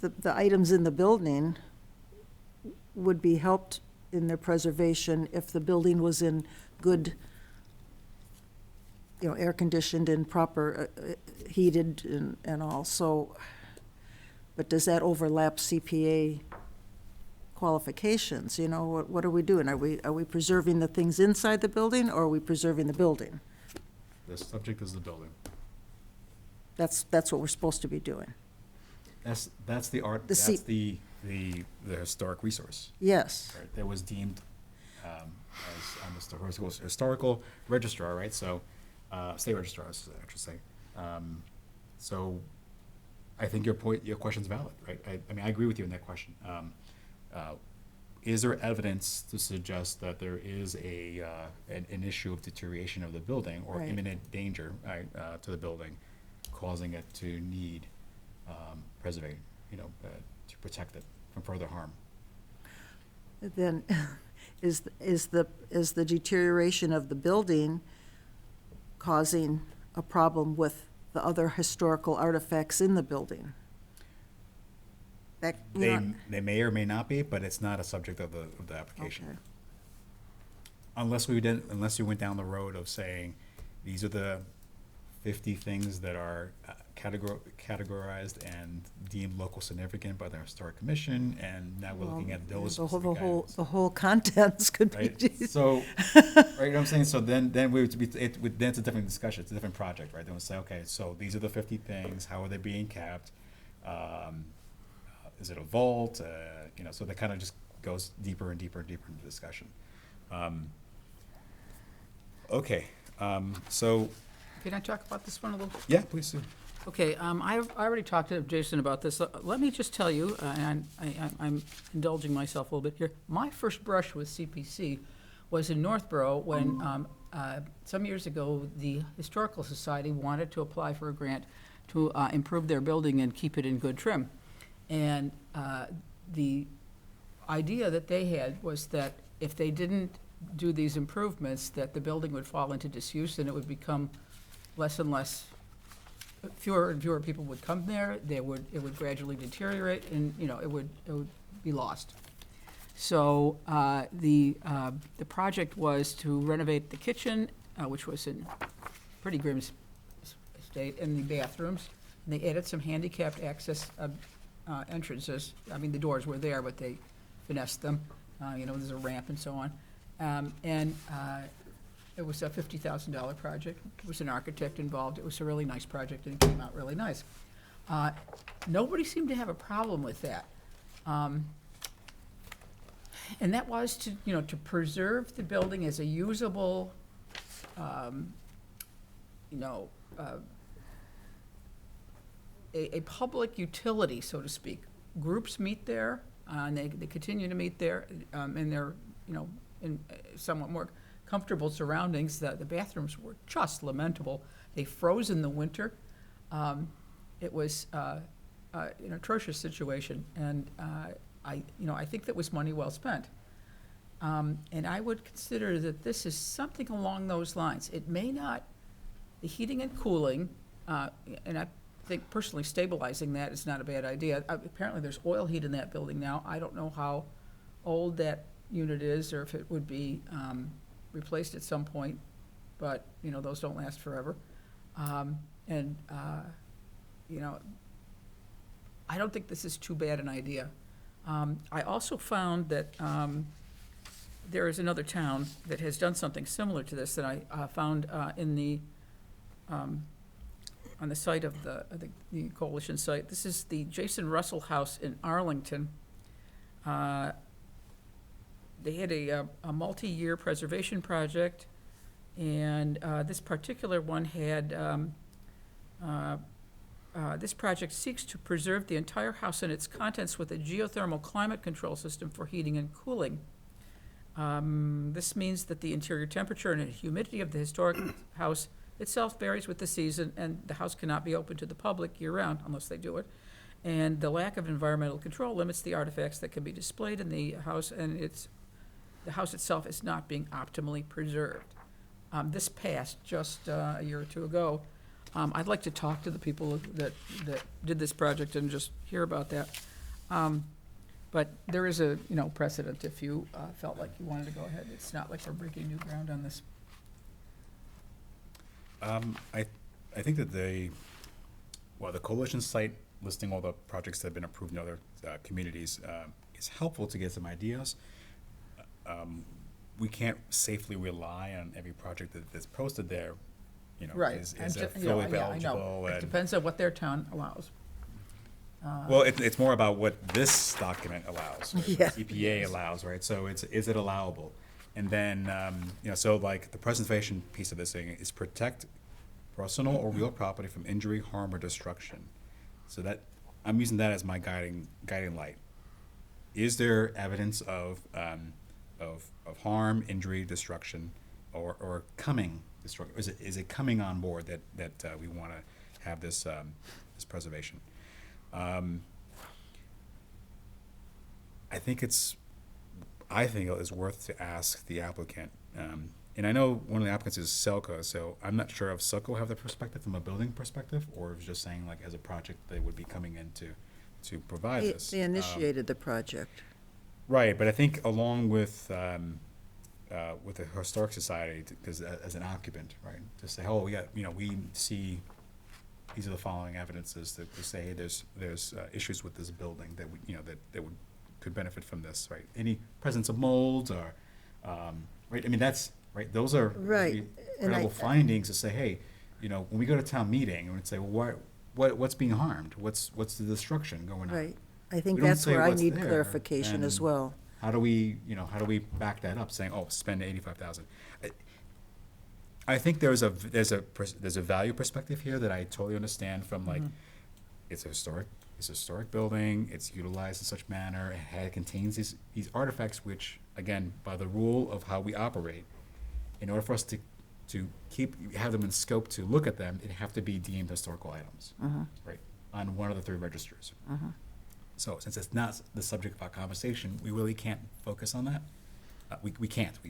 [SPEAKER 8] the items in the building would be helped in their preservation if the building was in good you know, air-conditioned and proper heated and all, so, but does that overlap CPA qualifications? You know, what are we doing? Are we preserving the things inside the building, or are we preserving the building?
[SPEAKER 1] The subject is the building.
[SPEAKER 8] That's what we're supposed to be doing.
[SPEAKER 1] That's the art,
[SPEAKER 8] The C-
[SPEAKER 1] that's the historic resource,
[SPEAKER 8] Yes,
[SPEAKER 1] right? That was deemed, as the historical registrar, right? So, state registrar, I should say. So, I think your question's valid, right? I mean, I agree with you in that question. Is there evidence to suggest that there is an issue of deterioration of the building or
[SPEAKER 8] Right.
[SPEAKER 1] imminent danger, right, to the building, causing it to need preservation, to protect it from further harm?
[SPEAKER 8] then is the deterioration of the building causing a problem with the other historical artifacts in the building? That, you know,
[SPEAKER 1] They may or may not be, but it's not a subject of the application.
[SPEAKER 8] okay.
[SPEAKER 1] Unless you went down the road of saying, these are the 50 things that are categorized and deemed local significant by the Historic Commission, and now we're looking at those specific items.
[SPEAKER 8] The whole contents could
[SPEAKER 1] Right,
[SPEAKER 8] be.
[SPEAKER 1] so, right, you know what I'm saying, so then we would be, then it's a different discussion, it's a different project, right? Then we'll say, okay, so these are the 50 things, how are they being kept? Is it a vault? So that kind of just goes deeper and deeper and deeper into discussion. Okay, so,
[SPEAKER 4] Can I talk about this one a little?
[SPEAKER 1] yeah, please do.
[SPEAKER 4] Okay, I already talked to Jason about this. Let me just tell you, and I'm indulging myself a little bit here. My first brush with CPC was in Northborough when, some years ago, the Historical Society wanted to apply for a grant to improve their building and keep it in good trim. And the idea that they had was that if they didn't do these improvements, that the building would fall into disuse and it would become less and less, fewer and fewer people would come there. It would gradually deteriorate, and it would be lost. So the project was to renovate the kitchen, which was in pretty grim state, and the bathrooms. And they added some handicapped access entrances. I mean, the doors were there, but they finessed them. There's a ramp and so on. It was a $50,000 project. There was an architect involved. It was a really nice project, and it came out really nice. Nobody seemed to have a problem with that. And that was to preserve the building as a usable, a public utility, so to speak. Groups meet there, and they continue to meet there, and they're, in somewhat more comfortable surroundings. The bathrooms were just lamentable. They froze in the winter. It was an atrocious situation, and I think that was money well spent. And I would consider that this is something along those lines. It may not, the heating and cooling, and I think personally stabilizing that is not a bad idea. Apparently there's oil heat in that building now. I don't know how old that unit is, or if it would be replaced at some point, but those don't last forever. I don't think this is too bad an idea. I also found that there is another town that has done something similar to this that I found in the on the site of the coalition site. This is the Jason Russell House in Arlington. They had a multi-year preservation project, and this particular one had, this project seeks to preserve the entire house and its contents with a geothermal climate control system for heating and cooling. This means that the interior temperature and humidity of the historic house itself varies with the season, and the house cannot be open to the public year-round unless they do it. And the lack of environmental control limits the artifacts that can be displayed in the house, and the house itself is not being optimally preserved. This passed just a year or two ago. I'd like to talk to the people that did this project and just hear about that. But there is a precedent if you felt like you wanted to go ahead. It's not like we're breaking new ground on this.
[SPEAKER 1] I think that the coalition site listing all the projects that have been approved in other communities is helpful to get some ideas. We can't safely rely on every project that's posted there, you know,
[SPEAKER 4] Right.
[SPEAKER 1] is
[SPEAKER 4] And ju-
[SPEAKER 1] fully
[SPEAKER 4] yeah, I know.
[SPEAKER 1] eligible.
[SPEAKER 4] It
[SPEAKER 1] And,
[SPEAKER 4] depends on what their town allows.
[SPEAKER 1] well, it's more about what this document allows, right?
[SPEAKER 8] Yeah.
[SPEAKER 1] What EPA allows, right? So is it allowable? And then, you know, so like the preservation piece of this thing is protect personal or real property from injury, harm, or destruction. So that, I'm using that as my guiding light. Is there evidence of harm, injury, destruction, or coming destruction? Is it coming on board that we want to have this this preservation? I think it is worth to ask the applicant. And I know one of the applicants is Selco, so I'm not sure if Selco have the perspective from a building perspective, or if it's just saying like as a project they would be coming in to provide this.
[SPEAKER 8] They initiated the project.
[SPEAKER 1] Right, but I think along with the Historic Society, because as an occupant, right, to say, oh, yeah, you know, we see these are the following evidences to say, hey, there's issues with this building that we, you know, that could benefit from this, right? Any presence of mold or, right? I mean, that's right. Those are
[SPEAKER 8] Right, and
[SPEAKER 1] credible findings to say, hey, you know, when we go to town meeting, and we'd say, well, what's being harmed? What's the destruction going on?
[SPEAKER 8] Right. I think
[SPEAKER 1] We don't
[SPEAKER 8] that's
[SPEAKER 1] say
[SPEAKER 8] where I
[SPEAKER 1] what's
[SPEAKER 8] need
[SPEAKER 1] there,
[SPEAKER 8] clarification as
[SPEAKER 1] and
[SPEAKER 8] well.
[SPEAKER 1] How do we back that up, saying, oh, spend 85,000? I think there's a value perspective here that I totally understand from like, it's a historic building, it's utilized in such manner, it contains these artifacts which, again, by the rule of how we operate, in order for us to have them in scope to look at them, it have to be deemed historical items, right, on one of the 3 registers. So since it's not the subject of our conversation, we really can't focus on that. We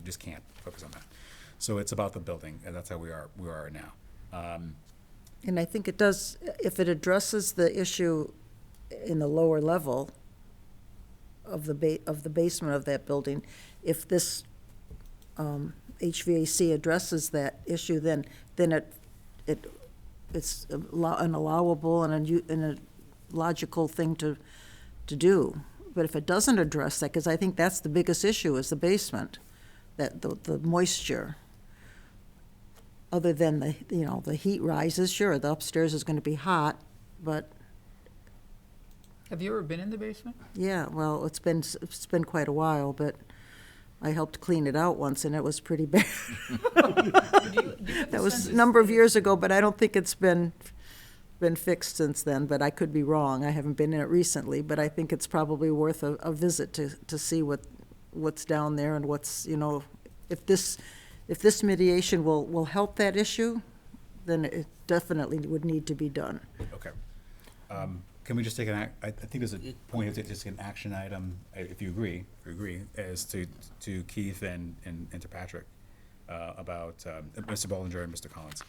[SPEAKER 1] just can't focus on that. So it's about the building, and that's how we are now.
[SPEAKER 8] And I think it does, if it addresses the issue in the lower level of the basement of that building, if this HVAC addresses that issue, then it's an allowable and a logical thing to do. But if it doesn't address that, because I think that's the biggest issue, is the basement, that the moisture. Other than the heat rises, sure, the upstairs is going to be hot, but
[SPEAKER 4] Have you ever been in the basement?
[SPEAKER 8] yeah, well, it's been quite a while, but I helped clean it out once, and it was pretty bad. That was a number of years ago, but I don't think it's been fixed since then, but I could be wrong. I haven't been in it recently, but I think it's probably worth a visit to see what's down there and what's, if this mediation will help that issue, then it definitely would need to be done.
[SPEAKER 1] Okay. Can we just take I think there's a point of just an action item, if you agree, as to Keith and to Patrick, about Mr. Bollinger and Mr. Collins.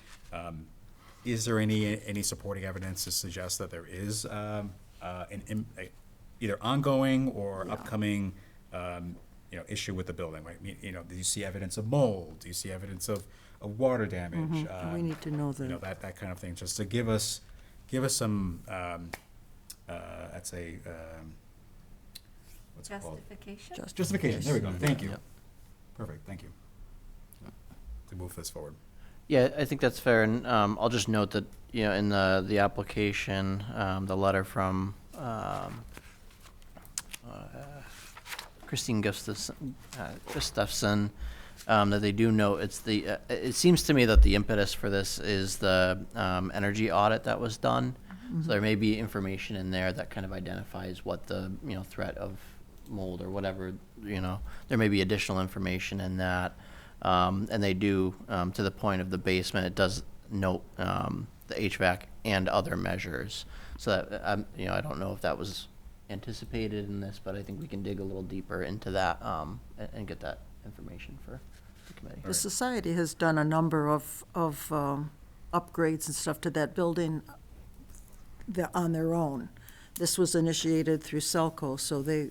[SPEAKER 1] Is there any supporting evidence to suggest that there is either ongoing or upcoming issue with the building, right? Do you see evidence of mold? Do you see evidence of water damage?
[SPEAKER 8] We need to know that.
[SPEAKER 1] That kind of thing, just to give us some, I'd say, what's it called?
[SPEAKER 7] Justification?
[SPEAKER 1] Justification, there we go, thank you. Perfect, thank you. To move this forward.
[SPEAKER 5] Yeah, I think that's fair, and I'll just note that, in the application, the letter from Christine Gustafson, that they do note, it seems to me that the impetus for this is the energy audit that was done. So there may be information in there that kind of identifies what the, threat of mold or whatever, there may be additional information in that. And they do, to the point of the basement, it does note the HVAC and other measures. So that, I don't know if that was anticipated in this, but I think we can dig a little deeper into that and get that information for the committee.
[SPEAKER 8] The society has done a number of upgrades and stuff to that building on their own. This was initiated through Selco, so they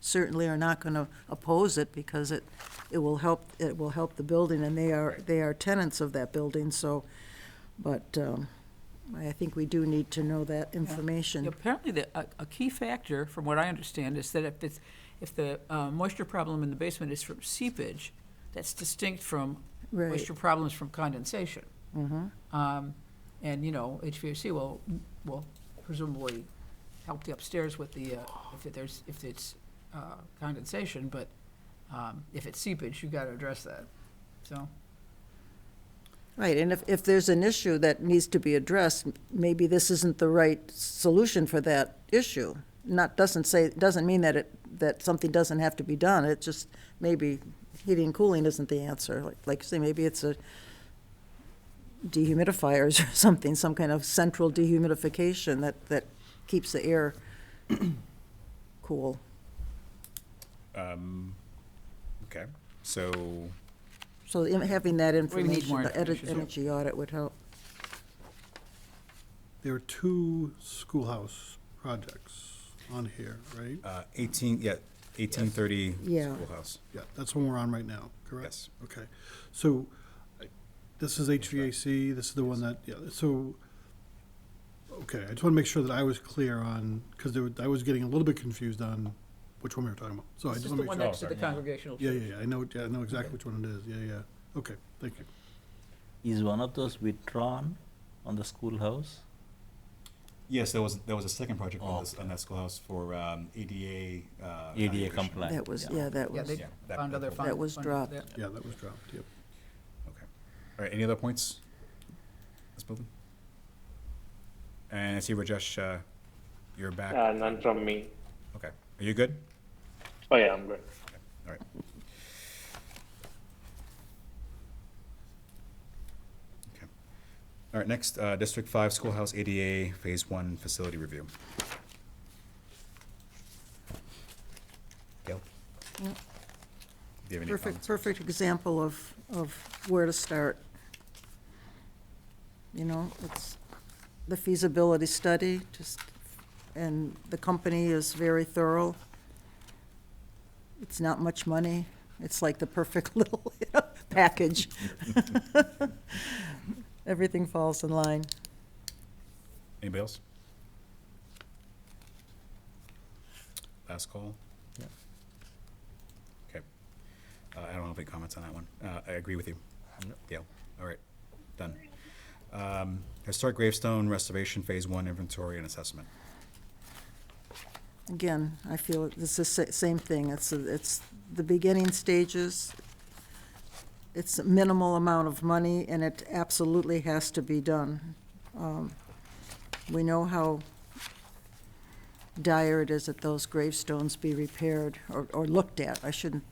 [SPEAKER 8] certainly are not going to oppose it because it will help the building, and they are tenants of that building, so, but I think we do need to know that information.
[SPEAKER 4] Apparently, a key factor, from what I understand, is that if the moisture problem in the basement is from seepage, that's distinct from
[SPEAKER 8] Right.
[SPEAKER 4] moisture problems from condensation. And, you know, HVAC will presumably help the upstairs with the, if it's condensation, but if it's seepage, you gotta address that, so.
[SPEAKER 8] Right, and if there's an issue that needs to be addressed, maybe this isn't the right solution for that issue. Doesn't mean that something doesn't have to be done, it just, maybe heating and cooling isn't the answer. Like say, maybe it's a dehumidifiers or something, some kind of central dehumidification that keeps the air cool.
[SPEAKER 1] Okay, so,
[SPEAKER 8] So having that
[SPEAKER 4] We need more
[SPEAKER 8] information, the
[SPEAKER 4] information.
[SPEAKER 8] energy audit would help.
[SPEAKER 3] There are 2 schoolhouse projects on here, right?
[SPEAKER 1] 1830
[SPEAKER 8] Yeah.
[SPEAKER 1] Schoolhouse.
[SPEAKER 3] Yeah, that's the one we're on right now, correct?
[SPEAKER 1] Yes.
[SPEAKER 3] Okay, so this is HVAC, this is the one that, yeah, so, okay, I just want to make sure that I was clear on, because I was getting a little bit confused on which one we were talking about. So I
[SPEAKER 4] This
[SPEAKER 3] just
[SPEAKER 4] is
[SPEAKER 3] want
[SPEAKER 4] the
[SPEAKER 3] to
[SPEAKER 4] one
[SPEAKER 3] make sure.
[SPEAKER 4] next to the congregational
[SPEAKER 3] Yeah,
[SPEAKER 4] church.
[SPEAKER 3] yeah, yeah, I know exactly which one it is, yeah. Okay, thank you.
[SPEAKER 2] Is one of those withdrawn on the schoolhouse?
[SPEAKER 1] Yes, there was a second project
[SPEAKER 2] Oh,
[SPEAKER 1] on that schoolhouse for ADA.
[SPEAKER 2] ADA
[SPEAKER 1] evaluation.
[SPEAKER 2] compliant.
[SPEAKER 8] That was,
[SPEAKER 2] Yeah.
[SPEAKER 8] yeah, that
[SPEAKER 4] Yeah,
[SPEAKER 8] was,
[SPEAKER 4] they
[SPEAKER 1] Yeah, that-
[SPEAKER 4] found other
[SPEAKER 1] that-
[SPEAKER 4] funds.
[SPEAKER 8] That was dropped.
[SPEAKER 3] Yeah, that was dropped, yep.
[SPEAKER 1] Okay. All right, any other points? Let's build them. And I see Rajesh, you're back.
[SPEAKER 6] None from me.
[SPEAKER 1] Okay, are you good?
[SPEAKER 6] Oh yeah, I'm good.
[SPEAKER 1] All right. Okay. All right, next, District 5 Schoolhouse ADA Phase 1 Facility Review. Gail?
[SPEAKER 8] Yep.
[SPEAKER 1] Do you have any comments?
[SPEAKER 8] perfect example of where to start. You know, it's the feasibility study, and the company is very thorough. It's not much money. It's like the perfect little package. Everything falls in line.
[SPEAKER 1] Anybody else? Last call?
[SPEAKER 2] Yeah.
[SPEAKER 1] Okay. I don't have any comments on that one. I agree with you. Dale, all right, done. Historic gravestone restoration, Phase 1 inventory and assessment.
[SPEAKER 8] Again, I feel it's the same thing. It's the beginning stages. It's a minimal amount of money, and it absolutely has to be done. We know how dire it is that those gravestones be repaired or looked at.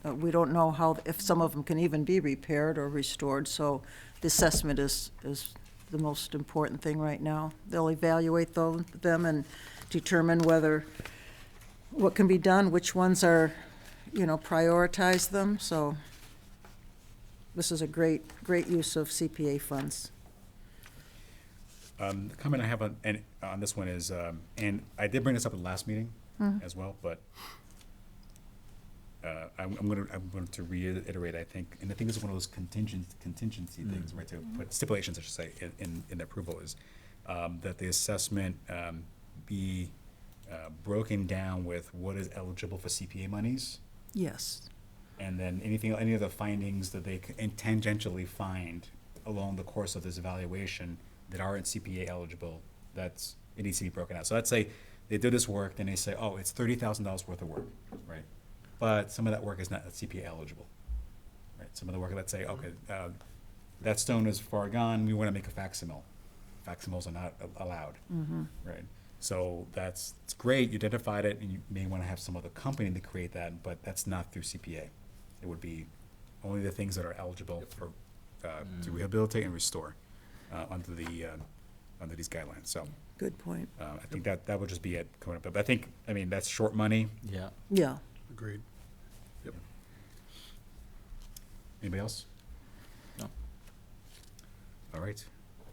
[SPEAKER 8] We don't know if some of them can even be repaired or restored, so the assessment is the most important thing right now. They'll evaluate them and determine what can be done, which ones are, prioritize them, so this is a great use of CPA funds.
[SPEAKER 1] The comment I have on this one is, and I did bring this up at the last meeting as well, but I'm going to reiterate, I think, and I think this is one of those contingency things, right, to put stipulations, I should say, in the approval is, that the assessment be broken down with what is eligible for CPA monies,
[SPEAKER 8] Yes.
[SPEAKER 1] and then any of the findings that they can tangentially find along the course of this evaluation that aren't CPA eligible, it needs to be broken out. So let's say they do this work, then they say, oh, it's $30,000 worth of work, right? But some of that work is not CPA eligible, right? Some of the work, let's say, okay, that stone is far gone, we want to make a facsimile. Facsimiles are not allowed, right? So it's great, you identified it, and you may want to have some other company to create that, but that's not through CPA. It would be only the things that are eligible for, to rehabilitate and restore, under these guidelines, so,
[SPEAKER 8] Good point.
[SPEAKER 1] I think that would just be it coming up, but I think, that's short money.
[SPEAKER 2] Yeah.
[SPEAKER 8] Yeah.
[SPEAKER 3] Agreed. Yep.
[SPEAKER 1] Anybody else?
[SPEAKER 2] No.
[SPEAKER 1] All right,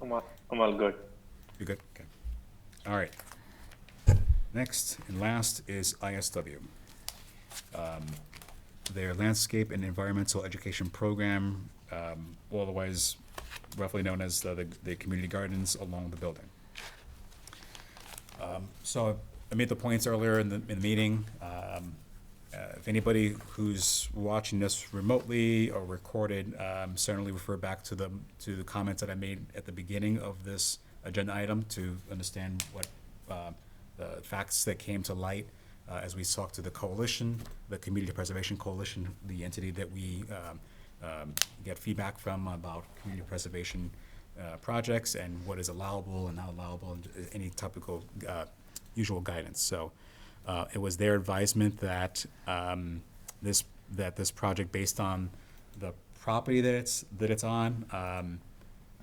[SPEAKER 6] I'm all good.
[SPEAKER 1] you good? Okay. All right. Next and last is ISW. their landscape and environmental education program, otherwise roughly known as the community gardens along the building. So I made the points earlier in the meeting. If anybody who's watching this remotely or recorded, certainly refer back to the comments that I made at the beginning of this agenda item to understand what the facts that came to light as we talked to the coalition, the Community Preservation Coalition, the entity that we get feedback from about community preservation projects and what is allowable and not allowable, and any typical usual guidance. So it was their advisement that this project, based on the property that it's on,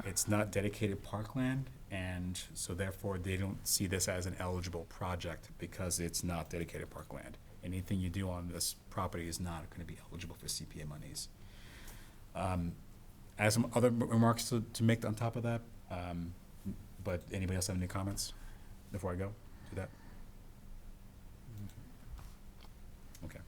[SPEAKER 1] it's not dedicated parkland, and so therefore they don't see this as an eligible project because it's not dedicated parkland. Anything you do on this property is not going to be eligible for CPA monies. I have some other remarks to make on top of that, but anybody else have any comments before I go to that? Okay.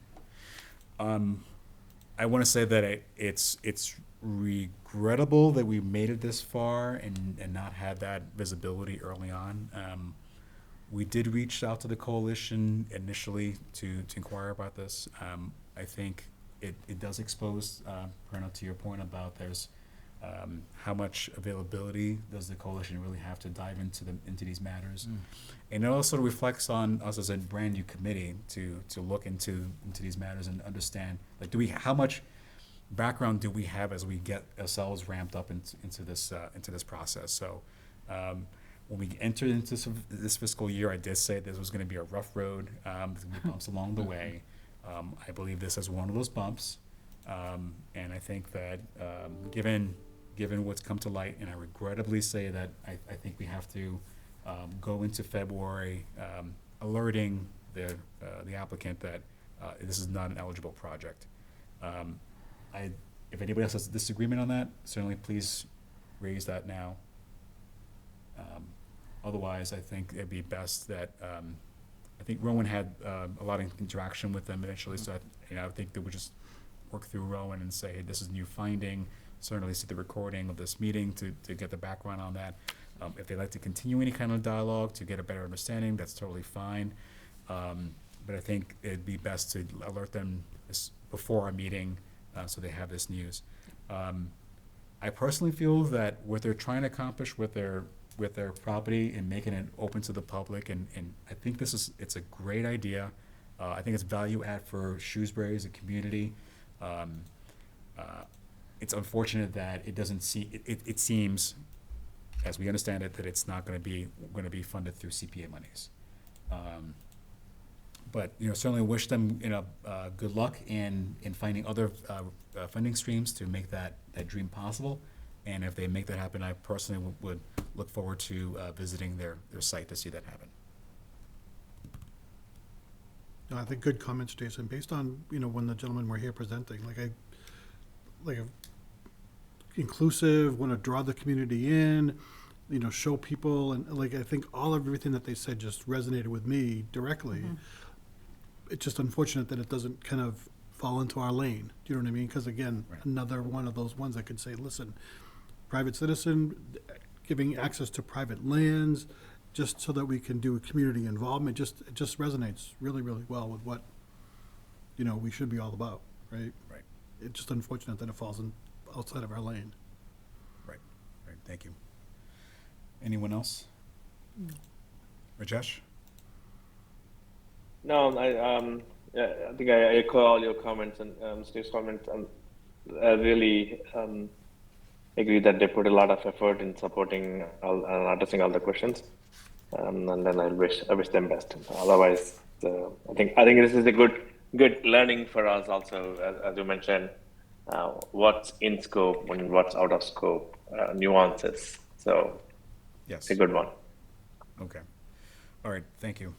[SPEAKER 1] I want to say that it's regrettable that we made it this far and not had that visibility early on. We did reach out to the coalition initially to inquire about this. I think it does expose, Prerna, to your point about there's how much availability does the coalition really have to dive into these matters. And it also reflects on us as a brand new committee to look into these matters and understand, like, how much background do we have as we get ourselves ramped up into this process. So when we entered into this fiscal year, I did say this was going to be a rough road. There's going to be bumps along the way. I believe this is one of those bumps, and I think that given what's come to light, and I regrettably say that I think we have to go into February alerting the applicant that this is not an eligible project. If anybody else has a disagreement on that, certainly please raise that now. Otherwise, I think it'd be best that I think Rowan had a lot of interaction with them initially, so I think they would just work through Rowan and say, hey, this is new finding. Certainly see the recording of this meeting to get the background on that. If they'd like to continue any kind of dialogue to get a better understanding, that's totally fine. But I think it'd be best to alert them before our meeting so they have this news. I personally feel that what they're trying to accomplish with their property and making it open to the public, and I think it's a great idea. I think it's value add for Shrewsbury as a community. It's unfortunate that it seems, as we understand it, that it's not going to be funded through CPA monies. But certainly wish them good luck in finding other funding streams to make that dream possible. And if they make that happen, I personally would look forward to visiting their site to see that happen.
[SPEAKER 3] No, I think good comments, Jason. Based on when the gentlemen were here presenting, inclusive, want to draw the community in, show people, and I think everything that they said just resonated with me directly. Mm-hmm. It's just unfortunate that it doesn't kind of fall into our lane. Do you know what I mean? Because again, right. Another one of those ones that could say, listen, private citizen giving access to private lands, just so that we can do community involvement. It just resonates really, really well with what we should be all about, right?
[SPEAKER 1] Right.
[SPEAKER 3] It's just unfortunate that it falls outside of our lane.
[SPEAKER 1] Right. Thank you. Anyone else? Rajesh?
[SPEAKER 6] No, I think I echo all your comments and Steve's comments. I really agree that they put a lot of effort in supporting and addressing all the questions, and then I wish them best. Otherwise, I think this is a good learning for us also, as you mentioned, what's in scope and what's out of scope, nuances. So,
[SPEAKER 1] yes,
[SPEAKER 6] it's a good one.
[SPEAKER 1] Okay. All right. Thank you.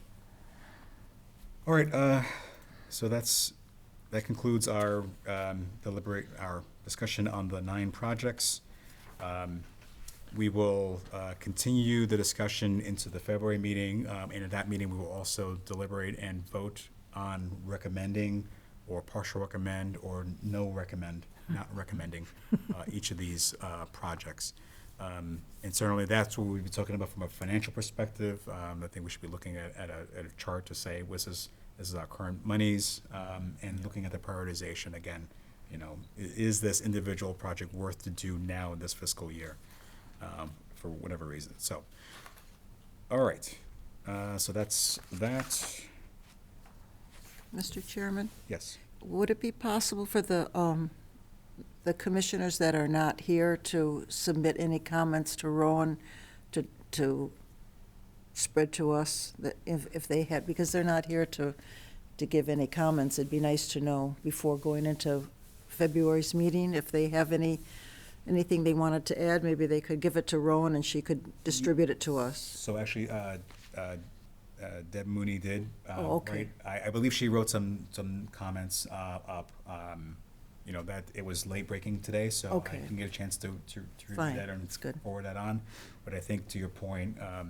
[SPEAKER 1] All right. So that concludes our our discussion on the 9 projects. We will continue the discussion into the February meeting, and at that meeting we will also deliberate and vote on recommending or partial recommend, or no recommend, not recommending each of these projects. And certainly that's what we'd be talking about from a financial perspective. I think we should be looking at a chart to say, this is our current monies, and looking at the prioritization again. You know, is this individual project worth to do now in this fiscal year, for whatever reason? So, all right. So that's that.
[SPEAKER 8] Mr. Chairman,
[SPEAKER 1] Yes.
[SPEAKER 8] would it be possible for the commissioners that are not here to submit any comments to Rowan to spread to us, that if they had, because they're not here to give any comments, it'd be nice to know before going into February's meeting, if they have anything they wanted to add, maybe they could give it to Rowan and she could distribute it to us.
[SPEAKER 1] So actually, Deb Mooney did.
[SPEAKER 8] Oh, okay.
[SPEAKER 1] Right? I believe she wrote some comments up. You know, that it was late breaking today, so
[SPEAKER 8] Okay.
[SPEAKER 1] I didn't get a chance to review
[SPEAKER 8] Fine,
[SPEAKER 1] that and
[SPEAKER 8] that's good.
[SPEAKER 1] forward that on. But I think to your point, I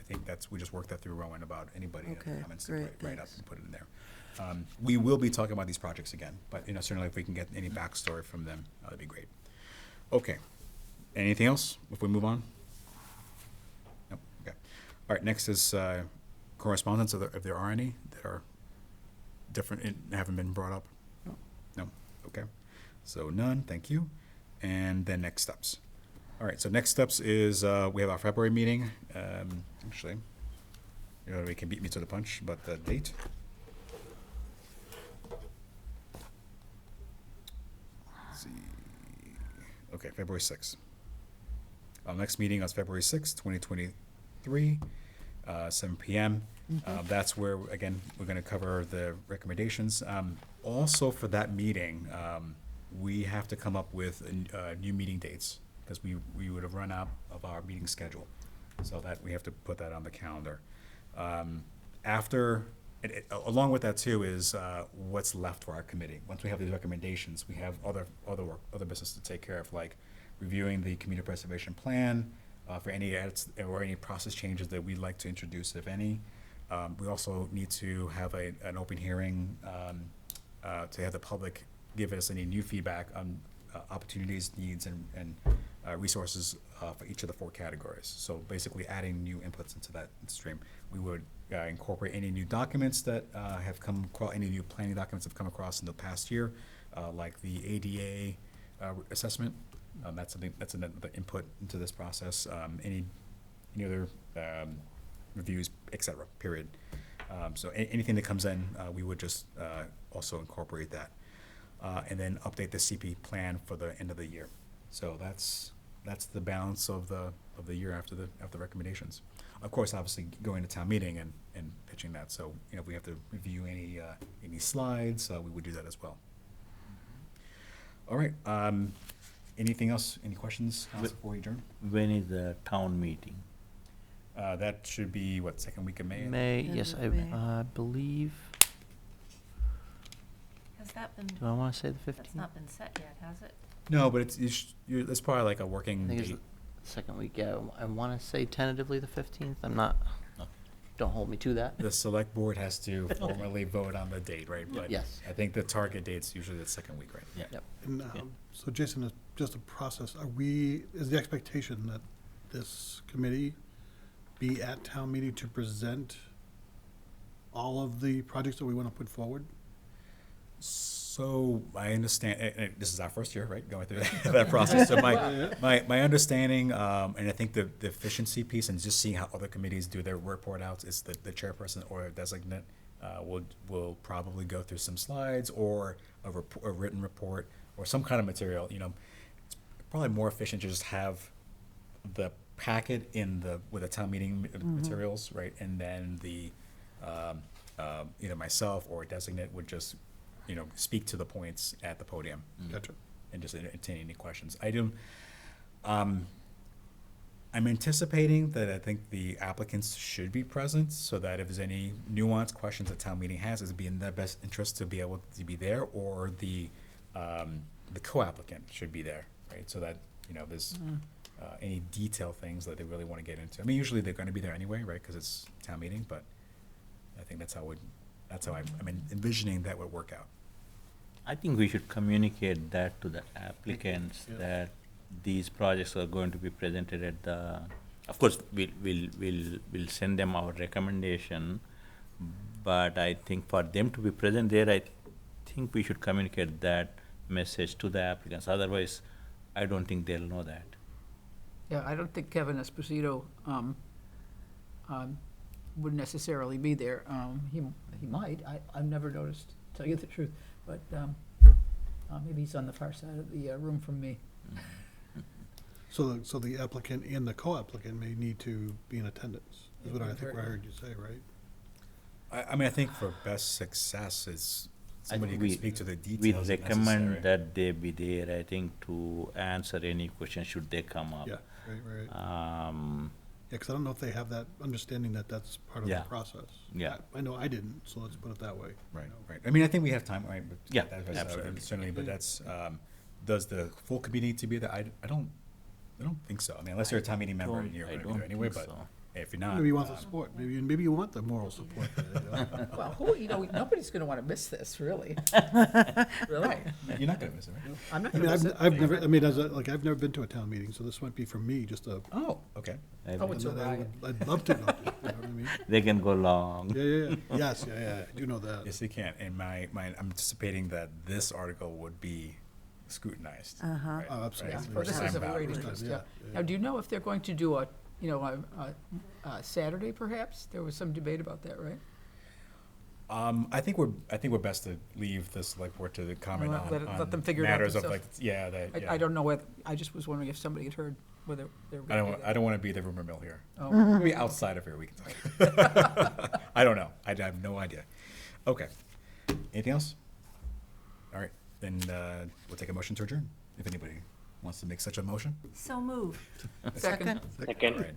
[SPEAKER 1] think we just worked that through Rowan about anybody that
[SPEAKER 8] Okay,
[SPEAKER 1] had comments to
[SPEAKER 8] great,
[SPEAKER 1] write up
[SPEAKER 8] thanks.
[SPEAKER 1] and put it in there. We will be talking about these projects again, but, you know, certainly if we can get any backstory from them, that'd be great. Okay. Anything else if we move on? Nope. Okay. All right, next is correspondence, if there are any that are different and haven't been brought up. No? Okay. So none, thank you. And then next steps. All right, so next steps is we have our February meeting. Actually, you know, we can beat me to the punch, but the date. Let's see. Okay, February 6th. Our next meeting is February 6th, 2023, 7 p.m. That's where, again, we're going to cover the recommendations. Also for that meeting, we have to come up with new meeting dates, because we would have run out of our meeting schedule. So that we have to put that on the calendar. Along with that too is what's left for our committee. Once we have these recommendations, we have other work, other business to take care of, like reviewing the community preservation plan for any edits or any process changes that we'd like to introduce, if any. We also need to have an open hearing to have the public give us any new feedback on opportunities, needs, and resources for each of the 4 categories. So basically adding new inputs into that stream. We would incorporate any new documents that have come across, any new planning documents have come across in the past year, like the ADA assessment. That's something, that's another input into this process. Any other reviews, et cetera, period. So anything that comes in, we would just also incorporate that. And then update the CP plan for the end of the year. So that's the balance of the year after the recommendations. Of course, obviously going to town meeting and pitching that. So, you know, if we have to review any slides, we would do that as well. All right. Anything else? Any questions before we adjourn?
[SPEAKER 2] When is the town meeting?
[SPEAKER 1] That should be what, second week of May?
[SPEAKER 5] May,
[SPEAKER 8] End
[SPEAKER 5] yes,
[SPEAKER 8] of May.
[SPEAKER 5] I believe.
[SPEAKER 7] Has that been,
[SPEAKER 5] Do I want to say the 15th?
[SPEAKER 7] that's not been set yet, has it?
[SPEAKER 1] No, but it's probably like a working
[SPEAKER 5] I think it's
[SPEAKER 1] date.
[SPEAKER 5] the second week. Yeah, I want to say tentatively the 15th. I'm not. Don't hold me to that.
[SPEAKER 1] The select board has to formally vote on the date, right? But
[SPEAKER 5] Yes.
[SPEAKER 1] I think the target date's usually the second week, right?
[SPEAKER 2] Yeah.
[SPEAKER 5] Yep.
[SPEAKER 3] And,
[SPEAKER 2] Yeah.
[SPEAKER 3] so Jason, just a process, is the expectation that this committee be at town meeting to present all of the projects that we want to put forward?
[SPEAKER 1] So I understand, and this is our first year, right, going through that process. So my understanding, and I think the efficiency piece and just seeing how other committees do their report outs is that the chairperson or a designate will probably go through some slides or a written report or some kind of material. You know, it's probably more efficient to just have the packet with the town meeting materials, right, and then the either myself or a designate would just, you know, speak to the points at the podium
[SPEAKER 3] Gotcha.
[SPEAKER 1] and just entertain any questions. I'm anticipating that I think the applicants should be present so that if there's any nuanced questions that town meeting has, it'd be in their best interest to be able to be there, or the co-applicant should be there, right? So that, you know, there's any detail things that they really want to get into. I mean, usually they're going to be there anyway, right? Because it's town meeting, but I think that's how I'm envisioning that would work out.
[SPEAKER 2] I think we should communicate that to the applicants,
[SPEAKER 3] Yeah.
[SPEAKER 2] that these projects are going to be presented at the, of course, we'll send them our recommendation, but I think for them to be present there, I think we should communicate that message to the applicants, otherwise, I don't think they'll know that.
[SPEAKER 4] Yeah, I don't think Kevin Esposito would necessarily be there. He might, I've never noticed, to tell you the truth, but maybe he's on the far side of the room from me.
[SPEAKER 3] So the applicant and the co-applicant may need to be in attendance, is what I think I heard you say, right?
[SPEAKER 1] I mean, I think for best success, it's
[SPEAKER 2] I
[SPEAKER 1] somebody who
[SPEAKER 2] think
[SPEAKER 1] can speak to the
[SPEAKER 2] We
[SPEAKER 1] details if
[SPEAKER 2] recommend
[SPEAKER 1] necessary.
[SPEAKER 2] that they be there, I think, to answer any question should they come up.
[SPEAKER 3] Yeah, right.
[SPEAKER 2] Um,
[SPEAKER 3] Yeah, because I don't know if they have that understanding that that's part of the
[SPEAKER 2] Yeah.
[SPEAKER 3] process.
[SPEAKER 2] Yeah.
[SPEAKER 3] I know I didn't, so let's put it that way.
[SPEAKER 1] Right, right. I mean, I think we have time, right? but
[SPEAKER 2] Yeah,
[SPEAKER 1] that's-
[SPEAKER 2] absolutely.
[SPEAKER 1] Certainly, but that's, does the full committee need to be there? I don't think so. I mean, unless you're a town meeting member and you're
[SPEAKER 2] I
[SPEAKER 1] going to
[SPEAKER 2] don't
[SPEAKER 1] be there anyway,
[SPEAKER 2] think
[SPEAKER 1] but
[SPEAKER 2] so.
[SPEAKER 1] if you're not.
[SPEAKER 3] Maybe you want the support, maybe you want the moral support.
[SPEAKER 4] Well, nobody's gonna wanna miss this, really. Really.
[SPEAKER 1] You're not going to miss it, right?
[SPEAKER 4] I'm not
[SPEAKER 3] I
[SPEAKER 4] gonna
[SPEAKER 3] mean,
[SPEAKER 4] miss it.
[SPEAKER 3] I've never, I mean, I've never been to a town meeting, so this might be for me, just a,
[SPEAKER 1] Oh, okay.
[SPEAKER 4] Oh, it's a
[SPEAKER 3] I
[SPEAKER 4] riot.
[SPEAKER 3] would- I'd love to go, to, you know what I mean?
[SPEAKER 2] They can go long.
[SPEAKER 3] Yeah, yes, yeah, I do know that.
[SPEAKER 1] Yes, you can. And I'm anticipating that this article would be scrutinized. right?
[SPEAKER 3] Oh, absolutely.
[SPEAKER 1] Right?
[SPEAKER 4] Yeah,
[SPEAKER 3] First
[SPEAKER 4] this
[SPEAKER 1] time
[SPEAKER 4] is of
[SPEAKER 1] ballot,
[SPEAKER 4] great
[SPEAKER 1] first
[SPEAKER 4] interest,
[SPEAKER 3] time,
[SPEAKER 4] yeah.
[SPEAKER 3] yeah,
[SPEAKER 4] Now, do you know if they're going to do a Saturday perhaps? There was some debate about that, right?
[SPEAKER 1] I think we're best to leave the select board to comment
[SPEAKER 4] Well,
[SPEAKER 1] on,
[SPEAKER 4] let them figure it out
[SPEAKER 1] matters of like,
[SPEAKER 4] themselves.
[SPEAKER 1] yeah, that, yeah.
[SPEAKER 4] I don't know whether, I just was wondering if somebody had heard whether they were
[SPEAKER 1] I
[SPEAKER 4] gonna do
[SPEAKER 1] don't,
[SPEAKER 4] that.
[SPEAKER 1] I don't want to be the rumor mill here.
[SPEAKER 4] Oh,
[SPEAKER 1] Maybe outside of here we can talk. I don't know. I have no idea. Okay. Anything else? All right, then we'll take a motion to adjourn, if anybody wants to make such a motion.
[SPEAKER 7] So moved.
[SPEAKER 4] Second.
[SPEAKER 1] All
[SPEAKER 6] Second.
[SPEAKER 1] right.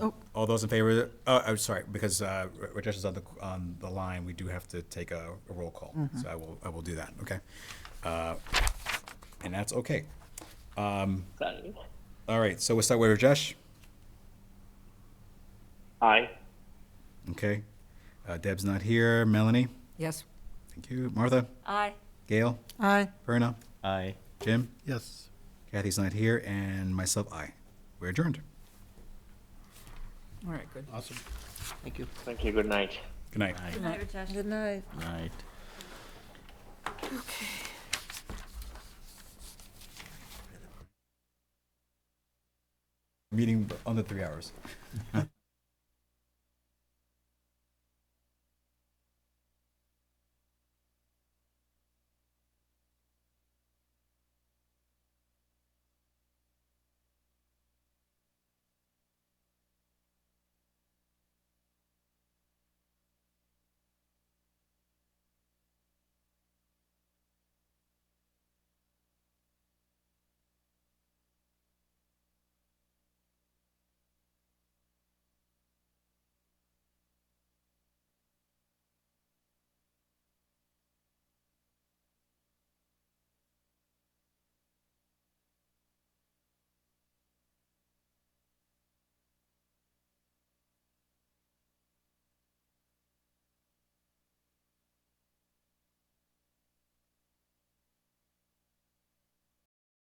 [SPEAKER 8] Oh.
[SPEAKER 1] All those in favor, I'm sorry, because Rajesh is on the line, we do have to take a roll call. So I will do that, okay? And that's okay.
[SPEAKER 6] Sorry.
[SPEAKER 1] All right, so we'll start with Rajesh,
[SPEAKER 6] Aye.
[SPEAKER 1] okay? Deb's not here. Melanie?
[SPEAKER 4] Yes.
[SPEAKER 1] Thank you. Martha?
[SPEAKER 7] Aye.
[SPEAKER 1] Gail?
[SPEAKER 8] Aye.
[SPEAKER 1] Verna?
[SPEAKER 2] Aye.
[SPEAKER 1] Jim?
[SPEAKER 3] Yes.
[SPEAKER 1] Kathy's not here, and myself, aye. We're adjourned.
[SPEAKER 4] All right, good.
[SPEAKER 3] Awesome.
[SPEAKER 5] Thank you.
[SPEAKER 6] Thank you. Good night.
[SPEAKER 1] Good night.
[SPEAKER 2] Aye.
[SPEAKER 7] Good night, Rajesh.
[SPEAKER 8] Good night.
[SPEAKER 2] Right.
[SPEAKER 1] Meeting under 3 hours.